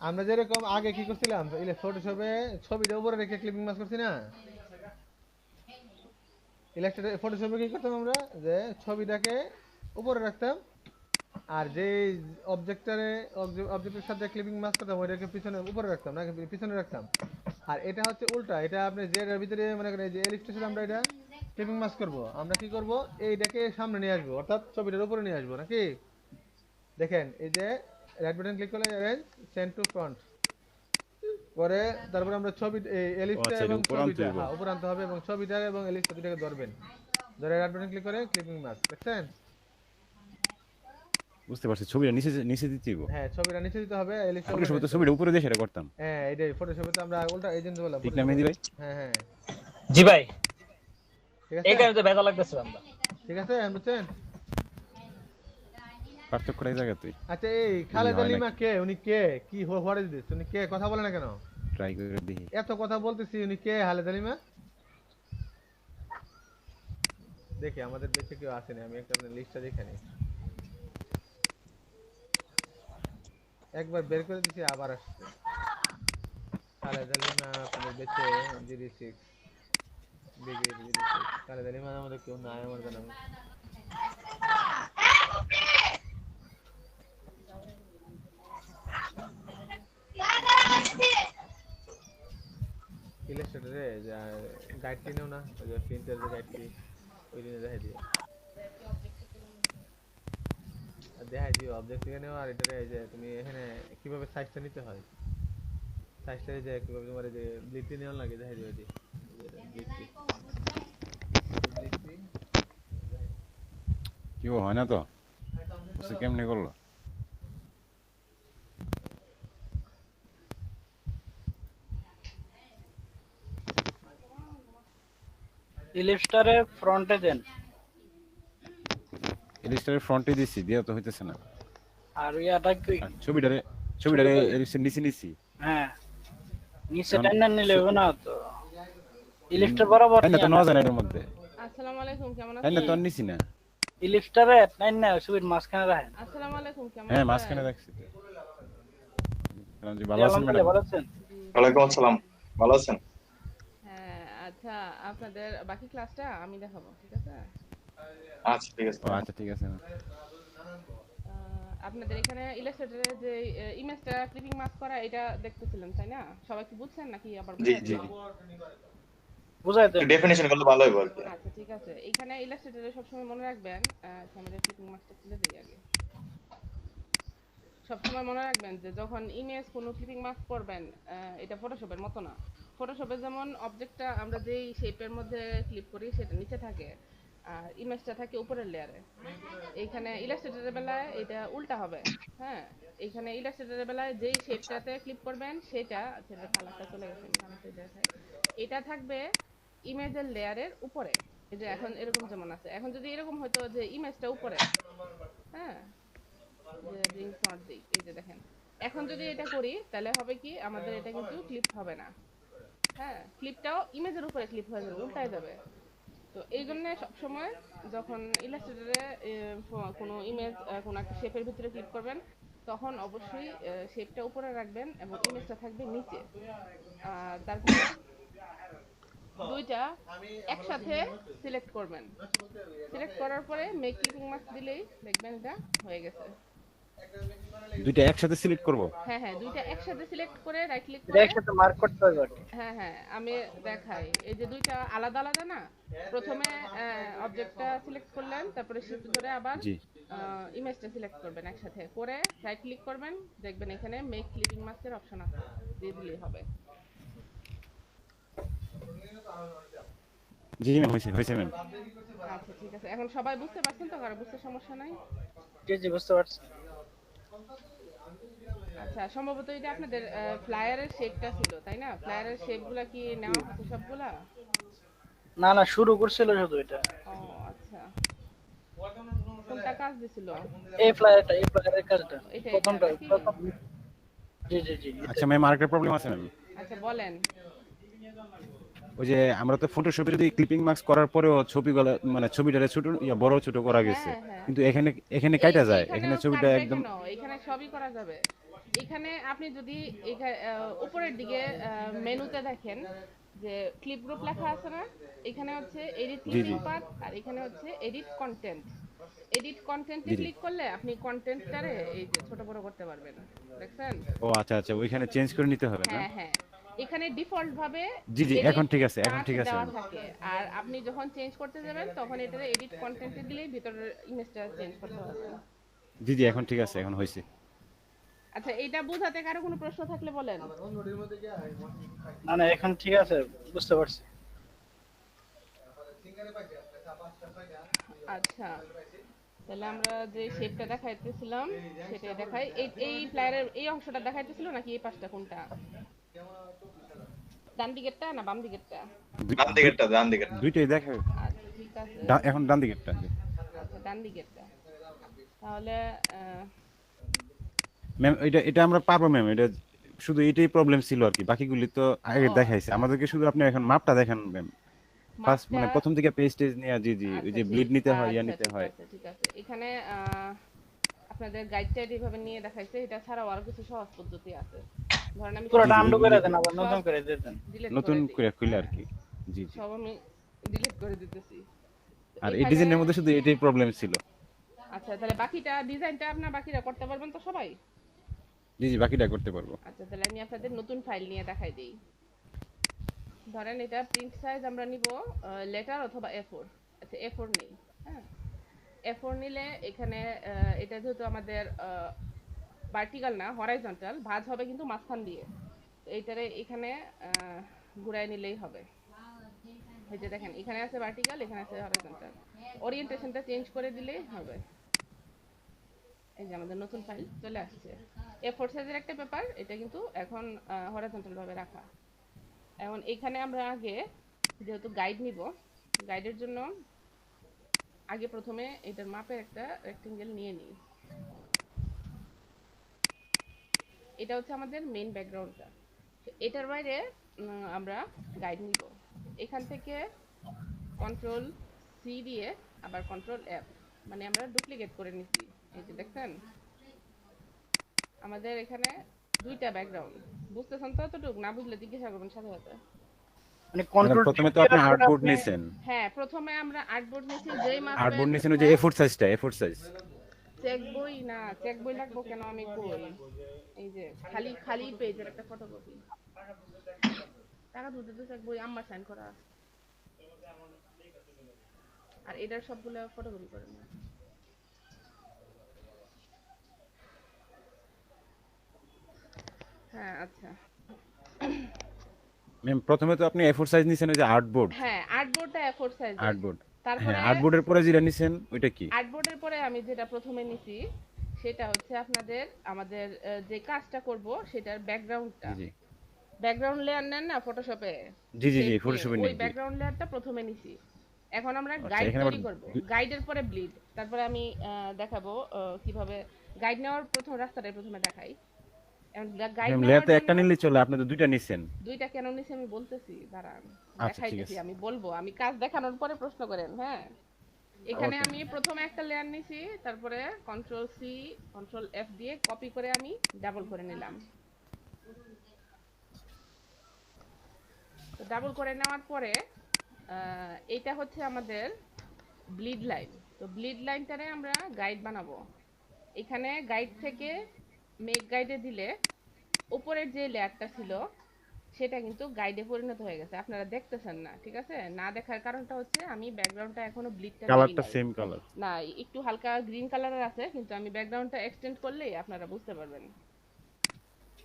আমরা যেরকম আগে কি করছিলাম ফটোশপে ছবিটা উপরে রেখে ক্লিপিং মাছ করছি না ইলাস্ট্রেটর ফটোশপে কি করতাম আমরা যে ছবিটাকে উপরে রাখতাম আর যে অবজেক্টের সাথে ক্লিপিং মাছ করতাম ওইটাকে পিছনে উপরে রাখতাম না পিছনে রাখতাম আর এটা হচ্ছে উল্টা এটা আপনি যে এর ভিতরে মনে করেন যে ইলাস্ট্রেশন আমরা এটা ক্লিপিং মাছ করব আমরা কি করব এইটাকে সামনে নিয়ে আসবো অর্থাৎ ছবিটার উপরে নিয়ে আসবো নাকি দেখেন এই যে রাইট বাটন ক্লিক করলে অ্যারেঞ্জ সেন্ড টু ফ্রন্ট পরে তারপর আমরা ছবি এলিপসটা আচ্ছা, এবং উপর আনতে ছবিটা হইবো। হ্যাঁ উপর আনতে হবে এবং ছবিটা এবং এলিপসটা দুটোকে ধরবেন ধরে রাইট বাটন ক্লিক করে ক্লিপিং মাছ দেখছেন বুঝতে পারছি ছবিটা নিচে নিচে দিতে হইব হ্যাঁ ছবিটা নিচে দিতে হবে এলিপসটা আমরা সবাই তো ছবিটা উপরে দিয়ে সেটা করতাম হ্যাঁ এটাই ফটোশপে তো আমরা উল্টা এজেন্ট বললাম ঠিক না মেহেদি ভাই হ্যাঁ হ্যাঁ জি ভাই ঠিক এই আছে কারণে তো ভেজা লাগতেছে আমরা ঠিক আছে বুঝছেন পার্থক্য এই জায়গা তুই আচ্ছা এই খালেদা হয় লিমা কে উনি কে কি হোয়াট ইজ দিস উনি কে কথা বলে না কেন ট্রাই করে দেখি এত কথা বলতেছি উনি কে খালেদা লিমা দেখি আমাদের দেশে কেউ আসেনি আমি একটা লিস্টটা দেখে নিই একবার বের করে দিছি আবার আসছে খালেদা লিমা আপনাদের দেশে জিডি6 ডিগ্রি জিডি6 খালেদা লিমা আমাদের কেউ নাই আমার জানা নেই। ইলাস্ট্রেটরে গাইড কিনেও না ওই যে প্রিন্টার যে গাইড কি ওই দিনে দেখাই দিও আর দেখাই দিও অবজেক্ট থেকে নেও আর এটারে এই যে তুমি এখানে কিভাবে সাইজটা নিতে হয় সাইজটা এই যে কিভাবে তোমার এই যে ব্লিটি নেওয়া লাগে দেখাই দিও এটি কি হয় না তো সে কেমনে করলো ইলিপস্টারে ফ্রন্টে দেন ইলিস্টারের ফ্রন্টে দিছি দিয়া তো হইতেছে না আর ইয়াটা কি আর ছবিটারে এলিস্টার নিচে নিছি হ্যাঁ নিচে টাইনা নিলে হবে না তো ইলিপস্টার বরাবর তাই না তো নজা এর মধ্যে আসসালামু আলাইকুম কেমন তাই না আছেন? তো আর নিছি না ইলিপস্টারে টাইনা ছবির মাঝখানে রাখেন আসসালামু আলাইকুম কেমন হ্যাঁ আছেন? মাঝখানে রাখছি তো কারণ যে ভালো আছেন আলহামদুলিল্লাহ, ম্যাডাম ভালো আছেন? ওয়ালাইকুম আসসালাম ভালো আছেন হ্যাঁ আচ্ছা আপনাদের বাকি ক্লাসটা আমি দেখাবো ঠিক আছে আচ্ছা ঠিক আছে আচ্ছা ঠিক আছে আপনাদের এখানে ইলাস্ট্রেটরে যে ইমেজটা ক্লিপিং মাস্ক করা এটা দেখতেছিলেন তাই না সবাই কি বুঝছেন নাকি আবার জি বুঝাই জি দিই? বুঝাই দেন ডেফিনিশন করলে ভালো হবে আর কি আচ্ছা ঠিক আছে এখানে ইলাস্ট্রেটরে সবসময় মনে রাখবেন আমাদের ক্লিপিং মাস্কটা খুলে দিই আগে সবসময় মনে রাখবেন যে যখন ইমেজ কোনো ক্লিপিং মাস্ক করবেন এটা ফটোশপের মতো না ফটোশপে যেমন অবজেক্টটা আমরা যেই শেপের মধ্যে ক্লিক করি সেটা নিচে থাকে আর ইমেজটা থাকে উপরের লেয়ারে। এইখানে ইলাস্ট্রেটরের বেলায় এটা উল্টা হবে। হ্যাঁ, এইখানে ইলাস্ট্রেটরের বেলায় যেই শেপটাতে ক্লিক করবেন সেটা সেটা কালারটা চলে গেছে কালারটা দেখাই। এটা থাকবে ইমেজের লেয়ারের উপরে। এই যে এখন এরকম যেমন আছে, এখন যদি এরকম হতো যে ইমেজটা উপরে, হ্যাঁ, যে ব্রিংস নট দিক, এই যে দেখেন এখন যদি এটা করি তাহলে হবে কি আমাদের এটা কিন্তু ক্লিপ হবে না। হ্যাঁ, ক্লিপটাও ইমেজের উপরে ক্লিপ হয়ে যাবে, উল্টায় যাবে। তো এই জন্য সবসময় যখন ইলাস্ট্রেটরে কোনো ইমেজ কোনো একটা শেপের ভিতরে ক্লিক করবেন তখন অবশ্যই শেপটা উপরে রাখবেন এবং ইমেজটা থাকবে নিচে। আর তারপরে দুইটা একসাথে সিলেক্ট করবেন। সিলেক্ট করার পরে মেক ক্লিপিং মাস্ক দিলেই দেখবেন এটা হয়ে গেছে। দুইটা একসাথে সিলেক্ট করব? হ্যাঁ হ্যাঁ, দুইটা একসাথে সিলেক্ট করে রাইট ক্লিক এটা করে একসাথে মার্ক করতে হবে আর কি। হ্যাঁ হ্যাঁ, আমি দেখাই। এই যে দুইটা আলাদা আলাদা না, প্রথমে অবজেক্টটা সিলেক্ট করলেন, তারপরে শিফট ধরে আবার জি ইমেজটা সিলেক্ট করবেন একসাথে করে রাইট ক্লিক করবেন, দেখবেন এখানে মেক ক্লিপিং মাস্কের অপশন আছে, দিয়ে দিলেই হবে। জি ম্যাম, হয়েছে ম্যাম। আচ্ছা ঠিক আছে, এখন সবাই বুঝতে পারছেন তো? কারো বুঝতে সমস্যা নাই? জি জি বুঝতে পারছি। আচ্ছা, সম্ভবত এটা আপনাদের ফ্লায়ারের শেপটা ছিল তাই না? ফ্লায়ারের শেপগুলো কি নেওয়া হচ্ছে সবগুলা? না না, শুরু করছিল শুধু এটা। ও আচ্ছা, কোনটা কাজ দিছিল? এই ফ্লায়ারটা, এই ফ্লায়ারের কাজটা এটা প্রথমটা নাকি? প্রথম। জি জি জি। আচ্ছা ম্যাম, আরেকটা প্রবলেম আছে ম্যাম। আচ্ছা বলেন। ওই যে আমরা তো ফটোশপে যদি ক্লিপিং মার্কস করার পরেও ছবিগুলো মানে ছবিটারে ছোট বড় ছোট করা গেছে, হ্যাঁ, হ্যাঁ। কিন্তু এখানে কাটা যায়, এখানে ছবিটা একদম। এখানে সবই করা যাবে। এখানে আপনি যদি উপরের দিকে মেনুতে দেখেন যে ক্লিপ গ্রুপ লেখা আছে না, এখানে হচ্ছে এডিট জি, ক্লিপিং জি। পার্ট আর এখানে হচ্ছে এডিট কন্টেন্ট। এডিট কন্টেন্টে জি, জি। ক্লিক করলে আপনি কন্টেন্টটারে এই যে ছোট বড় করতে পারবেন, দেখছেন? ও আচ্ছা আচ্ছা, ওইখানে চেঞ্জ করে নিতে হবে না? হ্যাঁ হ্যাঁ, এখানে ডিফল্ট ভাবে জি, জি, edit এখন ঠিক আছে, এখন part ঠিক আছে দেওয়া ম্যাম। থাকে। আর আপনি যখন চেঞ্জ করতে যাবেন তখন এটারে এডিট কন্টেন্টে দিলেই ভিতরের ইমেজটা চেঞ্জ করতে পারবেন। জি জি, এখন ঠিক আছে, এখন হয়েছে। আচ্ছা, এটা বোঝাতে কারো কোনো প্রশ্ন থাকলে বলেন। না না, এখন ঠিক আছে, বুঝতে পারছি। আচ্ছা, তাহলে আমরা যে শেপটা দেখাইতেছিলাম সেটা দেখাই। এই ফ্লায়ারের এই অংশটা দেখাইতেছিল নাকি এই পাশটা কোনটা? ডান দিকেরটা না বাম দিকেরটা? ডান দিকেরটা। দুইটাই দেখা। আচ্ছা ঠিক আছে, এখন ডান দিকেরটা। আচ্ছা ডান দিকেরটা। তাহলে ম্যাম এটা আমরা পারবো ম্যাম, এটা শুধু এটাই প্রবলেম ছিল আর কি, বাকিগুলি তো আগে ও। দেখাইছে আমাদেরকে, শুধু আপনি এখন মাপটা দেখান ম্যাম। ফার্স্ট মানে মাপটা- প্রথম থেকে পেজ টেজ নিয়ে। জি জি, ওই আচ্ছা, যে ঠিক- ব্লিড নিতে হয়, ইয়া আচ্ছা, নিতে ঠিক হয়। আছে, ঠিক আছে। এখানে আপনাদের গাইড টাইড এইভাবে নিয়ে দেখাইছে, এটা ছাড়াও আরো কিছু সহজ পদ্ধতি আছে। ধরেন আমি পুরোটা জি, আন্ডু ওইগুলি- করে দেন, আবার নতুন করে দিয়ে দেন। ডিলিট নতুন করে দিই। করে খুলে আর কি। জি জি। সব আমি ডিলিট করে দিতেছি। আর এই এখানে- ডিজাইনের মধ্যে শুধু এটাই প্রবলেম ছিল। আচ্ছা, তাহলে বাকিটা ডিজাইনটা আপনার বাকিরা করতে পারবেন তো সবাই? জি জি, বাকিটা করতে পারবো। আচ্ছা, তাহলে আমি আপনাদের নতুন ফাইল নিয়ে দেখাই দিই। ধরেন এটা প্রিন্ট সাইজ আমরা নিব লেটার অথবা A4। আচ্ছা A4 নেই। হ্যাঁ, A4 নিলে এখানে এটা যেহেতু আমাদের ভার্টিক্যাল না হরাইজন্টাল, ভাঁজ হবে কিন্তু মাঝখান দিয়ে। তো এইটারে এখানে ঘুরাই নিলেই হবে। এই যে দেখেন এখানে আছে ভার্টিক্যাল, এখানে আছে হরাইজন্টাল। ওরিয়েন্টেশনটা চেঞ্জ করে দিলেই হবে। এই যে আমাদের নতুন ফাইল চলে আসছে। A4 সাইজের একটা পেপার, এটা কিন্তু এখন হরাইজন্টাল ভাবে রাখা। এখন এখানে আমরা আগে যেহেতু গাইড নিব, গাইডের জন্য আগে প্রথমে এটার মাপের একটা রেক্টেঙ্গেল নিয়ে নিই। এটা হচ্ছে আমাদের মেইন ব্যাকগ্রাউন্ডটা। এটার বাইরে আমরা গাইড নিব। এখান থেকে কন্ট্রোল সি দিয়ে আবার কন্ট্রোল এফ, মানে আমরা ডুপ্লিকেট করে নিচ্ছি। এই যে দেখছেন আমাদের এখানে দুইটা ব্যাকগ্রাউন্ড। বুঝতেছেন তো? এতটুকু না বুঝলে জিজ্ঞাসা করবেন সাথে সাথে। মানে ম্যাডাম, কন্ট্রোল প্রথমে তো আপনি আর্টবোর্ড নিছেন। হ্যাঁ, প্রথমে আমরা আর্টবোর্ড নিছি, যেই মাপের আর্টবোর্ড নিছেন ওই যে A4 সাইজটা, A4 সাইজ। চেক বই না, চেক বই লাগবো কেন? আমি কই এই যে খালি খালি পেজের একটা ফটোকপি। টাকা তুলতে তো চেক বই আম্মা সাইন করা আছে। আর এটার সবগুলো ফটোকপি করে না। হ্যাঁ আচ্ছা, ম্যাম প্রথমে তো আপনি A4 সাইজ নিছেন ওই যে আর্টবোর্ড, হ্যাঁ, আর্টবোর্ডটা A4 সাইজের। আর্টবোর্ড। তারপরে হ্যাঁ, আর্টবোর্ডের পরে যেটা নিছেন ওইটা কি? আর্টবোর্ডের পরে আমি যেটা প্রথমে নিছি সেটা হচ্ছে আপনাদের আমাদের যে কাজটা করব সেটার ব্যাকগ্রাউন্ডটা, জি, জি। ব্যাকগ্রাউন্ড লেয়ার নেন না ফটোশপে, জি, জি, জি, শেপ ফটোশপে ওই নেই, জি। ব্যাকগ্রাউন্ড লেয়ারটা প্রথমে নিছি। এখন আমরা আচ্ছা, গাইড এখানে আবার তৈরি করব, দু- গাইডের পরে ব্লিড, তারপরে আমি দেখাবো কিভাবে গাইড নেওয়ার প্রথম রাস্তাটাই প্রথমে দেখাই। গাইড ম্যাম লেয়ার নেওয়ার তো জন্য একটা নিলেই চলে, আপনি তো দুইটা নিছেন। দুইটা কেন নিছি আমি বলতেছি, দাঁড়ান আচ্ছা, ঠিক দেখাইতেছি, আছে। আমি বলবো, আমি কাজ দেখানোর পরে প্রশ্ন করেন। হ্যাঁ, এখানে ওকে। আমি প্রথমে একটা লেয়ার নিছি, তারপরে কন্ট্রোল সি কন্ট্রোল এফ দিয়ে কপি করে আমি ডাবল করে নিলাম। তো ডাবল করে নেওয়ার পরে এইটা হচ্ছে আমাদের ব্লিড লাইন। তো ব্লিড লাইনটারে আমরা গাইড বানাবো। এখানে গাইড থেকে মেক গাইডে দিলে উপরের যে লেয়ারটা ছিল সেটা কিন্তু গাইডে পরিণত হয়ে গেছে, আপনারা দেখতেছেন না, ঠিক আছে? না দেখার কারণটা হচ্ছে আমি ব্যাকগ্রাউন্ডটা এখনো ব্লিডটা দেই কালারটা নাই। Same colour. না, একটু হালকা গ্রিন কালারের আছে, কিন্তু আমি ব্যাকগ্রাউন্ডটা এক্সটেন্ড করলেই আপনারা বুঝতে পারবেন।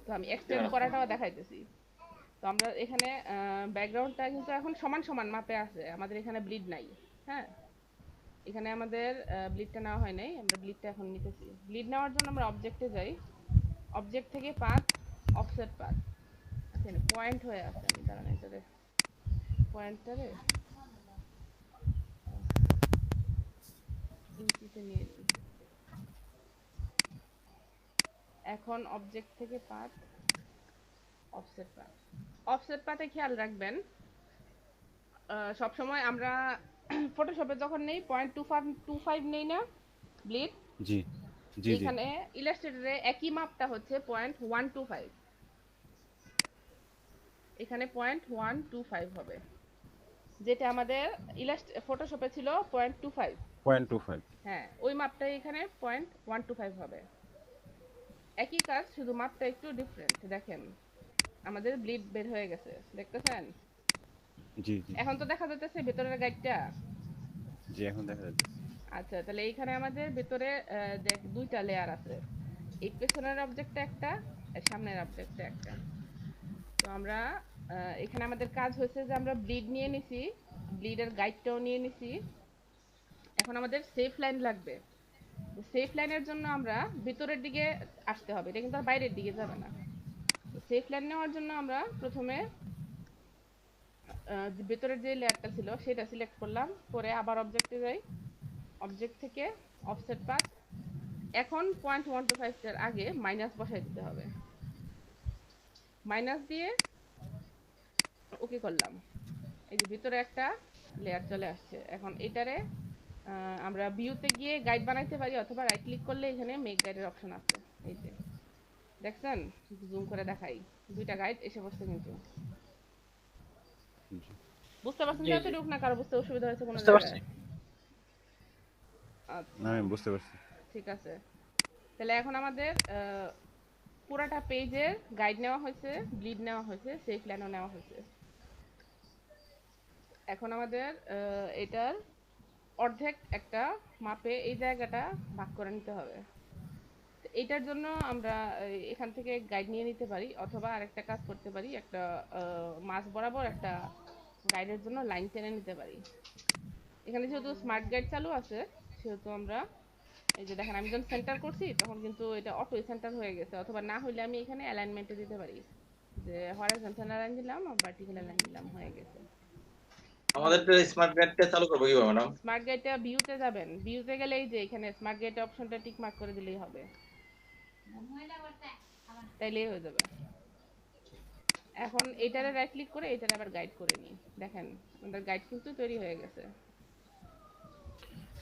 তো আমি এক্সটেন্ড করাটাও দেখাইতেছি। তো আমরা এখানে ব্যাকগ্রাউন্ডটা কিন্তু এখন সমান সমান মাপে আছে, আমাদের এখানে ব্লিড নাই। হ্যাঁ, এখানে আমাদের ব্লিডটা নেওয়া হয় নাই, আমরা ব্লিডটা এখন নিতেছি। ব্লিড নেওয়ার জন্য আমরা অবজেক্টে যাই, অবজেক্ট থেকে পাথ, অফসেট পাথ, আচ্ছা পয়েন্ট হয়ে আছে, আমি দাঁড়ান এটারে পয়েন্টটারে ইনচিতে নিয়ে নিই। এখন অবজেক্ট থেকে পাথ, অফসেট পাথ, অফসেট পাথে খেয়াল রাখবেন সবসময় আমরা ফটোশপে যখন নেই 0.25 নেই না ব্লিড, জি, জি, জি। এখানে ইলাস্ট্রেটরে একই মাপটা হচ্ছে 0.125, এখানে 0.125 হবে, যেটা আমাদের ফটোশপে ছিল 0.25। 0.25। হ্যাঁ, ওই মাপটাই এখানে 0.125 হবে। একই কাজ, শুধু মাপটা একটু ডিফারেন্ট। দেখেন আমাদের ব্লিড বের হয়ে গেছে, দেখতেছেন? জি, জি। এখন তো দেখা যাচ্ছে ভেতরের গাইডটা। জি, এখন দেখা যাচ্ছে। আচ্ছা, তাহলে এইখানে আমাদের ভেতরে দুইটা লেয়ার আছে, এই পেছনের অবজেক্টটা একটা আর সামনের অবজেক্টটা একটা। তো আমরা এখানে আমাদের কাজ হয়েছে যে আমরা ব্লিড নিয়ে নিছি, ব্লিডের গাইডটাও নিয়ে নিছি। এখন আমাদের সেফ লাইন লাগবে। সেফ লাইনের জন্য আমরা ভিতরের দিকে আসতে হবে, এটা কিন্তু আর বাইরের দিকে যাবে না। সেফ লাইন নেওয়ার জন্য আমরা প্রথমে ভিতরের যে লেয়ারটা ছিল সেটা সিলেক্ট করলাম, পরে আবার অবজেক্টে যাই, অবজেক্ট থেকে অফসেট পাথ, এখন 0.125 এর আগে মাইনাস বসাই দিতে হবে, মাইনাস দিয়ে ওকে করলাম। এই যে ভিতরে একটা লেয়ার চলে আসছে। এখন এটারে আমরা ভিউতে গিয়ে গাইড বানাইতে পারি, অথবা রাইট ক্লিক করলে এখানে মেক গাইডের অপশন আছে। এই যে দেখছেন, জুম করে দেখাই, দুইটা গাইড এসে বসছে। কিন্তু জি। বুঝতে পারছেন জি, জি। যতটুকু, না কারো বুঝতে অসুবিধা হয়েছে কোনো বুঝতে পারছি। জায়গায়? আচ্ছা, না, আমি বুঝতে পারছি। ঠিক আছে। তাহলে এখন আমাদের পুরাটা পেজের গাইড নেওয়া হয়েছে, ব্লিড নেওয়া হয়েছে, সেফ লাইনও নেওয়া হয়েছে। এখন আমাদের এটার অর্ধেক একটা মাপে এই জায়গাটা ভাগ করে নিতে হবে। তো এইটার জন্য আমরা এখান থেকে গাইড নিয়ে নিতে পারি, অথবা আরেকটা কাজ করতে পারি, একটা মাছ বরাবর একটা গাইডের জন্য লাইন টেনে নিতে পারি। এখানে যেহেতু স্মার্ট গাইড চালু আছে সেহেতু আমরা এই যে দেখেন, আমি যখন সেন্টার করছি তখন কিন্তু এটা অটো সেন্টার হয়ে গেছে, অথবা না হইলে আমি এখানে অ্যালাইনমেন্টে দিতে পারি, যে হরাইজন্টাল অ্যালাইন দিলাম আর ভার্টিক্যাল অ্যালাইন দিলাম, হয়ে গেছে। আমাদের স্মার্ট গাইডটা চালু করবো কিভাবে ম্যাডাম? স্মার্ট গাইডটা ভিউতে যাবেন, ভিউতে গেলে এই যে এখানে স্মার্ট গাইড অপশনটা টিক মার্ক করে দিলেই হবে, তাইলেই হয়ে যাবে। এখন এটারে রাইট ক্লিক করে এটারে আবার গাইড করে নিই, দেখেন আমাদের গাইড কিন্তু তৈরি হয়ে গেছে।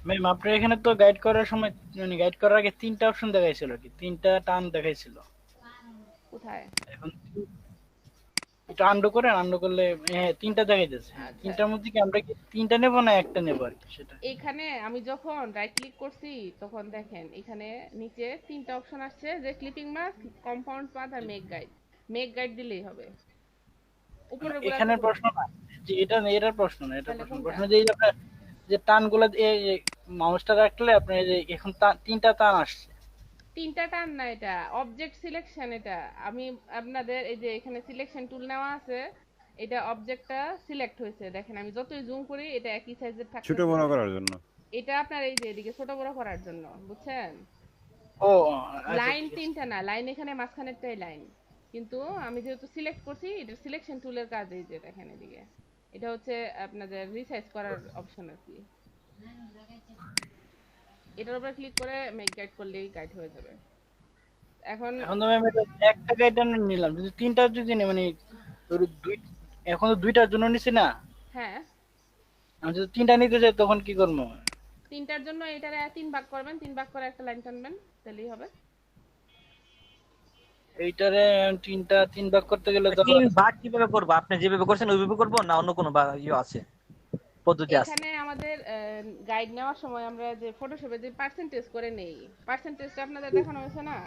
ম্যাম আপনার এখানে তো গাইড করার সময়, মানে গাইড করার আগে তিনটা অপশন দেখাইছিল, কি তিনটা টার্ন দেখাইছিল। কোথায়? এখন এটা আন্ডু করেন, আন্ডু করলে হ্যাঁ তিনটা দেখাইতেছে। আচ্ছা। তিনটার মধ্যে কি আমরা কি তিনটা নেব না একটা নেব আর কি সেটা? এখানে আমি যখন রাইট ক্লিক করছি তখন দেখেন এখানে নিচে তিনটা অপশন আসছে, যে ক্লিপিং মাস্ক, কম্পাউন্ড পাথ আর মেক গাইড। মেক গাইড দিলেই হবে। উপরের গুলা এখানে প্রশ্ন না যে এটা এটার প্রশ্ন না, এটা তাহলে প্রশ্ন কোনটা? প্রশ্ন যে এই যে আপনার যে টানগুলো মাউসটা রাখলে আপনার এই যে এখন তিনটা টান আসছে। তিনটা টান না, এটা অবজেক্ট সিলেকশন। এটা আমি আপনাদের এই যে এখানে সিলেকশন টুল নেওয়া আছে, এটা অবজেক্টটা সিলেক্ট হয়েছে, দেখেন আমি যতই জুম করি এটা একই সাইজের ছোট থাকতেছে। বড় করার জন্য। এটা আপনার এই যে এদিকে ছোট বড় করার জন্য, বুঝছেন? ও আচ্ছা লাইন ঠিক আছে। তিনটা না, লাইন এখানে মাঝখানেরটাই লাইন, কিন্তু আমি যেহেতু সিলেক্ট করছি এটা সিলেকশন টুলের কাজ। এই যে দেখেন এদিকে এটা হচ্ছে আপনাদের রিসাইজ করার অপশন আর কি। এটার উপর ক্লিক করে মেক গাইড করলেই গাইড হয়ে যাবে। এখন এখন তো ম্যাম এটা একটা গাইড নিলাম, যদি তিনটা যদি নেই মানে ধরো দুই, এখন তো দুইটার জন্য নিছি না, হ্যাঁ, আমি যদি তিনটা নিতে চাই তখন কি করবো? তিনটার জন্য এটারে 3 ভাগ করবেন, 3 ভাগ করে একটা লাইন টানবেন, তাহলেই হবে। এইটারে তিন ভাগ করতে গেলে তো 3 ভাগ কিভাবে করব? আপনি যেভাবে করছেন ওইভাবে করব না অন্য কোনো ইয়ে আছে, পদ্ধতি আছে? এখানে আমাদের গাইড নেওয়ার সময় আমরা যে ফটোশপে যে পার্সেন্টেজ করে নেই, পার্সেন্টেজটা আপনাদের দেখানো হয়েছে না?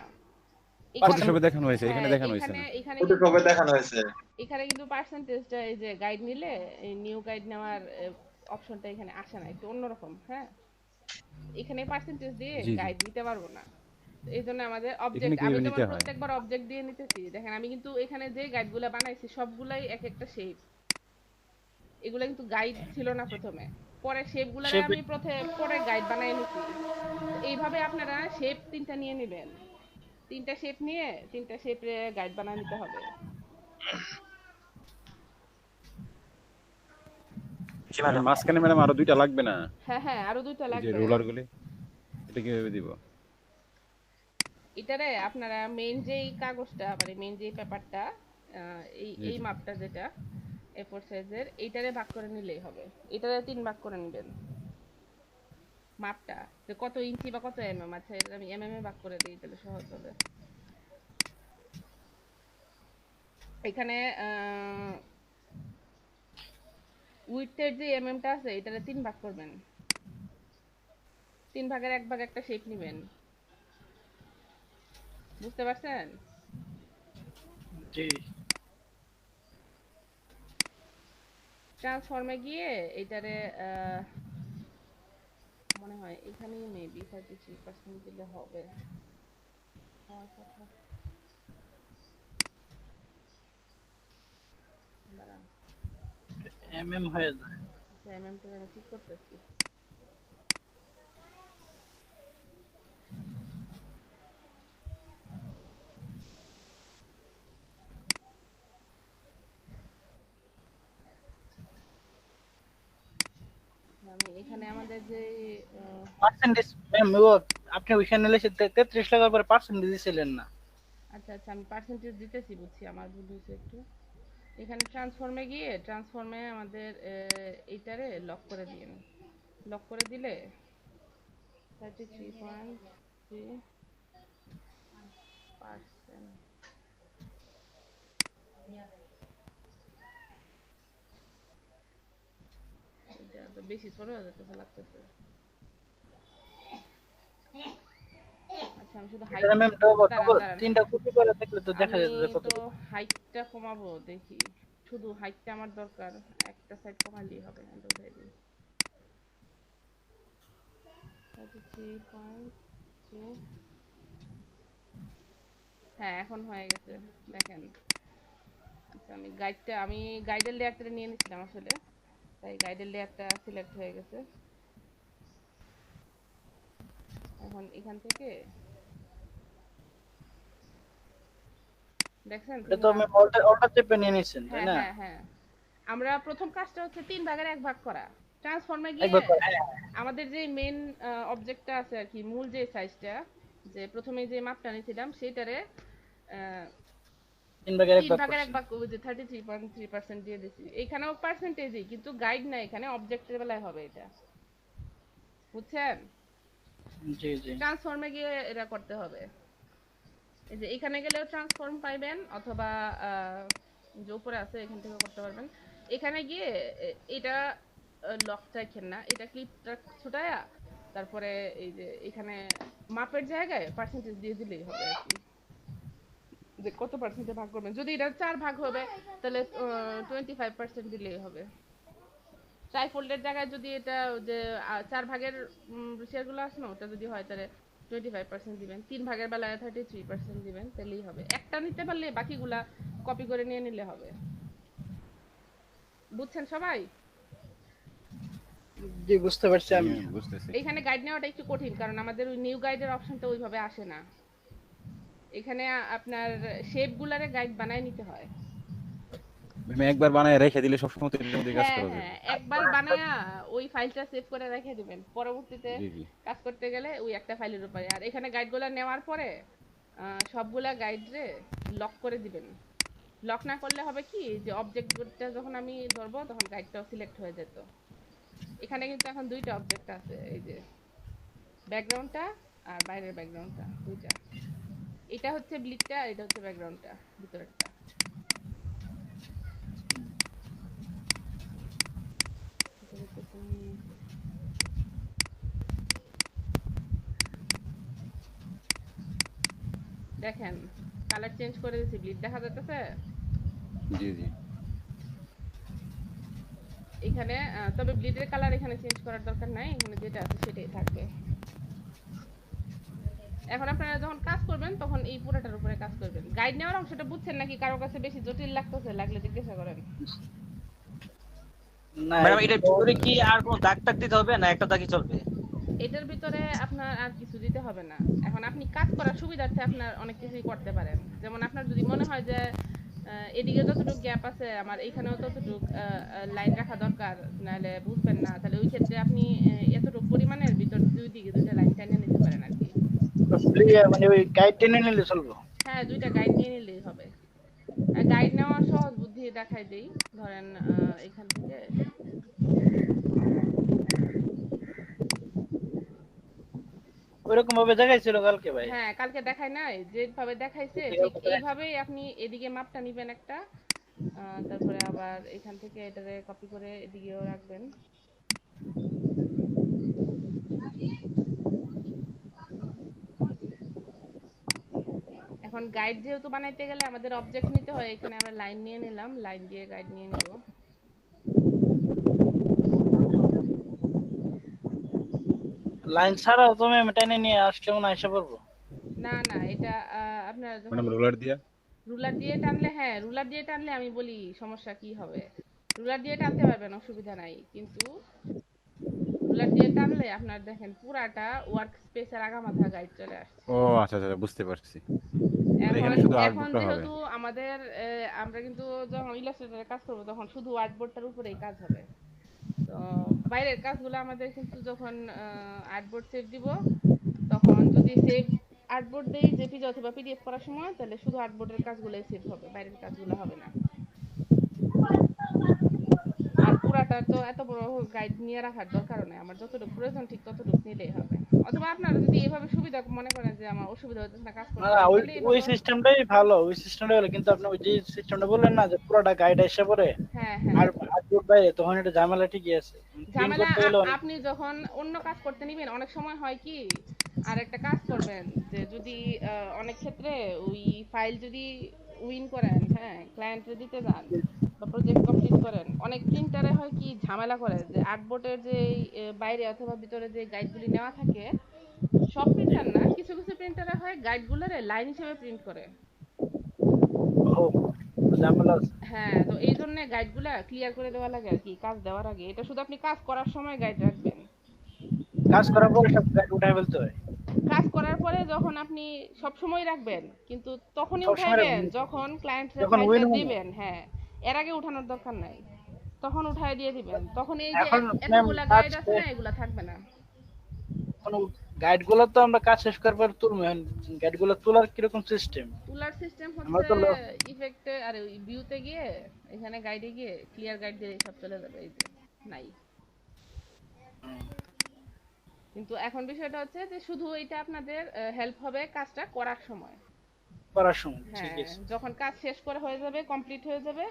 ফটোশপে দেখানো হয়েছে, এখানে দেখানো হয়েছে না। এখানে ফটোশপে দেখানো হয়েছে। এখানে কিন্তু পার্সেন্টেজটা এই যে গাইড নিলে এই নিউ গাইড নেওয়ার অপশনটা এখানে আসে না, একটু অন্যরকম। হ্যাঁ, এখানে পার্সেন্টেজ দিয়ে জি, জি। গাইড দিতে পারবো না, এই জন্য আমাদের এখানে অবজেক্ট, আমি কিভাবে যেমন নিতে হয়? প্রত্যেকবার অবজেক্ট দিয়ে নিতেছি। দেখেন আমি কিন্তু এখানে যে গাইডগুলো বানাইছি সবগুলাই এক একটা শেপ, এগুলা কিন্তু গাইড ছিল না প্রথমে, পরে শেপগুলোরে Shape- আমি পরে গাইড বানাই নিছি। এইভাবে আপনারা শেপ তিনটা নিয়ে নেবেন, তিনটা শেপ নিয়ে তিনটা শেপে গাইড বানায় নিতে হবে। মাঝখানে ম্যাডাম আরো দুইটা লাগবে না? হ্যাঁ হ্যাঁ, আরো দুইটা এই যে লাগবে। রোলার গুলি, এটা কিভাবে দিব? এটারে আপনারা মেইন যেই কাগজটা মানে মেইন যেই পেপারটা এই জি, এই জি। মাপটা যেটা A4 সাইজের, এইটারে ভাগ করে নিলেই হবে। এটারে 3 ভাগ করে নেবেন মাপটা, যে কত ইঞ্চি বা কত এমএম আছে এটা আমি এমএম এ ভাগ করে দিই, তাহলে সহজ হবে। এখানে উইডথের যে এমএমটা আছে এটারে 3 ভাগ করবেন, 3 ভাগের 1 ভাগ একটা শেপ নেবেন, বুঝতে পারছেন? জি ট্রান্সফর্মে গিয়ে এটারে মনে হয় এখানেই মেবি 33% দিলে হবে, হওয়ার কথা। দাঁড়ান, এমএম হয়ে যায়। এমএমটা আমি ঠিক করতেছি। আমি এখানে আমাদের যে পার্সেন্টেজ ম্যাম ও আপনি ওইখানে লিখে 33 লাগার পরে পার্সেন্টেজ দিছিলেন না? আচ্ছা আচ্ছা, আমি পার্সেন্টেজ দিতেছি, বুঝছি, আমার ভুল হয়েছে একটু। এখানে ট্রান্সফর্মে গিয়ে ট্রান্সফর্মে আমাদের এইটারে লক করে দিন, লক করে দিলে 33.3%। এটা তো বেশি ছোট হয়ে যেতেছে লাগতেছে। আচ্ছা আমি শুধু হাইট, এটা ম্যাম ডবল তিনটা কপি করে দেখলে তো দেখা যেত যে আমি কত। তো হাইটটা কমাবো, দেখি শুধু হাইটটা আমার দরকার, একটা সাইড কমালেই হবে। এটা উঠাই দিই 33.2। হ্যাঁ এখন হয়ে গেছে, দেখেন। আচ্ছা আমি গাইডের লেয়ারটা নিয়ে নিছিলাম আসলে, তাই গাইডের লেয়ারটা সিলেক্ট হয়ে গেছে। এখন এখান থেকে দেখছেন এটা তো ম্যাম অল্টার চেপে নিয়ে নিছেন তাই হ্যাঁ না? হ্যাঁ হ্যাঁ, আমরা প্রথম কাজটা হচ্ছে 3 ভাগের 1 ভাগ করা। ট্রান্সফর্মে গিয়ে একবার করে। আমাদের যে মেইন অবজেক্টটা আছে আর কি, মূল যে সাইজটা, যে প্রথমে যে মাপটা নিয়েছিলাম সেটারে 3 ভাগের 1 3 ভাগ ভাগের 1 করছেন। ভাগ করে 33.3% দিয়ে দিছি। এখানেও পার্সেন্টেজই, কিন্তু গাইড না, এখানে অবজেক্টের বেলায় হবে এটা, বুঝছেন? জি জি ট্রান্সফর্মে গিয়ে এটা করতে হবে। এই যে এখানে গেলেও ট্রান্সফর্ম পাইবেন, অথবা যে উপরে আছে এখান থেকে করতে পারবেন। এখানে গিয়ে এটা লকটা রাখেন না, এটা ক্লিপটা ছুটায়া তারপরে এই যে এখানে মাপের জায়গায় পার্সেন্টেজ দিয়ে দিলেই হবে আর কি, যে কত পার্সেন্টে ভাগ করবেন। যদি এটা 4 ভাগ হবে তাহলে 25% দিলেই হবে। ট্রাইফোল্ডের জায়গায় যদি এটা যে 4 ভাগের শেয়ারগুলো আছে না, ওটা যদি হয় তাহলে 25% দিবেন। 3 ভাগের বেলায় 33% দিবেন, তাহলেই হবে। একটা নিতে পারলে বাকিগুলা কপি করে নিয়ে নিলে হবে। বুঝছেন সবাই? জি বুঝতে পারছি আমি। বুঝতেছি। এখানে গাইড নেওয়াটা একটু কঠিন, কারণ আমাদের ওই নিউ গাইডের অপশনটা ওইভাবে আসে না। এখানে আপনার শেপগুলারে গাইড বানায় নিতে হয়। আমি একবার বানায় রেখে দিলে সবসময় তো এটার মধ্যে কাজ হ্যাঁ করা যাবে। হ্যাঁ, একবার বানায়া ওই ফাইলটা সেভ করে রেখে দিবেন, পরবর্তীতে জি জি। কাজ করতে গেলে ওই একটা ফাইলের উপরে। আর এখানে গাইডগুলো নেওয়ার পরে সবগুলা গাইডরে লক করে দিবেন। লক না করলে হবে কি, যে অবজেক্টটা যখন আমি ধরবো তখন গাইডটাও সিলেক্ট হয়ে যেত। এখানে কিন্তু এখন দুইটা অবজেক্ট আছে, এই যে ব্যাকগ্রাউন্ডটা আর বাইরের ব্যাকগ্রাউন্ডটা দুইটা। এটা হচ্ছে ব্লিডটা, এটা হচ্ছে ব্যাকগ্রাউন্ডটা ভিতরেরটা। দেখেন কালার চেঞ্জ করে দিয়েছি, ব্লিড দেখা যাচ্ছে জি জি। এখানে। তবে ব্লিডের কালার এখানে চেঞ্জ করার দরকার নাই, এখানে যেটা আছে সেটাই থাকবে। এখন আপনারা যখন কাজ করবেন তখন এই পুরোটার উপরে কাজ করবেন। গাইড নেওয়ার অংশটা বুঝছেন নাকি কারো কাছে বেশি জটিল লাগতেছে? লাগলে জিজ্ঞাসা করেন। না ম্যাডাম এটার ভিতরে কি আর কোনো দাগ টাগ দিতে হবে না একটা দাগই চলবে? এটার ভিতরে আপনার আর কিছু দিতে হবে না। এখন আপনি কাজ করার সুবিধার্থে আপনার অনেক কিছুই করতে পারেন। যেমন আপনার যদি মনে হয় যে এদিকে যতটুকু গ্যাপ আছে আমার এইখানেও ততটুকু লাইন রাখা দরকার, নাহলে বুঝবেন না, তাহলে ওই ক্ষেত্রে আপনি এতটুকু পরিমাণের ভিতর দুই দিকে দুইটা লাইন টেনে নিতে পারেন আর কি। মানে ওই গাইড টেনে নিলে চলবে? হ্যাঁ, দুইটা গাইড নিয়ে নিলেই হবে। গাইড নেওয়ার সহজ বুদ্ধি দেখাই দেই। ধরেন এখান থেকে ওইরকম ভাবে দেখাইছিল কালকে ভাই। হ্যাঁ, কালকে দেখাই নাই, যেভাবে দেখাইছে ঠিক এইভাবেই আপনি এদিকে মাপটা নিবেন একটা, তারপরে আবার এখান থেকে এটারে কপি করে এদিকেও রাখবেন। এখন গাইড যেহেতু বানাইতে গেলে আমাদের অবজেক্ট নিতে হয়, এখানে আমরা লাইন নিয়ে নিলাম, লাইন দিয়ে গাইড নিয়ে নিব। লাইন ছাড়াও তুমি টেনে নিয়ে আসলে মনে আসা পারবো? না না, এটা আপনারা যখন ম্যাডাম রোলার দিয়া রুলার দিয়ে টানলে, হ্যাঁ রুলার দিয়ে টানলে আমি বলি সমস্যা কি হবে। রুলার দিয়ে টানতে পারবেন, অসুবিধা নাই, কিন্তু রুলার দিয়ে টানলে আপনার দেখেন পুরাটা ওয়ার্ক স্পেসের আগা মাথা গাইড চলে আসছে। ও আচ্ছা আচ্ছা বুঝতে পারছি। এখন এখানে শুধু এখন আউটপুটটা হবে। যেহেতু আমাদের আমরা কিন্তু যখন ইলাস্ট্রেটরে কাজ করব তখন শুধু আর্টবোর্ডটার উপরেই কাজ হবে। তো বাইরের কাজগুলো আমাদের কিন্তু যখন আর্টবোর্ড সেভ দিব, তখন যদি সেভ আর্টবোর্ড দেই জেপিজি অথবা পিডিএফ করার সময়, তাহলে শুধু আর্টবোর্ডের কাজগুলোই সেভ হবে, বাইরের কাজগুলো হবে না। আর পুরাটা তো এত বড় গাইড নিয়ে রাখার দরকার নেই, আমার যতটুকু প্রয়োজন ঠিক ততটুকু নিলেই হবে। অথবা আপনারা যদি এভাবে সুবিধা মনে করেন যে আমার অসুবিধা হচ্ছে না কাজ করতে, না ওই তাহলে ওই এভাবে। সিস্টেমটাই ভালো, ওই সিস্টেমটা ভালো, কিন্তু আপনি ওই যে সিস্টেমটা বললেন না যে পুরোটা গাইড এসে পড়ে হ্যাঁ হ্যাঁ, আর আউটপুট বাইরে, তখন এটা ঝামেলা ঠিকই আছে। প্রিন্ট ঝামেলা করতে গেলে আপনি যখন অন্য কাজ করতে নিবেন, অনেক সময় হয় কি, আর একটা কাজ করবেন যে যদি অনেক ক্ষেত্রে ওই ফাইল যদি উইন করেন, হ্যাঁ ক্লায়েন্টে দিতে যান বা প্রজেক্ট কমপ্লিট করেন, অনেক প্রিন্টারে হয় কি ঝামেলা করে যে আর্টবোর্ডের যে বাইরে অথবা ভিতরে যে গাইডগুলি নেওয়া থাকে, সব প্রিন্টার না, কিছু কিছু প্রিন্টারে হয় গাইডগুলোরে লাইন হিসেবে প্রিন্ট করে। ও ঝামেলা আছে। হ্যাঁ, তো এই জন্য গাইডগুলা ক্লিয়ার করে দেওয়া লাগে আর কি কাজ দেওয়ার আগে। এটা শুধু আপনি কাজ করার সময় গাইড রাখবেন। কাজ করার পরে সব গাইড উঠাই ফেলতে হয়? কাজ করার পরে যখন আপনি সব সময় রাখবেন, কিন্তু তখনই সবসময় উঠাইবেন রাখবেন? যখন ক্লায়েন্টকে যখন ফাইলটা win হবে? দিবেন। হ্যাঁ, এর আগে উঠানোর দরকার নাই, তখন উঠায় দিয়ে দিবেন, তখন এই যে এখন এতগুলা গাইড আছে না, এগুলা থাকবে না। গাইড গুলো তো আমরা কাজ শেষ করার পর তুলবো, গাইড গুলো তোলার কিরকম সিস্টেম? তোলার সিস্টেম আমরা তো হচ্ছে ইফেক্টে আর ভিউতে গিয়ে এখানে গাইডে গিয়ে ক্লিয়ার গাইড দিয়ে সব চলে যাবে, এই যে নাই। কিন্তু এখন বিষয়টা হচ্ছে যে শুধু এটা আপনাদের হেল্প হবে কাজটা করার সময়। করার সময় ঠিক হ্যাঁ, আছে। যখন কাজ শেষ করে হয়ে যাবে, কমপ্লিট হয়ে যাবে,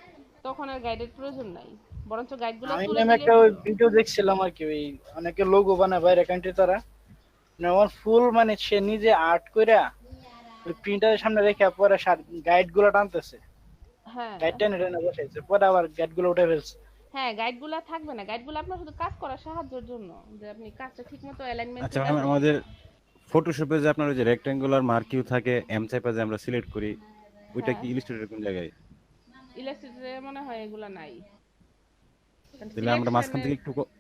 তখন আর গাইডের প্রয়োজন নাই, বরঞ্চ গাইডগুলো আমি তুলে নামে দিলে একটা ওই ভিডিও দেখছিলাম আর কি, ওই অনেকে লোগো বানায় বাইরে কান্ট্রি, তারা আমার ফুল মানে সে নিজে আর্ট কইরা ওই প্রিন্টারের সামনে রেখে পরে গাইড গুলো টানতেছে, হ্যাঁ গাইড টেনে টেনে বসাইছে, পরে আবার গাইড গুলো উঠে ফেলছে। হ্যাঁ, গাইডগুলো থাকবে না, গাইডগুলো আপনার শুধু কাজ করার সাহায্যের জন্য, যে আপনি কাজটা ঠিকমতো অ্যালাইনমেন্ট আচ্ছা ঠিক ম্যাম, আছে। আমাদের ফটোশপে যে আপনার ওই যে রেক্ট্যাঙ্গুলার মার্কিউ থাকে, এম চাইপা যে আমরা সিলেক্ট করি, ওইটা হ্যাঁ, কি ইলাস্ট্রেটর কোন জায়গায়? ইলাস্ট্রেটরে মনে হয় এগুলা নাই। তাহলে আমরা মাঝখান থেকে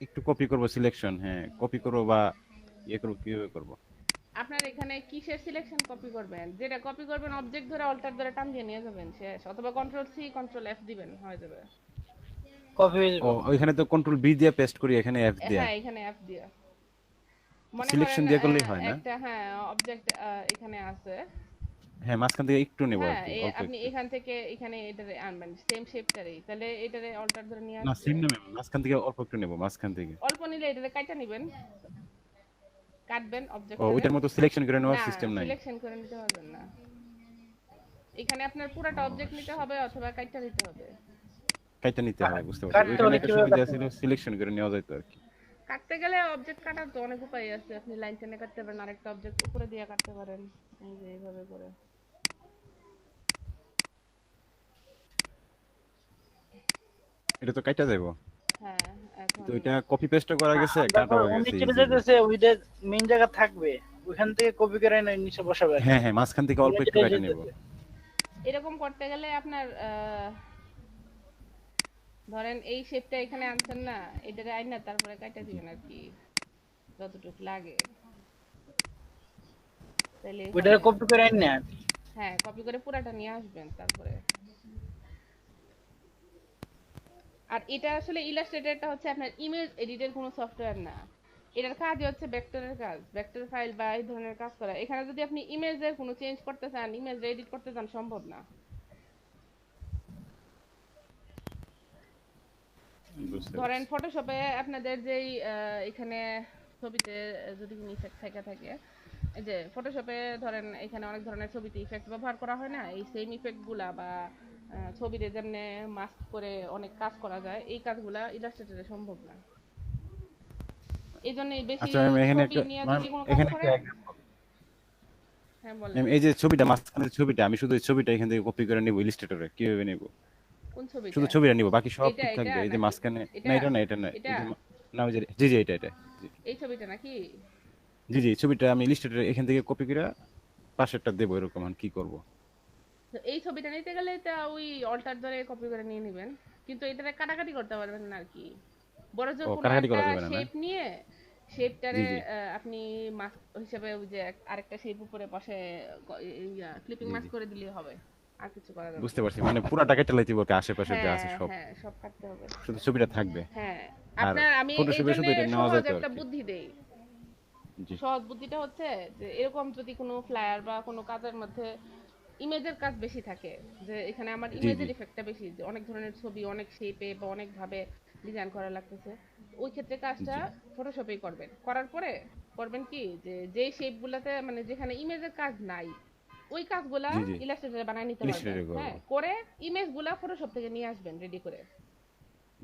একটু কপি করব সিলেকশন, হ্যাঁ কপি করব বা ইয়ে করব, কিভাবে করব? আপনার এখানে কিসের সিলেকশন কপি করবেন? যেটা কপি করবেন অবজেক্ট ধরে অল্টার ধরে টান দিয়ে নিয়ে যাবেন শেষ, অথবা কন্ট্রোল সি কন্ট্রোল এফ দিবেন হয়ে যাবে। কপি হয়ে ও যাবে। ওইখানে তো কন্ট্রোল বি দিয়ে পেস্ট করি, এখানে এফ দিয়ে হ্যাঁ এখানে এফ দিয়ে মনে সিলেকশন করেন দিয়ে করলেই হয় না? একটা হ্যাঁ অবজেক্ট এখানে আছে, হ্যাঁ মাঝখান থেকে একটু নেব আর হ্যাঁ কি, অল্প আপনি একটু। এখান থেকে এখানে এটারে আনবেন সেম শেপটারই, তাহলে এটারে অল্টার ধরে নিয়ে না আসবে। সেম না ম্যাম, মাঝখান থেকে অল্প একটু নেব, মাঝখান থেকে। অল্প নিলে এটারে কাটা নেবেন, কাটবেন ও অবজেক্টটারে। ওইটার মতো সিলেকশন করে নেওয়ার না সিস্টেম নাই? সিলেকশন করে নিতে পারবেন না, এখানে আপনার পুরোটা অবজেক্ট নিতে হবে অথবা কাটা নিতে হবে। কাইটা নিতে হবে, বুঝতে পারছি। কাটতে ওইখানে হলে একটা কিভাবে সুবিধা কাটতে ছিল, সিলেকশন করে নেওয়া যেত আর কি। কাটতে গেলে অবজেক্ট কাটার তো অনেক উপায় আছে, আপনি লাইন টেনে কাটতে পারেন, আরেকটা অবজেক্ট উপরে দিয়ে কাটতে পারেন, এই যে এইভাবে করে। এটা তো কাইটা যাইবো, হ্যাঁ এখন তো এটা কপি পেস্ট করা গেছে, আমরা কাটা হয়ে অন্য গেছে চলে easily। যেতেছে ওইটা মেইন জায়গা থাকবে, ওইখান থেকে কপি করে এনে নিচে বসাবে। হ্যাঁ হ্যাঁ মাঝখান থেকে অল্প একটু কাটা নেব। এরকম করতে গেলে আপনার ধরেন এই শেপটা এখানে আনছেন না, এটারে আইনা তারপরে কাটা দিবেন আর কি যতটুকু লাগে, তাহলে ওইটা কপি করে এনে হ্যাঁ কপি করে পুরাটা নিয়ে আসবেন তারপরে। আর এটা আসলে ইলাস্ট্রেটরটা হচ্ছে আপনার ইমেজ এডিটের কোনো সফটওয়্যার না, এটার কাজই হচ্ছে ভেক্টরের কাজ, ভেক্টর ফাইল বা এই ধরনের কাজ করা। এখানে যদি আপনি ইমেজের কোনো চেঞ্জ করতে চান, ইমেজ এডিট করতে চান, সম্ভব না। ধরেন ফটোশপে আপনাদের যেই এখানে ছবিতে যদি কোনো ইফেক্ট থাকে, এই যে ফটোশপে ধরেন এখানে অনেক ধরনের ছবিতে ইফেক্ট ব্যবহার করা হয় না, এই সেম ইফেক্টগুলা বা ছবিতে যেমনে মাস্ক করে অনেক কাজ করা যায়, এই কাজগুলা ইলাস্ট্রেটরে সম্ভব না। এইজন্যই বেশি আচ্ছা ম্যাম, এখানে ছবি একটা নিয়ে ম্যাম, যদি কোনো কাজ এখানে করেন। হ্যাঁ বলেন ম্যাম এই যে ছবিটা মাঝখানের ছবিটা, আমি শুধু এই ছবিটা এখান থেকে কপি করে নেব ইলাস্ট্রেটরে, কিভাবে নেব? কোন ছবিটা? শুধু ছবিটা নিব, বাকি সব এটা ঠিক থাকবে। এই যে নাকি? মাঝখানে এটা? না, এটা না, এটা না, এই এটা? যে না ওই যে জি জি এটা জি এই ছবিটা নাকি? জি জি ছবিটা আমি ইলাস্ট্রেটরে এখান থেকে কপি করে পাশেরটা দেব, এরকম আর কি করব? তো এই ছবিটা নিতে গেলে এটা ওই অল্টার ধরে কপি করে নিয়ে নেবেন, কিন্তু এটারে কাটাকাটি করতে পারবেন না আর কি। বড় জোর ও কোনো কাটাকাটি একটা করা যাবে না, না? শেপ নিয়ে শেপটারে জি জি আপনি মাস্ক হিসেবে ওই যে আরেকটা শেপ উপরে পাশে ক্লিপিং জি মাস্ক জি করে দিলেই হবে, আর কিছু করা যাবে বুঝতে না। পারছি, মানে পুরো টাকাটা লাইতে বলতে আশেপাশে যা আছে হ্যাঁ সব, হ্যাঁ সব কাটতে হবে। শুধু ছবিটা থাকবে। হ্যাঁ আর আপনার আমি এই ফটোশপে জন্য শুধু এটা নেওয়া সহজ যেত আর একটা কি। বুদ্ধি দেই। জি সহজ বুদ্ধিটা হচ্ছে যে এরকম যদি কোনো ফ্লায়ার বা কোনো কাজের মধ্যে ইমেজের কাজ বেশি থাকে, যে এখানে আমার জি ইমেজের জি ইফেক্টটা বেশি, যে অনেক ধরনের ছবি অনেক শেপে বা অনেক ভাবে ডিজাইন করা লাগতেছে, ওই ক্ষেত্রে কাজটা জি ফটোশপেই করবেন। করার পরে করবেন কি, যে যেই শেপগুলোতে মানে যেখানে ইমেজের কাজ নাই, ওই কাজগুলা জি জি ইলাস্ট্রেটরে বানায় নিতে পারবেন। ইলাস্ট্রেটরে করব, হ্যাঁ করে ইমেজগুলা ফটোশপ থেকে নিয়ে আসবেন রেডি করে,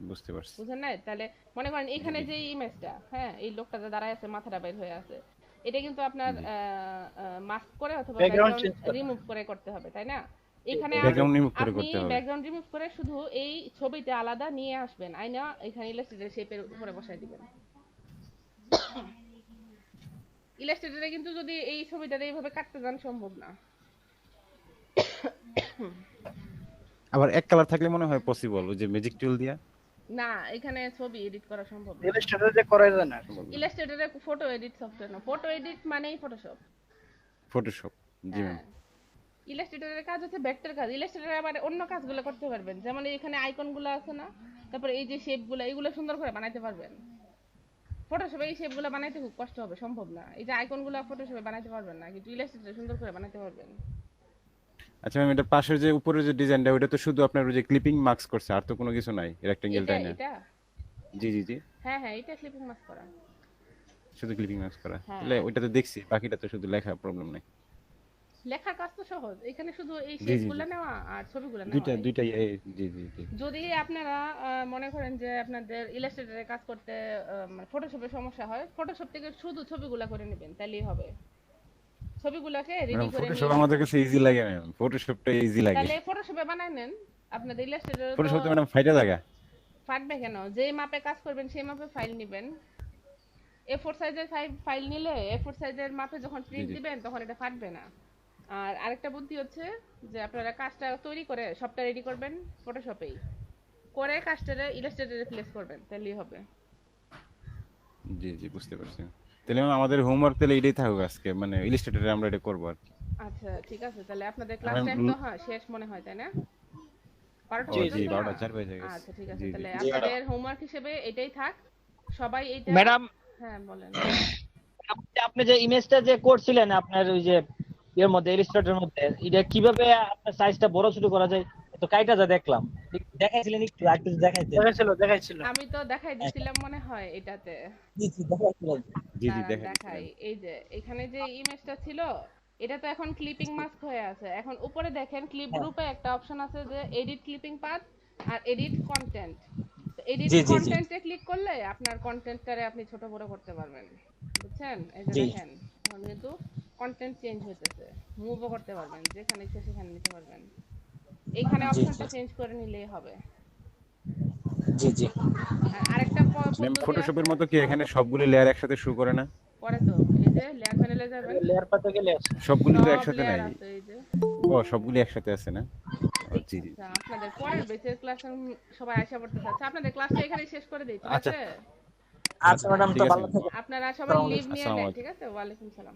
বুঝতে পারছি। বুঝেন না? তাহলে মনে করেন জি এখানে জি যে ইমেজটা, হ্যাঁ এই লোকটা যে দাঁড়ায় আছে মাথাটা বের হয়ে আছে, এটা কিন্তু আপনার জি মাস্ক করে অথবা ব্যাকগ্রাউন্ড ব্যাকগ্রাউন্ড চেঞ্জ করে রিমুভ করে করতে হবে, তাই না? এখানে ব্যাকগ্রাউন্ড রিমুভ করে আপনি করতে হবে। ব্যাকগ্রাউন্ড রিমুভ করে শুধু এই ছবিটা আলাদা নিয়ে আসবেন, আইনা এখানে ইলাস্ট্রেটর শেপের উপরে বসায় দিবেন। ইলাস্ট্রেটরে কিন্তু যদি এই ছবিটারে এইভাবে কাটতে যান সম্ভব না। আবার এক কালার থাকলে মনে হয় পসিবল, ওই যে ম্যাজিক টুল দিয়া। না এখানে ছবি এডিট করা সম্ভব না। ইলাস্ট্রেটরে করা যায় না। ইলাস্ট্রেটরে ফটো এডিট সফটওয়্যার না, ফটো এডিট মানেই ফটোশপ। ফটোশপ জি ম্যাম। হ্যাঁ ইলাস্ট্রেটরের কাজ হচ্ছে ভেক্টর কাজ, ইলাস্ট্রেটরে আবার অন্য কাজগুলো করতে পারবেন, যেমন এখানে আইকনগুলো আছে না, তারপর এই যে শেপগুলো, এগুলো সুন্দর করে বানাইতে পারবেন। ফটোশপে এই শেপগুলো বানাইতে খুব কষ্ট হবে, সম্ভব না। এই যে আইকনগুলো ফটোশপে বানাইতে পারবেন না, কিন্তু ইলাস্ট্রেটরে সুন্দর করে বানাইতে পারবেন। আচ্ছা ম্যাম, এটা পাশের যে উপরে যে ডিজাইনটা, ওটা তো শুধু আপনার ওই যে ক্লিপিং মার্কস করছে, আর তো কোনো কিছু নাই রেক্টেঙ্গেলটাই এটা না? এটা জি জি জি হ্যাঁ হ্যাঁ এটা ক্লিপিং মাস্ক করা। শুধু ক্লিপিং মার্কস করা, হ্যাঁ তাহলে ওইটা তো দেখছি, বাকিটা তো শুধু লেখা, প্রবলেম নাই। লেখার কাজ তো সহজ, এখানে শুধু এই জি জি শেপগুলো জি নেওয়া আর ছবিগুলো দুইটা নেওয়া। দুইটাই জি জি জি যদি আপনারা মনে করেন যে আপনাদের ইলাস্ট্রেটরে কাজ করতে ফটোশপে সমস্যা হয়, ফটোশপ থেকে শুধু ছবিগুলা করে নেবেন, তাইলেই হবে। ছবিগুলোকে রেডি ম্যাম, করে ফটোশপ নিয়ে আমাদের কাছে ইজি লাগে ম্যাম, ফটোশপটা ইজি লাগে। তাহলে ফটোশপে বানায় নেন। আপনাদের ইলাস্ট্রেটরে তো ফটোশপ তো ম্যাডাম ফাইটা জায়গা। ফাটবে কেন? যেই মাপে কাজ করবেন সেই মাপে ফাইল নেবেন। A4 সাইজের ফাইল নিলে A4 সাইজের মাপে যখন জি প্রিন্ট জি দিবেন তখন এটা ফাটবে না। আর আরেকটা বুদ্ধি হচ্ছে যে আপনারা কাজটা তৈরি করে সবটা রেডি করবেন ফটোশপেই, করে কাস্টারে ইলাস্ট্রেটরে প্লেস করবেন, তাহলেই হবে। জি জি বুঝতে পারছি। তাহলে ম্যাম আমাদের হোমওয়ার্ক তাহলে এটাই থাকুক আজকে, মানে ইলাস্ট্রেটরে আমরা এটা করবো আর কি। আচ্ছা ঠিক আছে, তাহলে আপনাদের ক্লাস আর টাইম তো হ্যাঁ শেষ মনে হয়, তাই না? 12টা জি জি পর্যন্ত না? 12টা 4 বেজে গেছে। আচ্ছা ঠিক আছে, জি জি তাহলে আপনাদের হোমওয়ার্ক হিসেবে এটাই থাক, সবাই এইটা। ম্যাডাম, হ্যাঁ বলেন। আপনি যে ইমেজটা যে করছিলেন আপনার ওই যে এর মধ্যে ইলাস্ট্রেটরের মধ্যে, এটা কিভাবে আপনার সাইজটা বড় ছোট করা যায় তো কাইটা যা দেখলাম, দেখাইছিলেন একটু একটু দেখাইতেন। দেখাইছিল আমি তো দেখাই দিছিলাম মনে হয় এটাতে। জি জি দেখাইছিলেন। জি জি দাঁড়ান দেখাই। দেখাই। এই যে এখানে যে ইমেজটা ছিল এটা তো এখন ক্লিপিং মাস্ক হয়ে আছে। এখন উপরে দেখেন ক্লিপ গ্রুপে একটা অপশন আছে যে এডিট ক্লিপিং পাথ আর এডিট কন্টেন্ট। তো এডিট জি জি জি কন্টেন্টে ক্লিক করলে আপনার কন্টেন্টটারে আপনি ছোট বড় করতে পারবেন, বুঝছেন? এই যে জি দেখেন এখন কিন্তু কন্টেন্ট চেঞ্জ হইতেছে, মুভও করতে পারবেন, যেখানে ইচ্ছা সেখানে নিতে পারবেন। এইখানে জি অপশনটা চেঞ্জ করে নিলেই হবে। জি জি আর আরেকটা ম্যাম পদ্ধতি ফটোশপের আছে। মতো কি এখানে সবগুলো লেয়ার একসাথে শো করে না? পরে তো এই যে লেয়ার প্যানেলে যাবেন, লেয়ার পাতে গেলে আছে। সবগুলো তো সব একসাথে লেয়ার নাই। আছে এই যে। ও সবগুলো একসাথে আছে না? ও, জি জি। আচ্ছা আপনাদের পরের বেচের ক্লাস সবাই আশা করতে চাচ্ছে, আপনাদের ক্লাসটা এখানে শেষ করে দিই, ঠিক আচ্ছা আছে? আচ্ছা ম্যাডাম, তো ঠিক আছে ভালো ম্যাম। থাকবেন। আপনারা সবাই লিভ নিয়ে আসসালামু নেন, আলাইকুম। ঠিক আছে? ওয়ালাইকুম সালাম।